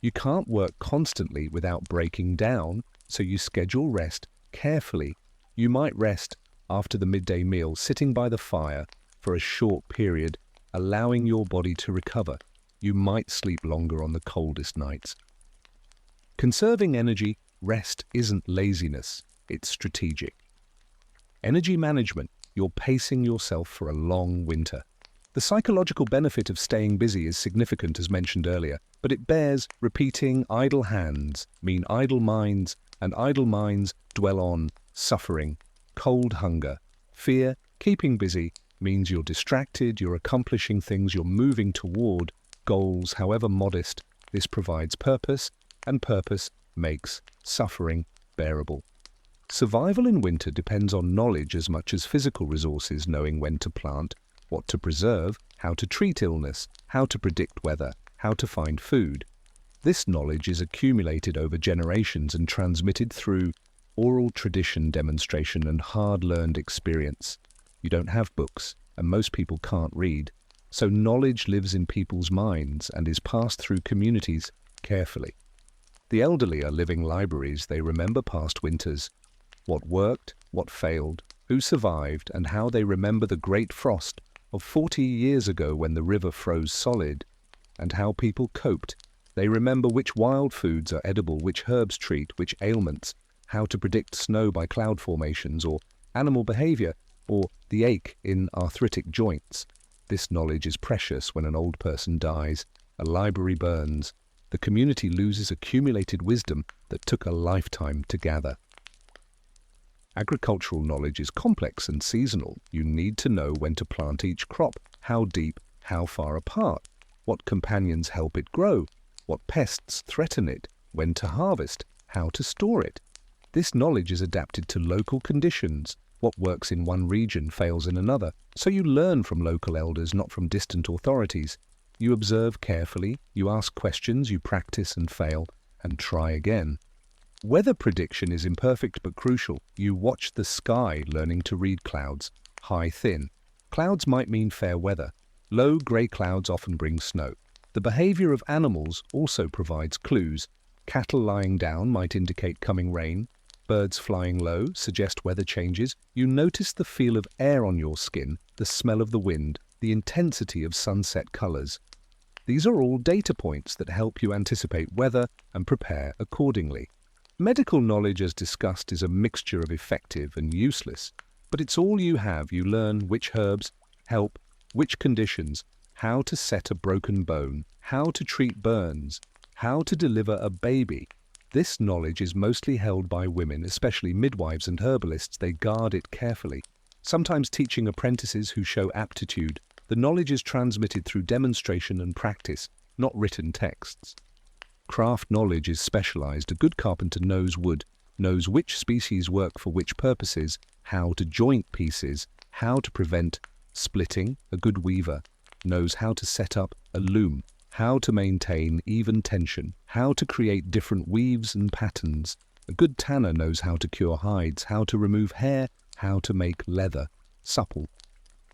Speaker 1: You can't work constantly without breaking down, so you schedule rest carefully. You might rest after the midday meal, sitting by the fire for a short period, allowing your body to recover. You might sleep longer on the coldest nights. Conserving energy, rest isn't laziness, it's strategic. Energy management, you're pacing yourself for a long winter. The psychological benefit of staying busy is significant, as mentioned earlier, but it bears repeating. Idle hands mean idle minds, and idle minds dwell on suffering, cold hunger, fear. Keeping busy means you're distracted, you're accomplishing things, you're moving toward goals, however modest. This provides purpose, and purpose makes suffering bearable. Survival in winter depends on knowledge as much as physical resources, knowing when to plant, what to preserve, how to treat illness, how to predict weather, how to find food. This knowledge is accumulated over generations and transmitted through oral tradition, demonstration, and hard-learned experience. You don't have books, and most people can't read, so knowledge lives in people's minds and is passed through communities carefully. The elderly are living libraries. They remember past winters, what worked, what failed, who survived, and how. They remember the great frost of 40 years ago when the river froze solid, and how people coped. They remember which wild foods are edible, which herbs treat, which ailments, how to predict snow by cloud formations, or animal behavior, or the ache in arthritic joints. This knowledge is precious. When an old person dies, a library burns. The community loses accumulated wisdom that took a lifetime to gather. Agricultural knowledge is complex and seasonal. You need to know when to plant each crop, how deep, how far apart, what companions help it grow, what pests threaten it, when to harvest, how to store it. This knowledge is adapted to local conditions. What works in one region fails in another, so you learn from local elders, not from distant authorities. You observe carefully, you ask questions, you practice and fail, and try again. Weather prediction is imperfect but crucial. You watch the sky, learning to read clouds. High, thin. Clouds might mean fair weather. Low, grey clouds often bring snow. The behavior of animals also provides clues. Cattle lying down might indicate coming rain. Birds flying low suggest weather changes. You notice the feel of air on your skin, the smell of the wind, the intensity of sunset colours. These are all data points that help you anticipate weather and prepare accordingly. Medical knowledge, as discussed, is a mixture of effective and useless, but it's all you have. You learn which herbs help, which conditions, how to set a broken bone, how to treat burns, how to deliver a baby. This knowledge is mostly held by women, especially midwives and herbalists. They guard it carefully, sometimes teaching apprentices who show aptitude. The knowledge is transmitted through demonstration and practice, not written texts. Craft knowledge is specialized. A good carpenter knows wood, knows which species work for which purposes, how to joint pieces, how to prevent splitting. A good weaver knows how to set up a loom, how to maintain even tension, how to create different weaves and patterns. A good tanner knows how to cure hides, how to remove hair, how to make leather supple.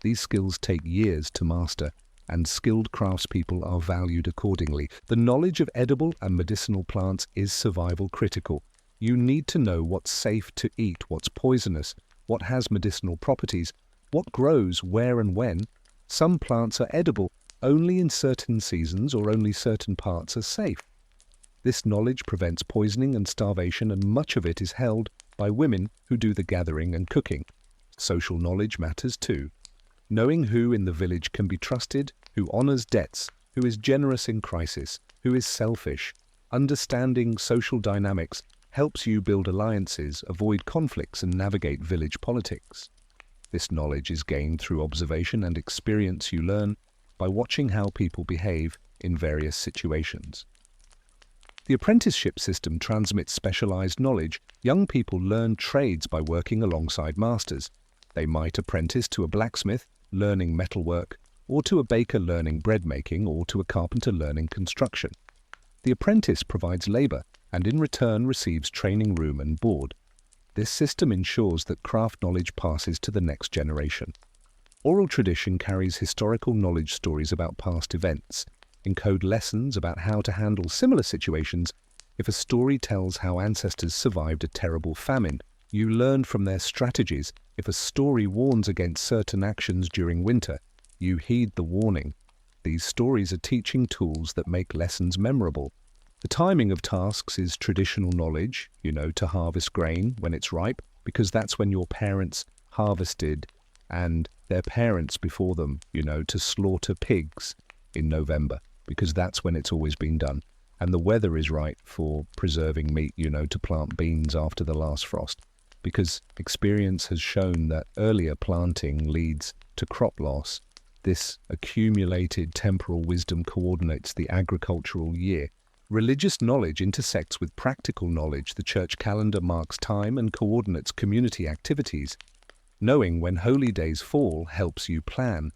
Speaker 1: These skills take years to master, and skilled craftspeople are valued accordingly. The knowledge of edible and medicinal plants is survival critical. You need to know what's safe to eat, what's poisonous, what has medicinal properties, what grows where and when. Some plants are edible only in certain seasons, or only certain parts are safe. This knowledge prevents poisoning and starvation, and much of it is held by women who do the gathering and cooking. Social knowledge matters too. Knowing who in the village can be trusted, who honors debts, who is generous in crisis, who is selfish. Understanding social dynamics helps you build alliances, avoid conflicts, and navigate village politics. This knowledge is gained through observation and experience. You learn by watching how people behave in various situations. The apprenticeship system transmits specialized knowledge. Young people learn trades by working alongside masters. They might apprentice to a blacksmith, learning metalwork, or to a baker learning bread making, or to a carpenter learning construction. The apprentice provides labor and in return receives training room and board. This system ensures that craft knowledge passes to the next generation. Oral tradition carries historical knowledge, stories about past events, encode lessons about how to handle similar situations. If a story tells how ancestors survived a terrible famine, you learn from their strategies. If a story warns against certain actions during winter, you heed the warning. These stories are teaching tools that make lessons memorable. The timing of tasks is traditional knowledge, to harvest grain when it's ripe, because that's when your parents harvested, and their parents before them, to slaughter pigs in November, because that's when it's always been done. And the weather is right for preserving meat, to plant beans after the last frost, because experience has shown that earlier planting leads to crop loss. This accumulated temporal wisdom coordinates the agricultural year. Religious knowledge intersects with practical knowledge. The church calendar marks time and coordinates community activities. Knowing when holy days fall helps you plan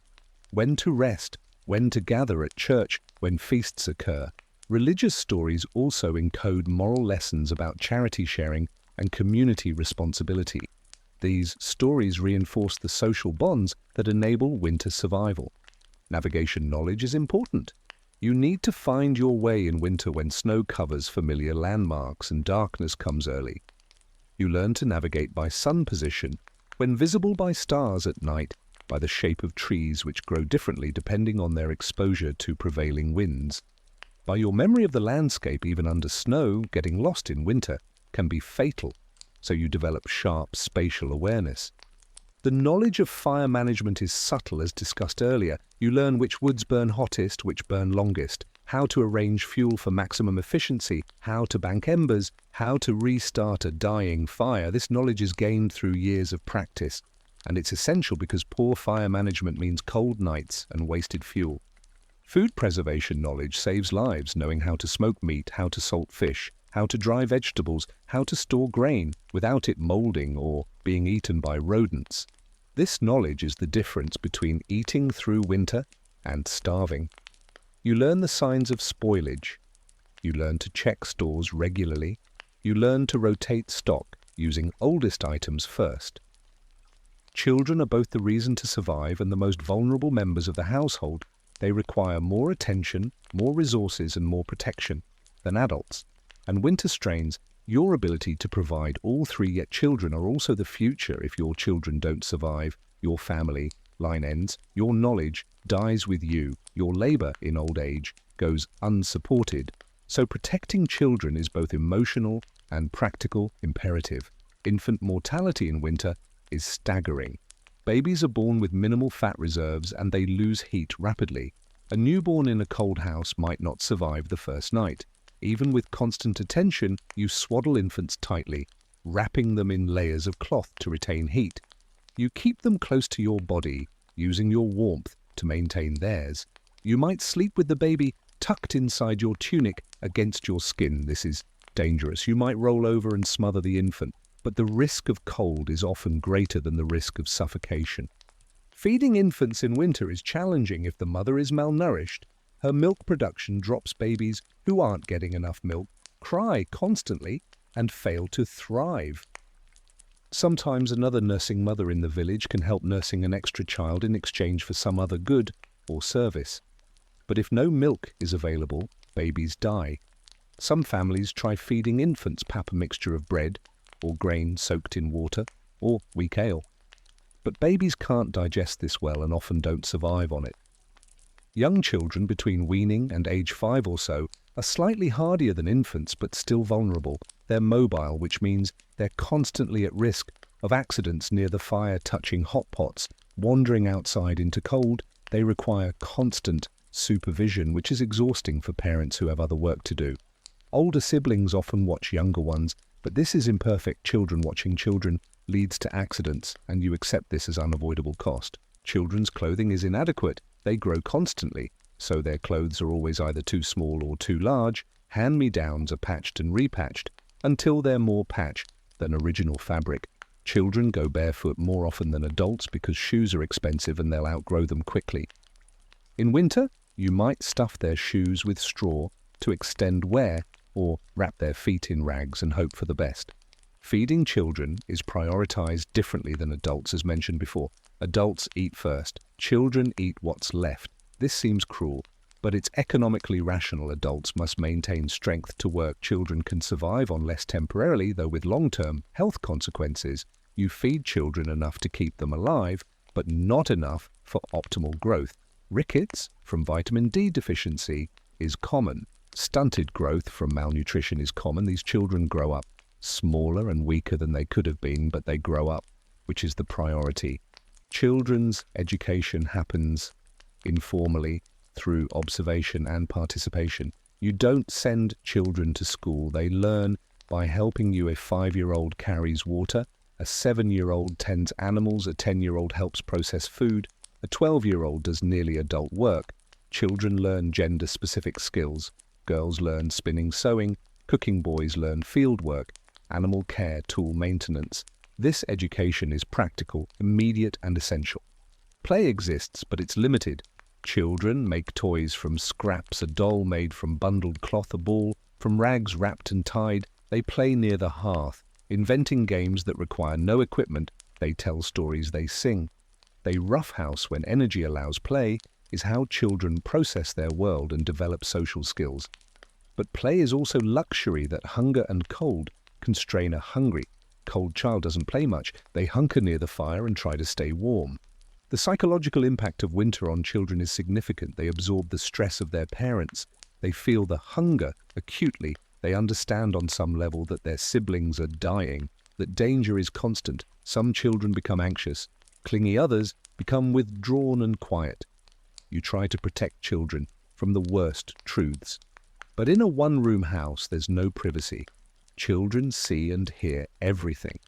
Speaker 1: when to rest, when to gather at church, when feasts occur. Religious stories also encode moral lessons about charity sharing and community responsibility. These stories reinforce the social bonds that enable winter survival. Navigation knowledge is important. You need to find your way in winter when snow covers familiar landmarks and darkness comes early. You learn to navigate by sun position, when visible by stars at night, by the shape of trees which grow differently depending on their exposure to prevailing winds. By your memory of the landscape, even under snow, getting lost in winter can be fatal, so you develop sharp spatial awareness. The knowledge of fire management is subtle, as discussed earlier. You learn which woods burn hottest, which burn longest, how to arrange fuel for maximum efficiency, how to bank embers, how to restart a dying fire. This knowledge is gained through years of practice, and it's essential because poor fire management means cold nights and wasted fuel. Food preservation knowledge saves lives, knowing how to smoke meat, how to salt fish, how to dry vegetables, how to store grain without it molding or being eaten by rodents. This knowledge is the difference between eating through winter and starving. You learn the signs of spoilage. You learn to check stores regularly. You learn to rotate stock, using oldest items first. Children are both the reason to survive and the most vulnerable members of the household. They require more attention, more resources, and more protection than adults. And winter strains your ability to provide all three, yet children are also the future. If your children don't survive, your family line ends, your knowledge dies with you, your labor in old age goes unsupported. So protecting children is both emotional and practical imperative. Infant mortality in winter is staggering. Babies are born with minimal fat reserves and they lose heat rapidly. A newborn in a cold house might not survive the first night. Even with constant attention, you swaddle infants tightly, wrapping them in layers of cloth to retain heat. You keep them close to your body, using your warmth to maintain theirs. You might sleep with the baby tucked inside your tunic against your skin. This is dangerous. You might roll over and smother the infant, but the risk of cold is often greater than the risk of suffocation. Feeding infants in winter is challenging if the mother is malnourished. Her milk production drops. Babies who aren't getting enough milk cry constantly and fail to thrive. Sometimes another nursing mother in the village can help nursing an extra child in exchange for some other good or service. But if no milk is available, babies die. Some families try feeding infants pap, a mixture of bread or grain soaked in water or weak ale. But babies can't digest this well and often don't survive on it. Young children between weaning and age 5 or so are slightly hardier than infants but still vulnerable. They're mobile, which means they're constantly at risk of accidents near the fire, touching hot pots, wandering outside into cold. They require constant supervision, which is exhausting for parents who have other work to do. Older siblings often watch younger ones, but this is imperfect. Children watching children leads to accidents, and you accept this as unavoidable cost. Children's clothing is inadequate. They grow constantly, so their clothes are always either too small or too large. Hand-me-downs are patched and repatched until they're more patch than original fabric. Children go barefoot more often than adults because shoes are expensive and they'll outgrow them quickly. In winter, you might stuff their shoes with straw to extend wear or wrap their feet in rags and hope for the best. Feeding children is prioritized differently than adults, as mentioned before. Adults eat first. Children eat what's left. This seems cruel, but it's economically rational. Adults must maintain strength to work. Children can survive on less temporarily, though with long-term health consequences. You feed children enough to keep them alive, but not enough for optimal growth. Rickets from vitamin D deficiency is common. Stunted growth from malnutrition is common. These children grow up smaller and weaker than they could have been, but they grow up, which is the priority. Children's education happens informally through observation and participation. You don't send children to school. They learn by helping you. A 5-year-old carries water, a 7-year-old tends animals, a 10-year-old helps process food, a 12-year-old does nearly adult work. Children learn gender-specific skills. Girls learn spinning, sewing, cooking. Boys learn field work, animal care, tool maintenance. This education is practical, immediate, and essential. Play exists, but it's limited. Children make toys from scraps, a doll made from bundled cloth, a ball from rags wrapped and tied. They play near the hearth, inventing games that require no equipment. They tell stories, they sing. They roughhouse when energy allows. Play is how children process their world and develop social skills. But play is also luxury that hunger and cold constrain. A hungry, cold child doesn't play much. They hunker near the fire and try to stay warm. The psychological impact of winter on children is significant. They absorb the stress of their parents. They feel the hunger acutely. They understand on some level that their siblings are dying, that danger is constant. Some children become anxious, clingy. Others become withdrawn and quiet. You try to protect children from the worst truths. But in a one-room house, there's no privacy. Children see and hear everything.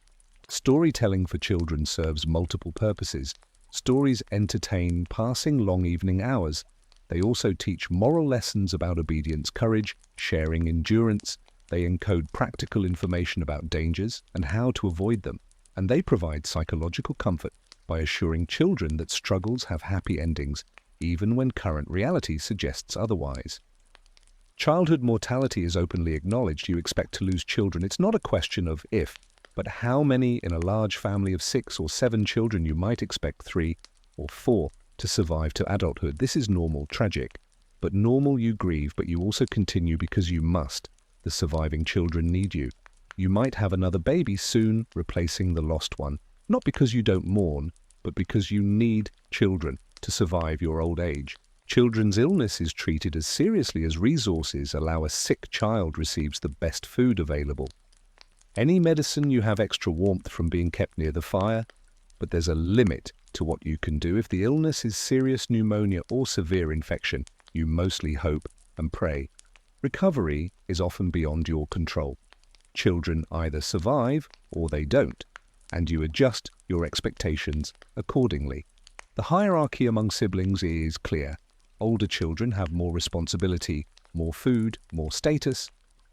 Speaker 1: Storytelling for children serves multiple purposes. Stories entertain, passing long evening hours. They also teach moral lessons about obedience, courage, sharing, endurance. They encode practical information about dangers and how to avoid them. And they provide psychological comfort by assuring children that struggles have happy endings, even when current reality suggests otherwise. Childhood mortality is openly acknowledged. You expect to lose children. It's not a question of if, but how many in a large family of 6 or 7 children. You might expect 3 or 4 to survive to adulthood. This is normal, tragic. But normal, you grieve, but you also continue because you must. The surviving children need you. You might have another baby soon, replacing the lost one. Not because you don't mourn, but because you need children to survive your old age. Children's illness is treated as seriously as resources allow. A sick child receives the best food available. Any medicine, you have extra warmth from being kept near the fire, but there's a limit to what you can do. If the illness is serious pneumonia or severe infection, you mostly hope and pray. Recovery is often beyond your control. Children either survive or they don't, and you adjust your expectations accordingly. The hierarchy among siblings is clear. Older children have more responsibility, more food, more status.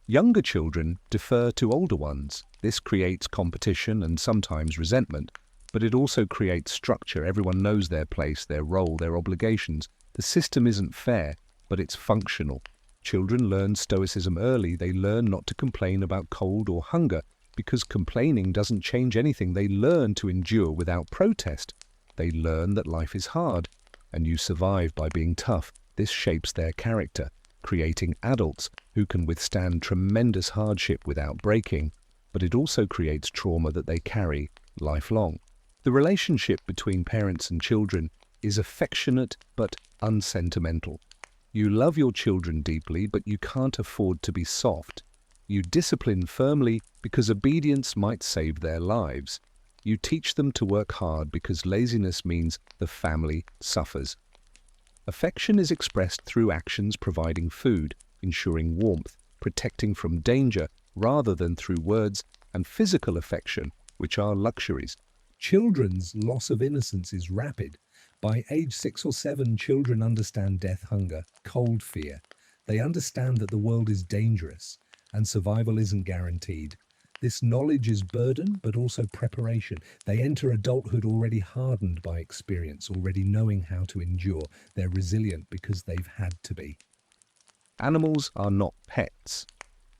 Speaker 1: Younger children defer to older ones. This creates competition and sometimes resentment, but it also creates structure. Everyone knows their place, their role, their obligations. The system isn't fair, but it's functional. Children learn stoicism early. They learn not to complain about cold or hunger because complaining doesn't change anything. They learn to endure without protest. They learn that life is hard, and you survive by being tough. This shapes their character, creating adults who can withstand tremendous hardship without breaking, but it also creates trauma that they carry lifelong. The relationship between parents and children is affectionate but unsentimental. You love your children deeply, but you can't afford to be soft. You discipline firmly because obedience might save their lives. You teach them to work hard because laziness means the family suffers. Affection is expressed through actions, providing food, ensuring warmth, protecting from danger, rather than through words, and physical affection, which are luxuries. Children's loss of innocence is rapid. By age 6 or 7, children understand death, hunger, cold, fear. They understand that the world is dangerous and survival isn't guaranteed. This knowledge is burden, but also preparation. They enter adulthood already hardened by experience, already knowing how to endure. They're resilient because they've had to be. Animals are not pets.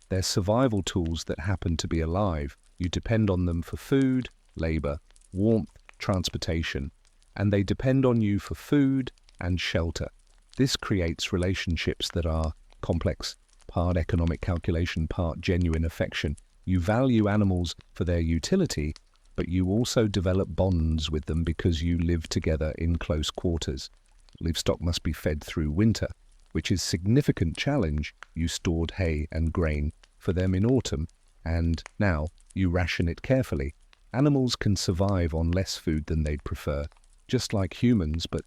Speaker 1: They're survival tools that happen to be alive. You depend on them for food, labor, warmth, transportation, and they depend on you for food and shelter. This creates relationships that are complex, part economic calculation, part genuine affection. You value animals for their utility, but you also develop bonds with them because you live together in close quarters. Livestock must be fed through winter, which is a significant challenge. You stored hay and grain for them in autumn, and now you ration it carefully. Animals can survive on less food than they'd prefer, just like humans, but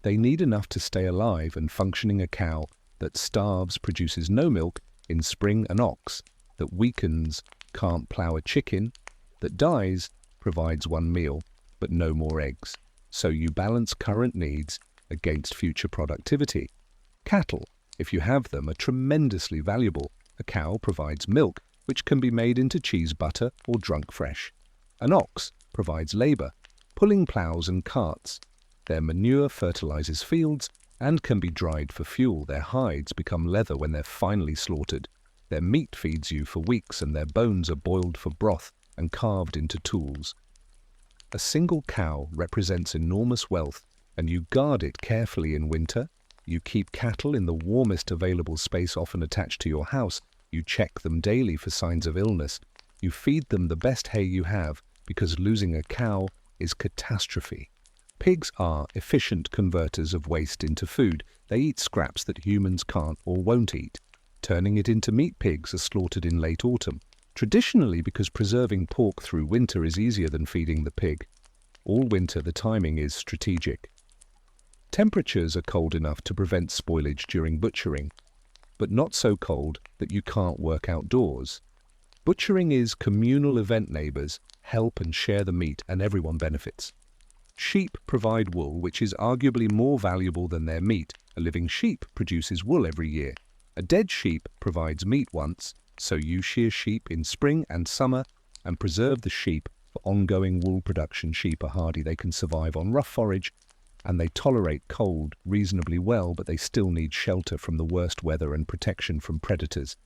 Speaker 1: they need enough to stay alive and functioning. A cow that starves produces no milk in spring, an ox that weakens can't plow a chicken, that dies provides one meal, but no more eggs. So you balance current needs against future productivity. Cattle, if you have them, are tremendously valuable. A cow provides milk, which can be made into cheese, butter, or drunk fresh. An ox provides labor, pulling plows and carts. Their manure fertilizes fields and can be dried for fuel. Their hides become leather when they're finally slaughtered. Their meat feeds you for weeks, and their bones are boiled for broth and carved into tools. A single cow represents enormous wealth, and you guard it carefully in winter. You keep cattle in the warmest available space, often attached to your house. You check them daily for signs of illness. You feed them the best hay you have, because losing a cow is catastrophe. Pigs are efficient converters of waste into food. They eat scraps that humans can't or won't eat. Turning it into meat, pigs are slaughtered in late autumn, traditionally because preserving pork through winter is easier than feeding the pig. All winter the timing is strategic. Temperatures are cold enough to prevent spoilage during butchering, but not so cold that you can't work outdoors. Butchering is communal event. Neighbors help and share the meat, and everyone benefits. Sheep provide wool, which is arguably more valuable than their meat. A living sheep produces wool every year. A dead sheep provides meat once, so you shear sheep in spring and summer and preserve the sheep for ongoing wool production. Sheep are hardy. They can survive on rough forage and they tolerate cold reasonably well, but they still need shelter from the worst weather and protection from predators.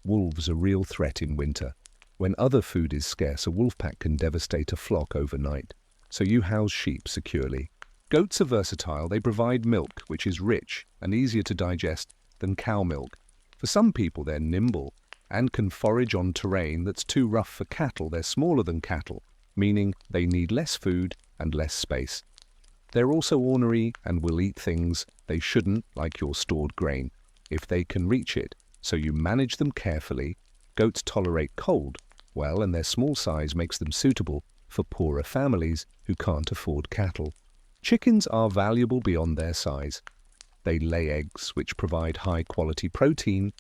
Speaker 1: Wolves are a real threat in winter. When other food is scarce, a wolf pack can devastate a flock overnight, so you house sheep securely. Goats are versatile. They provide milk, which is rich and easier to digest than cow milk. For some people, they're nimble and can forage on terrain that's too rough for cattle. They're smaller than cattle, meaning they need less food and less space. They're also ornery and will eat things they shouldn't, like your stored grain, if they can reach it, so you manage them carefully. Goats tolerate cold well, and their small size makes them suitable for poorer families who can't afford cattle. Chickens are valuable beyond their size. They lay eggs, which provide high-quality protein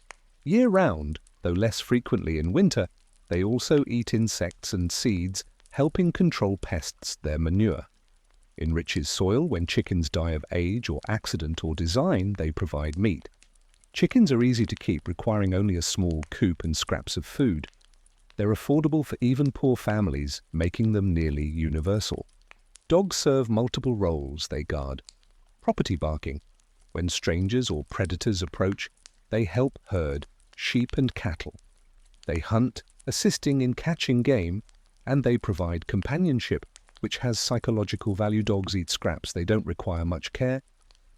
Speaker 1: year-round, though less frequently in winter. They also eat insects and seeds, helping control pests. Their manure enriches soil. When chickens die of age or accident or design, they provide meat. Chickens are easy to keep, requiring only a small coop and scraps of food. They're affordable for even poor families, making them nearly universal. Dogs serve multiple roles. They guard property, barking when strangers or predators approach. They help herd sheep and cattle. They hunt, assisting in catching game, and they provide companionship, which has psychological value. Dogs eat scraps. They don't require much care,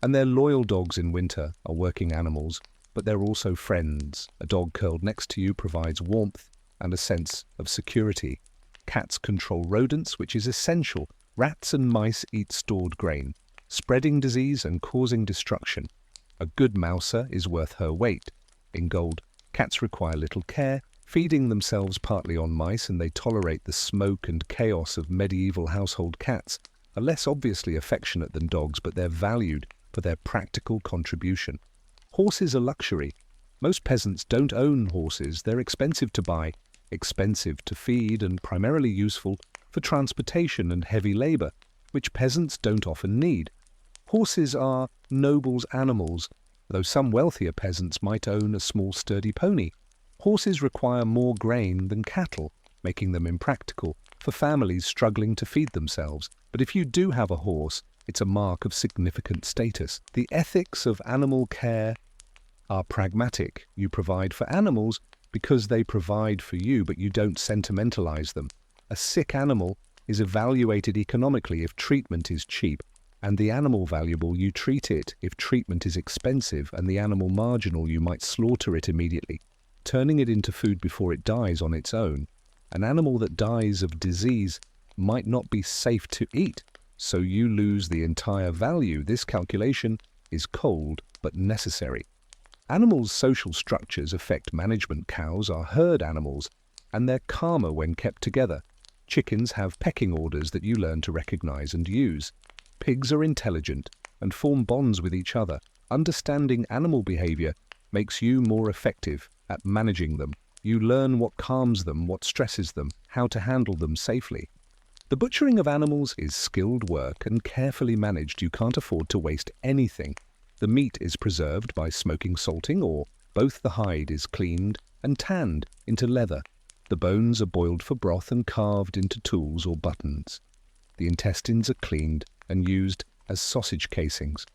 Speaker 1: and they're loyal. Dogs in winter are working animals, but they're also friends. A dog curled next to you provides warmth and a sense of security. Cats control rodents, which is essential. Rats and mice eat stored grain, spreading disease and causing destruction. A good mouser is worth her weight in gold. Cats require little care, feeding themselves partly on mice, and they tolerate the smoke and chaos of medieval household. Cats are less obviously affectionate than dogs, but they're valued for their practical contribution. Horses are luxury. Most peasants don't own horses. They're expensive to buy, expensive to feed, and primarily useful for transportation and heavy labor, which peasants don't often need. Horses are nobles' animals, though some wealthier peasants might own a small sturdy pony. Horses require more grain than cattle, making them impractical for families struggling to feed themselves. But if you do have a horse, it's a mark of significant status. The ethics of animal care are pragmatic. You provide for animals because they provide for you, but you don't sentimentalize them. A sick animal is evaluated economically if treatment is cheap, and the animal valuable, you treat it. If treatment is expensive and the animal marginal, you might slaughter it immediately, turning it into food before it dies on its own. An animal that dies of disease might not be safe to eat, so you lose the entire value. This calculation is cold but necessary. Animals' social structures affect management. Cows are herd animals, and they're calmer when kept together. Chickens have pecking orders that you learn to recognize and use. Pigs are intelligent and form bonds with each other. Understanding animal behavior makes you more effective at managing them. You learn what calms them, what stresses them, how to handle them safely. The butchering of animals is skilled work and carefully managed. You can't afford to waste anything. The meat is preserved by smoking, salting, or both. The hide is cleaned and tanned into leather. The bones are boiled for broth and carved into tools or buttons. The intestines are cleaned and used as sausage casings.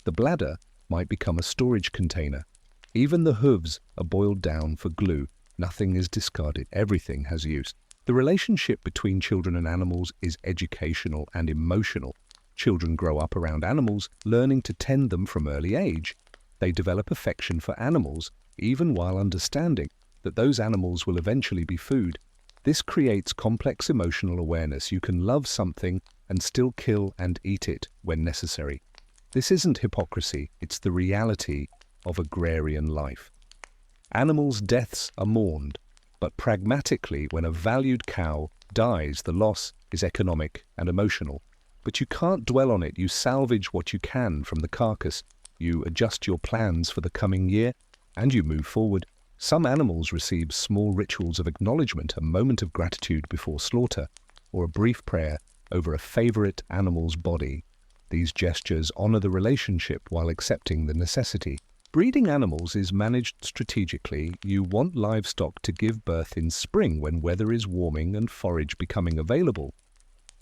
Speaker 1: The bladder might become a storage container. Even the hooves are boiled down for glue. Nothing is discarded. Everything has use. The relationship between children and animals is educational and emotional. Children grow up around animals, learning to tend them from early age. They develop affection for animals, even while understanding that those animals will eventually be food. This creates complex emotional awareness. You can love something and still kill and eat it when necessary. This isn't hypocrisy, it's the reality of agrarian life. Animals' deaths are mourned, but pragmatically, when a valued cow dies, the loss is economic and emotional. But you can't dwell on it. You salvage what you can from the carcass. You adjust your plans for the coming year, and you move forward. Some animals receive small rituals of acknowledgement, a moment of gratitude before slaughter, or a brief prayer over a favorite animal's body. These gestures honor the relationship while accepting the necessity. Breeding animals is managed strategically. You want livestock to give birth in spring when weather is warming and forage becoming available,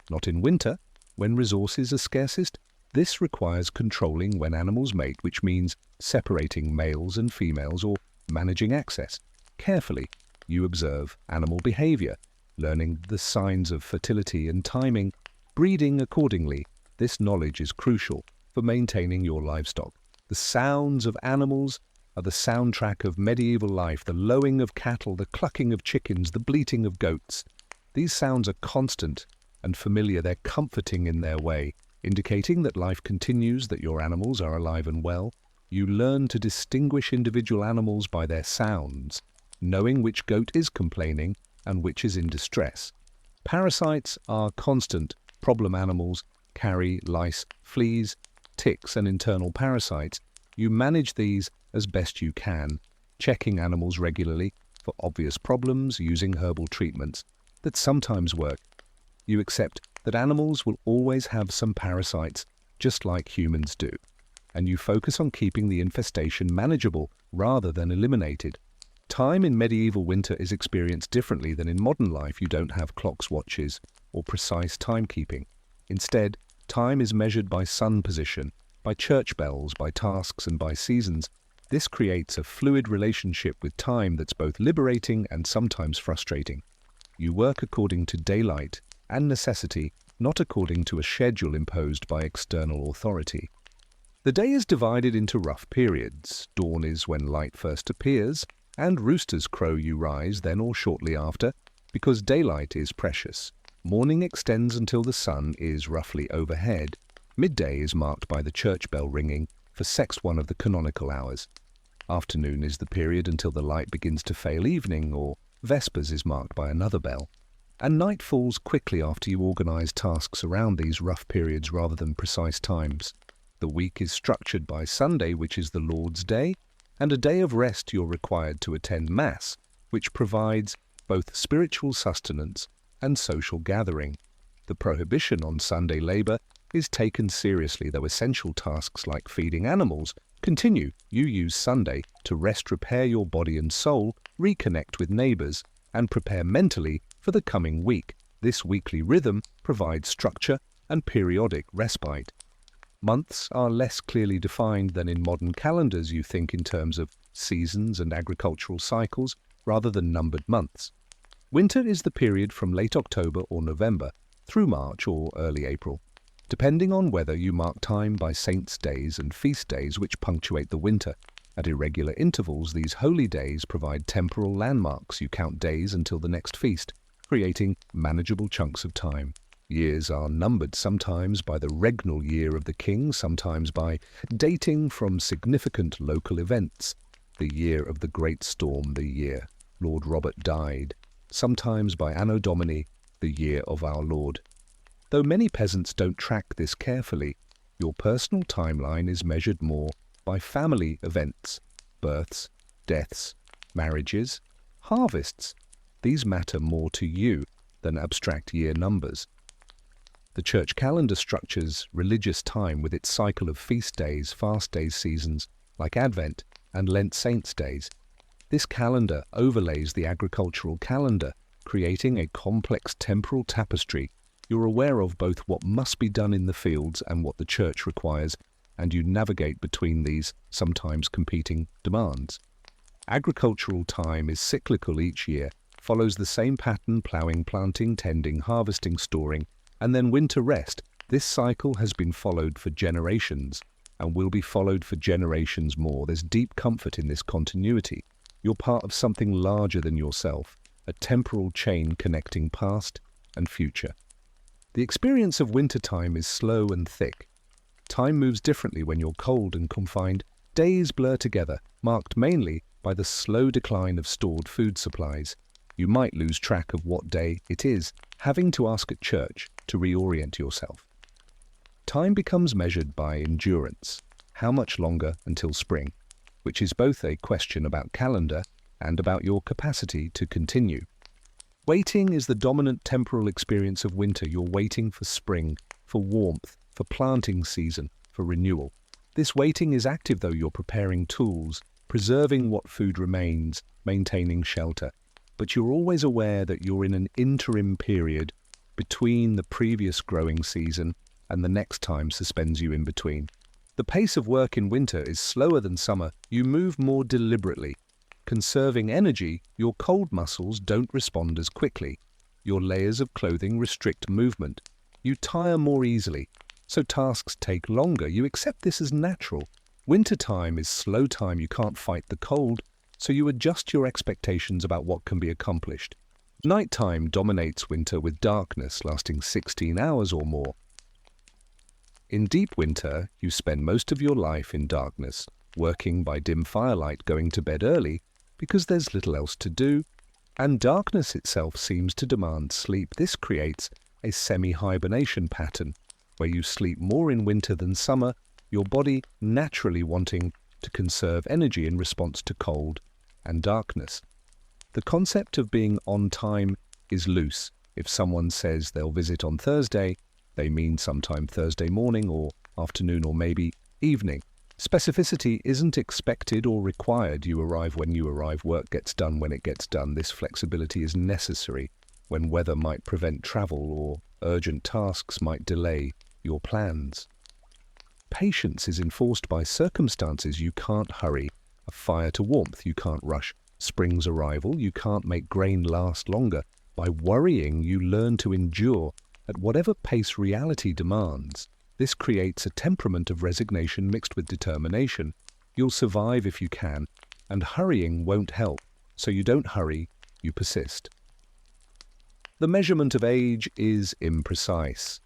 Speaker 1: not in winter when resources are scarcest. This requires controlling when animals mate, which means separating males and females or managing access. Carefully, you observe animal behavior, learning the signs of fertility and timing, breeding accordingly. This knowledge is crucial for maintaining your livestock. The sounds of animals are the soundtrack of medieval life, the lowing of cattle, the clucking of chickens, the bleating of goats. These sounds are constant and familiar. They're comforting in their way, indicating that life continues, that your animals are alive and well. You learn to distinguish individual animals by their sounds, knowing which goat is complaining and which is in distress. Parasites are constant. Problem animals carry lice, fleas, ticks, and internal parasites. You manage these as best you can, checking animals regularly for obvious problems, using herbal treatments that sometimes work. You accept that animals will always have some parasites, just like humans do, and you focus on keeping the infestation manageable rather than eliminated. Time in medieval winter is experienced differently than in modern life. You don't have clocks, watches, or precise timekeeping. Instead, time is measured by sun position, by church bells, by tasks, and by seasons. This creates a fluid relationship with time that's both liberating and sometimes frustrating. You work according to daylight and necessity, not according to a schedule imposed by external authority. The day is divided into rough periods. Dawn is when light first appears, and roosters crow you rise then or shortly after, because daylight is precious. Morning extends until the sun is roughly overhead. Midday is marked by the church bell ringing for sext one of the canonical hours. Afternoon is the period until the light begins to fail. Evening, or vespers, is marked by another bell. And night falls quickly after you organize tasks around these rough periods rather than precise times. The week is structured by Sunday, which is the Lord's Day, and a day of rest you're required to attend Mass, which provides both spiritual sustenance and social gathering. The prohibition on Sunday labor is taken seriously, though essential tasks like feeding animals continue. You use Sunday to rest, repair your body and soul, reconnect with neighbors, and prepare mentally for the coming week. This weekly rhythm provides structure and periodic respite. Months are less clearly defined than in modern calendars. You think in terms of seasons and agricultural cycles rather than numbered months. Winter is the period from late October or November through March or early April. Depending on weather, you mark time by saints' days and feast days which punctuate the winter. At irregular intervals, these holy days provide temporal landmarks. You count days until the next feast, creating manageable chunks of time. Years are numbered, sometimes by the regnal year of the king, sometimes by dating from significant local events. The year of the great storm, the year Lord Robert died, sometimes by Anno Domini, the year of our Lord. Though many peasants don't track this carefully, your personal timeline is measured more by family events, births, deaths, marriages, harvests. These matter more to you than abstract year numbers. The church calendar structures religious time with its cycle of feast days, fast days, seasons like Advent and Lent saints' days. This calendar overlays the agricultural calendar, creating a complex temporal tapestry. You're aware of both what must be done in the fields and what the church requires, and you navigate between these sometimes competing demands. Agricultural time is cyclical each year, follows the same pattern: ploughing, planting, tending, harvesting, storing, and then winter rest. This cycle has been followed for generations and will be followed for generations more. There's deep comfort in this continuity. You're part of something larger than yourself, a temporal chain connecting past and future. The experience of wintertime is slow and thick. Time moves differently when you're cold and confined. Days blur together, marked mainly by the slow decline of stored food supplies. You might lose track of what day it is, having to ask at church to reorient yourself. Time becomes measured by endurance. How much longer until spring? Which is both a question about calendar and about your capacity to continue. Waiting is the dominant temporal experience of winter. You're waiting for spring, for warmth, for planting season, for renewal. This waiting is active, though. You're preparing tools, preserving what food remains, maintaining shelter. But you're always aware that you're in an interim period between the previous growing season and the next time suspends you in between. The pace of work in winter is slower than summer. You move more deliberately. Conserving energy, your cold muscles don't respond as quickly. Your layers of clothing restrict movement. You tire more easily, so tasks take longer. You accept this as natural. Winter time is slow time. You can't fight the cold, so you adjust your expectations about what can be accomplished. Nighttime dominates winter with darkness lasting 16 hours or more. In deep winter, you spend most of your life in darkness, working by dim firelight, going to bed early because there's little else to do, and darkness itself seems to demand sleep. This creates a semi-hibernation pattern, where you sleep more in winter than summer, your body naturally wanting to conserve energy in response to cold and darkness. The concept of being on time is loose. If someone says they'll visit on Thursday, they mean sometime Thursday morning or afternoon or maybe evening. Specificity isn't expected or required. You arrive when you arrive, work gets done when it gets done. This flexibility is necessary when weather might prevent travel or urgent tasks might delay your plans. Patience is enforced by circumstances. You can't hurry a fire to warmth. You can't rush spring's arrival. You can't make grain last longer. By worrying, you learn to endure at whatever pace reality demands. This creates a temperament of resignation mixed with determination. You'll survive if you can, and hurrying won't help. So you don't hurry, you persist. The measurement of age is imprecise.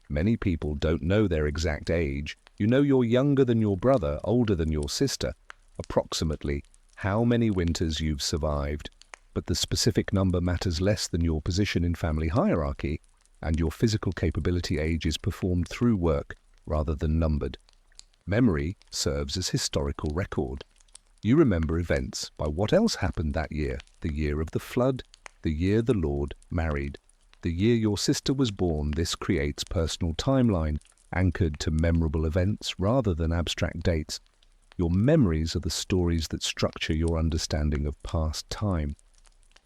Speaker 1: Many people don't know their exact age. You know you're younger than your brother, older than your sister, approximately how many winters you've survived, but the specific number matters less than your position in family hierarchy, and your physical capability. Age is performed through work rather than numbered. Memory serves as historical record. You remember events by what else happened that year, the year of the flood, the year the Lord married, the year your sister was born. This creates personal timeline anchored to memorable events rather than abstract dates. Your memories are the stories that structure your understanding of past time.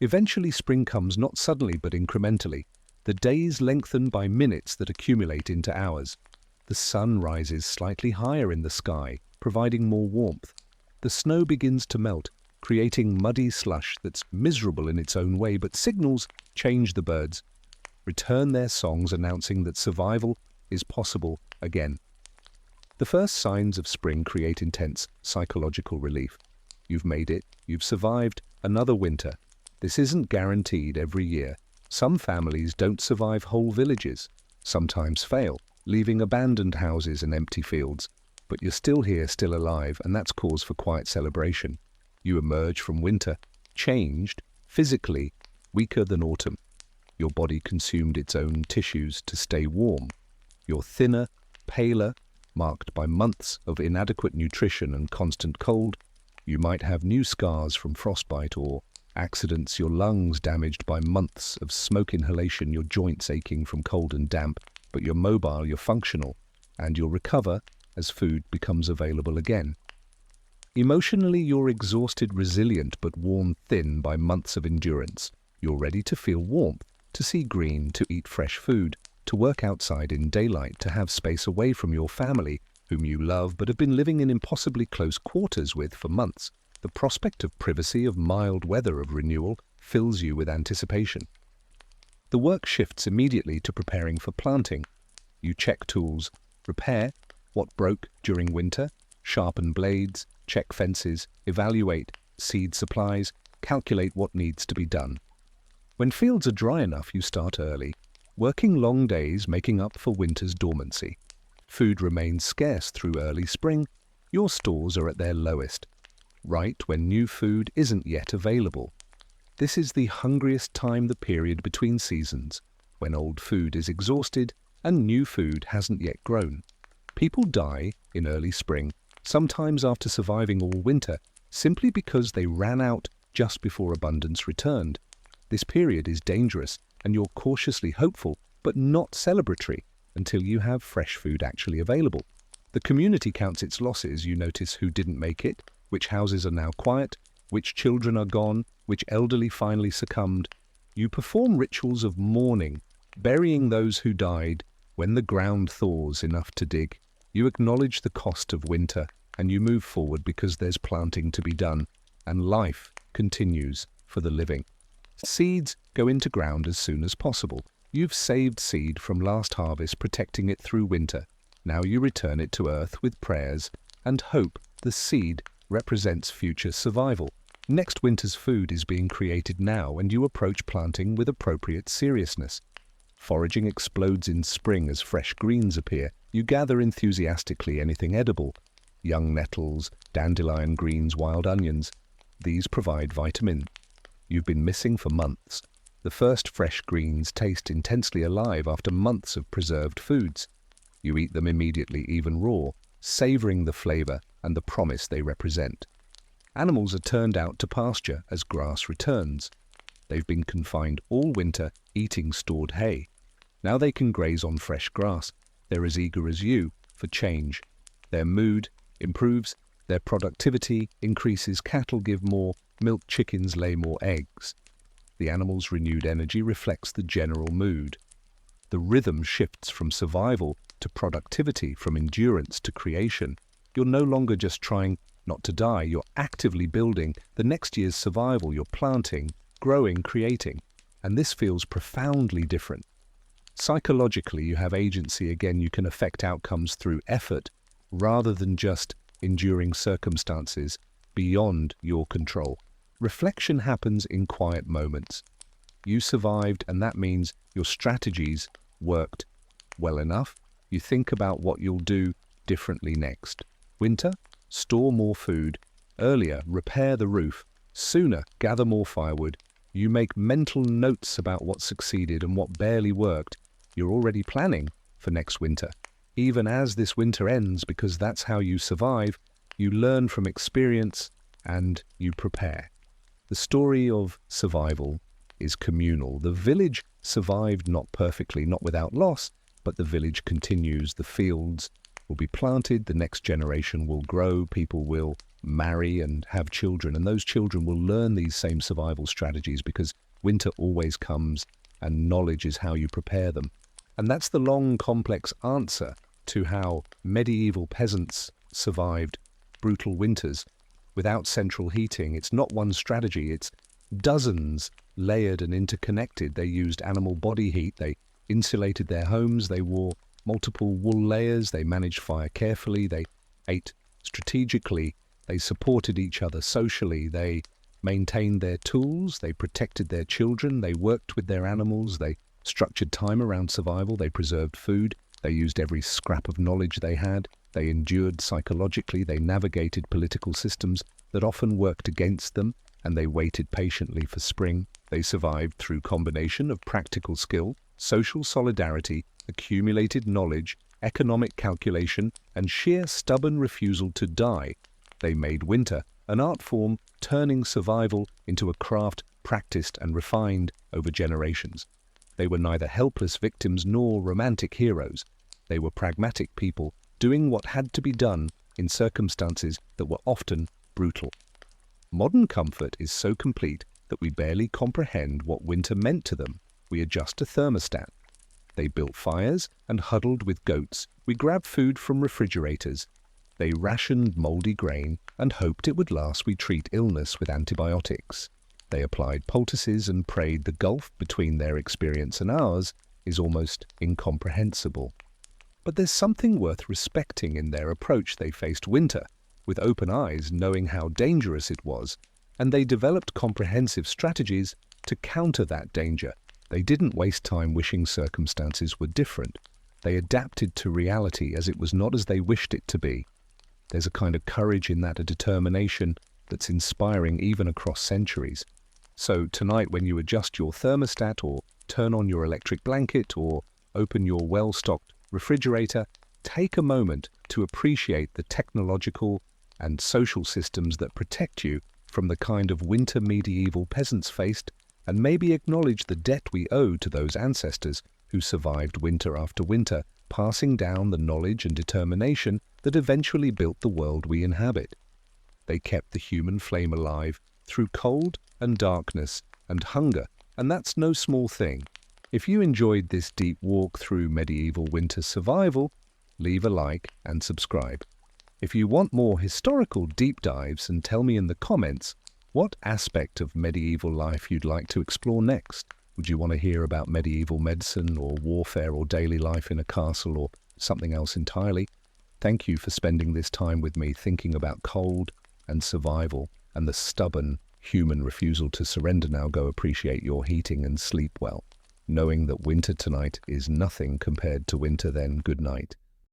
Speaker 1: Eventually spring comes, not suddenly but incrementally. The days lengthen by minutes that accumulate into hours. The sun rises slightly higher in the sky, providing more warmth. The snow begins to melt, creating muddy slush that's miserable in its own way, but signals change. The birds return their songs, announcing that survival is possible again. The first signs of spring create intense psychological relief. You've made it. You've survived another winter. This isn't guaranteed every year. Some families don't survive whole villages, sometimes fail, leaving abandoned houses and empty fields. But you're still here, still alive, and that's cause for quiet celebration. You emerge from winter, changed, physically, weaker than autumn. Your body consumed its own tissues to stay warm. You're thinner, paler, marked by months of inadequate nutrition and constant cold. You might have new scars from frostbite or accidents, your lungs damaged by months of smoke inhalation, your joints aching from cold and damp, but you're mobile, you're functional, and you'll recover as food becomes available again. Emotionally, you're exhausted, resilient, but worn thin by months of endurance. You're ready to feel warmth, to see green, to eat fresh food, to work outside in daylight, to have space away from your family, whom you love but have been living in impossibly close quarters with for months. The prospect of privacy, of mild weather, of renewal, fills you with anticipation. The work shifts immediately to preparing for planting. You check tools, repair what broke during winter, sharpen blades, check fences, evaluate seed supplies, calculate what needs to be done. When fields are dry enough, you start early, working long days, making up for winter's dormancy. Food remains scarce through early spring. Your stores are at their lowest, right when new food isn't yet available. This is the hungriest time, the period between seasons, when old food is exhausted and new food hasn't yet grown. People die in early spring, sometimes after surviving all winter, simply because they ran out just before abundance returned. This period is dangerous, and you're cautiously hopeful, but not celebratory, until you have fresh food actually available. The community counts its losses. You notice who didn't make it, which houses are now quiet, which children are gone, which elderly finally succumbed. You perform rituals of mourning, burying those who died When the ground thaws enough to dig, you acknowledge the cost of winter and you move forward because there's planting to be done, and life continues for the living. Seeds go into ground as soon as possible. You've saved seed from last harvest, protecting it through winter. Now you return it to earth with prayers and hope. The seed represents future survival. Next winter's food is being created now, and you approach planting with appropriate seriousness. Foraging explodes in spring as fresh greens appear. You gather enthusiastically anything edible. Young nettles, dandelion greens, wild onions. These provide vitamin you've been missing for months. The first fresh greens taste intensely alive after months of preserved foods. You eat them immediately, even raw, savoring the flavor and the promise they represent. Animals are turned out to pasture as grass returns. They've been confined all winter eating stored hay. Now they can graze on fresh grass. They're as eager as you for change. Their mood improves, their productivity increases, cattle give more milk, chickens lay more eggs. The animal's renewed energy reflects the general mood. The rhythm shifts from survival to productivity, from endurance to creation. You're no longer just trying not to die, you're actively building the next year's survival. You're planting, growing, creating. And this feels profoundly different. Psychologically, you have agency again. You can affect outcomes through effort rather than just enduring circumstances beyond your control. Reflection happens in quiet moments. You survived, and that means your strategies worked well enough. You think about what you'll do differently next. Winter, store more food. Earlier, repair the roof. Sooner, gather more firewood. You make mental notes about what succeeded and what barely worked. You're already planning for next winter. Even as this winter ends, because that's how you survive, you learn from experience and you prepare. The story of survival is communal. The village survived, not perfectly, not without loss, but the village continues. The fields will be planted, the next generation will grow, people will marry and have children, and those children will learn these same survival strategies because winter always comes and knowledge is how you prepare them. And that's the long, complex answer to how medieval peasants survived brutal winters. Without central heating, it's not one strategy, it's dozens layered and interconnected. They used animal body heat, they insulated their homes, they wore multiple wool layers, they managed fire carefully, they ate strategically, they supported each other socially, they maintained their tools, they protected their children, they worked with their animals, they structured time around survival, they preserved food, they used every scrap of knowledge they had, they endured psychologically, they navigated political systems that often worked against them, and they waited patiently for spring. They survived through combination of practical skill, social solidarity, accumulated knowledge, economic calculation, and sheer stubborn refusal to die. They made winter an art form, turning survival into a craft practiced and refined over generations. They were neither helpless victims nor romantic heroes. They were pragmatic people doing what had to be done in circumstances that were often brutal. Modern comfort is so complete that we barely comprehend what winter meant to them. We adjust a thermostat. They built fires and huddled with goats. We grabbed food from refrigerators. They rationed moldy grain and hoped it would last. We treat illness with antibiotics. They applied poultices and prayed. The gulf between their experience and ours is almost incomprehensible. But there's something worth respecting in their approach. They faced winter with open eyes, knowing how dangerous it was, and they developed comprehensive strategies to counter that danger. They didn't waste time wishing circumstances were different. They adapted to reality as it was not as they wished it to be. There's a kind of courage in that, a determination that's inspiring even across centuries. So tonight, when you adjust your thermostat or turn on your electric blanket or open your well-stocked refrigerator, take a moment to appreciate the technological and social systems that protect you from the kind of winter medieval peasants faced, and maybe acknowledge the debt we owe to those ancestors who survived winter after winter, passing down the knowledge and determination that eventually built the world we inhabit. They kept the human flame alive through cold and darkness and hunger, and that's no small thing. If you enjoyed this deep walk through medieval winter survival, leave a like and subscribe. If you want more historical deep dives, and tell me in the comments what aspect of medieval life you'd like to explore next. Would you want to hear about medieval medicine or warfare or daily life in a castle or something else entirely? Thank you for spending this time with me thinking about cold and survival and the stubborn human refusal to surrender. Now go appreciate your heating and sleep well, knowing that winter tonight is nothing compared to winter then. Good night.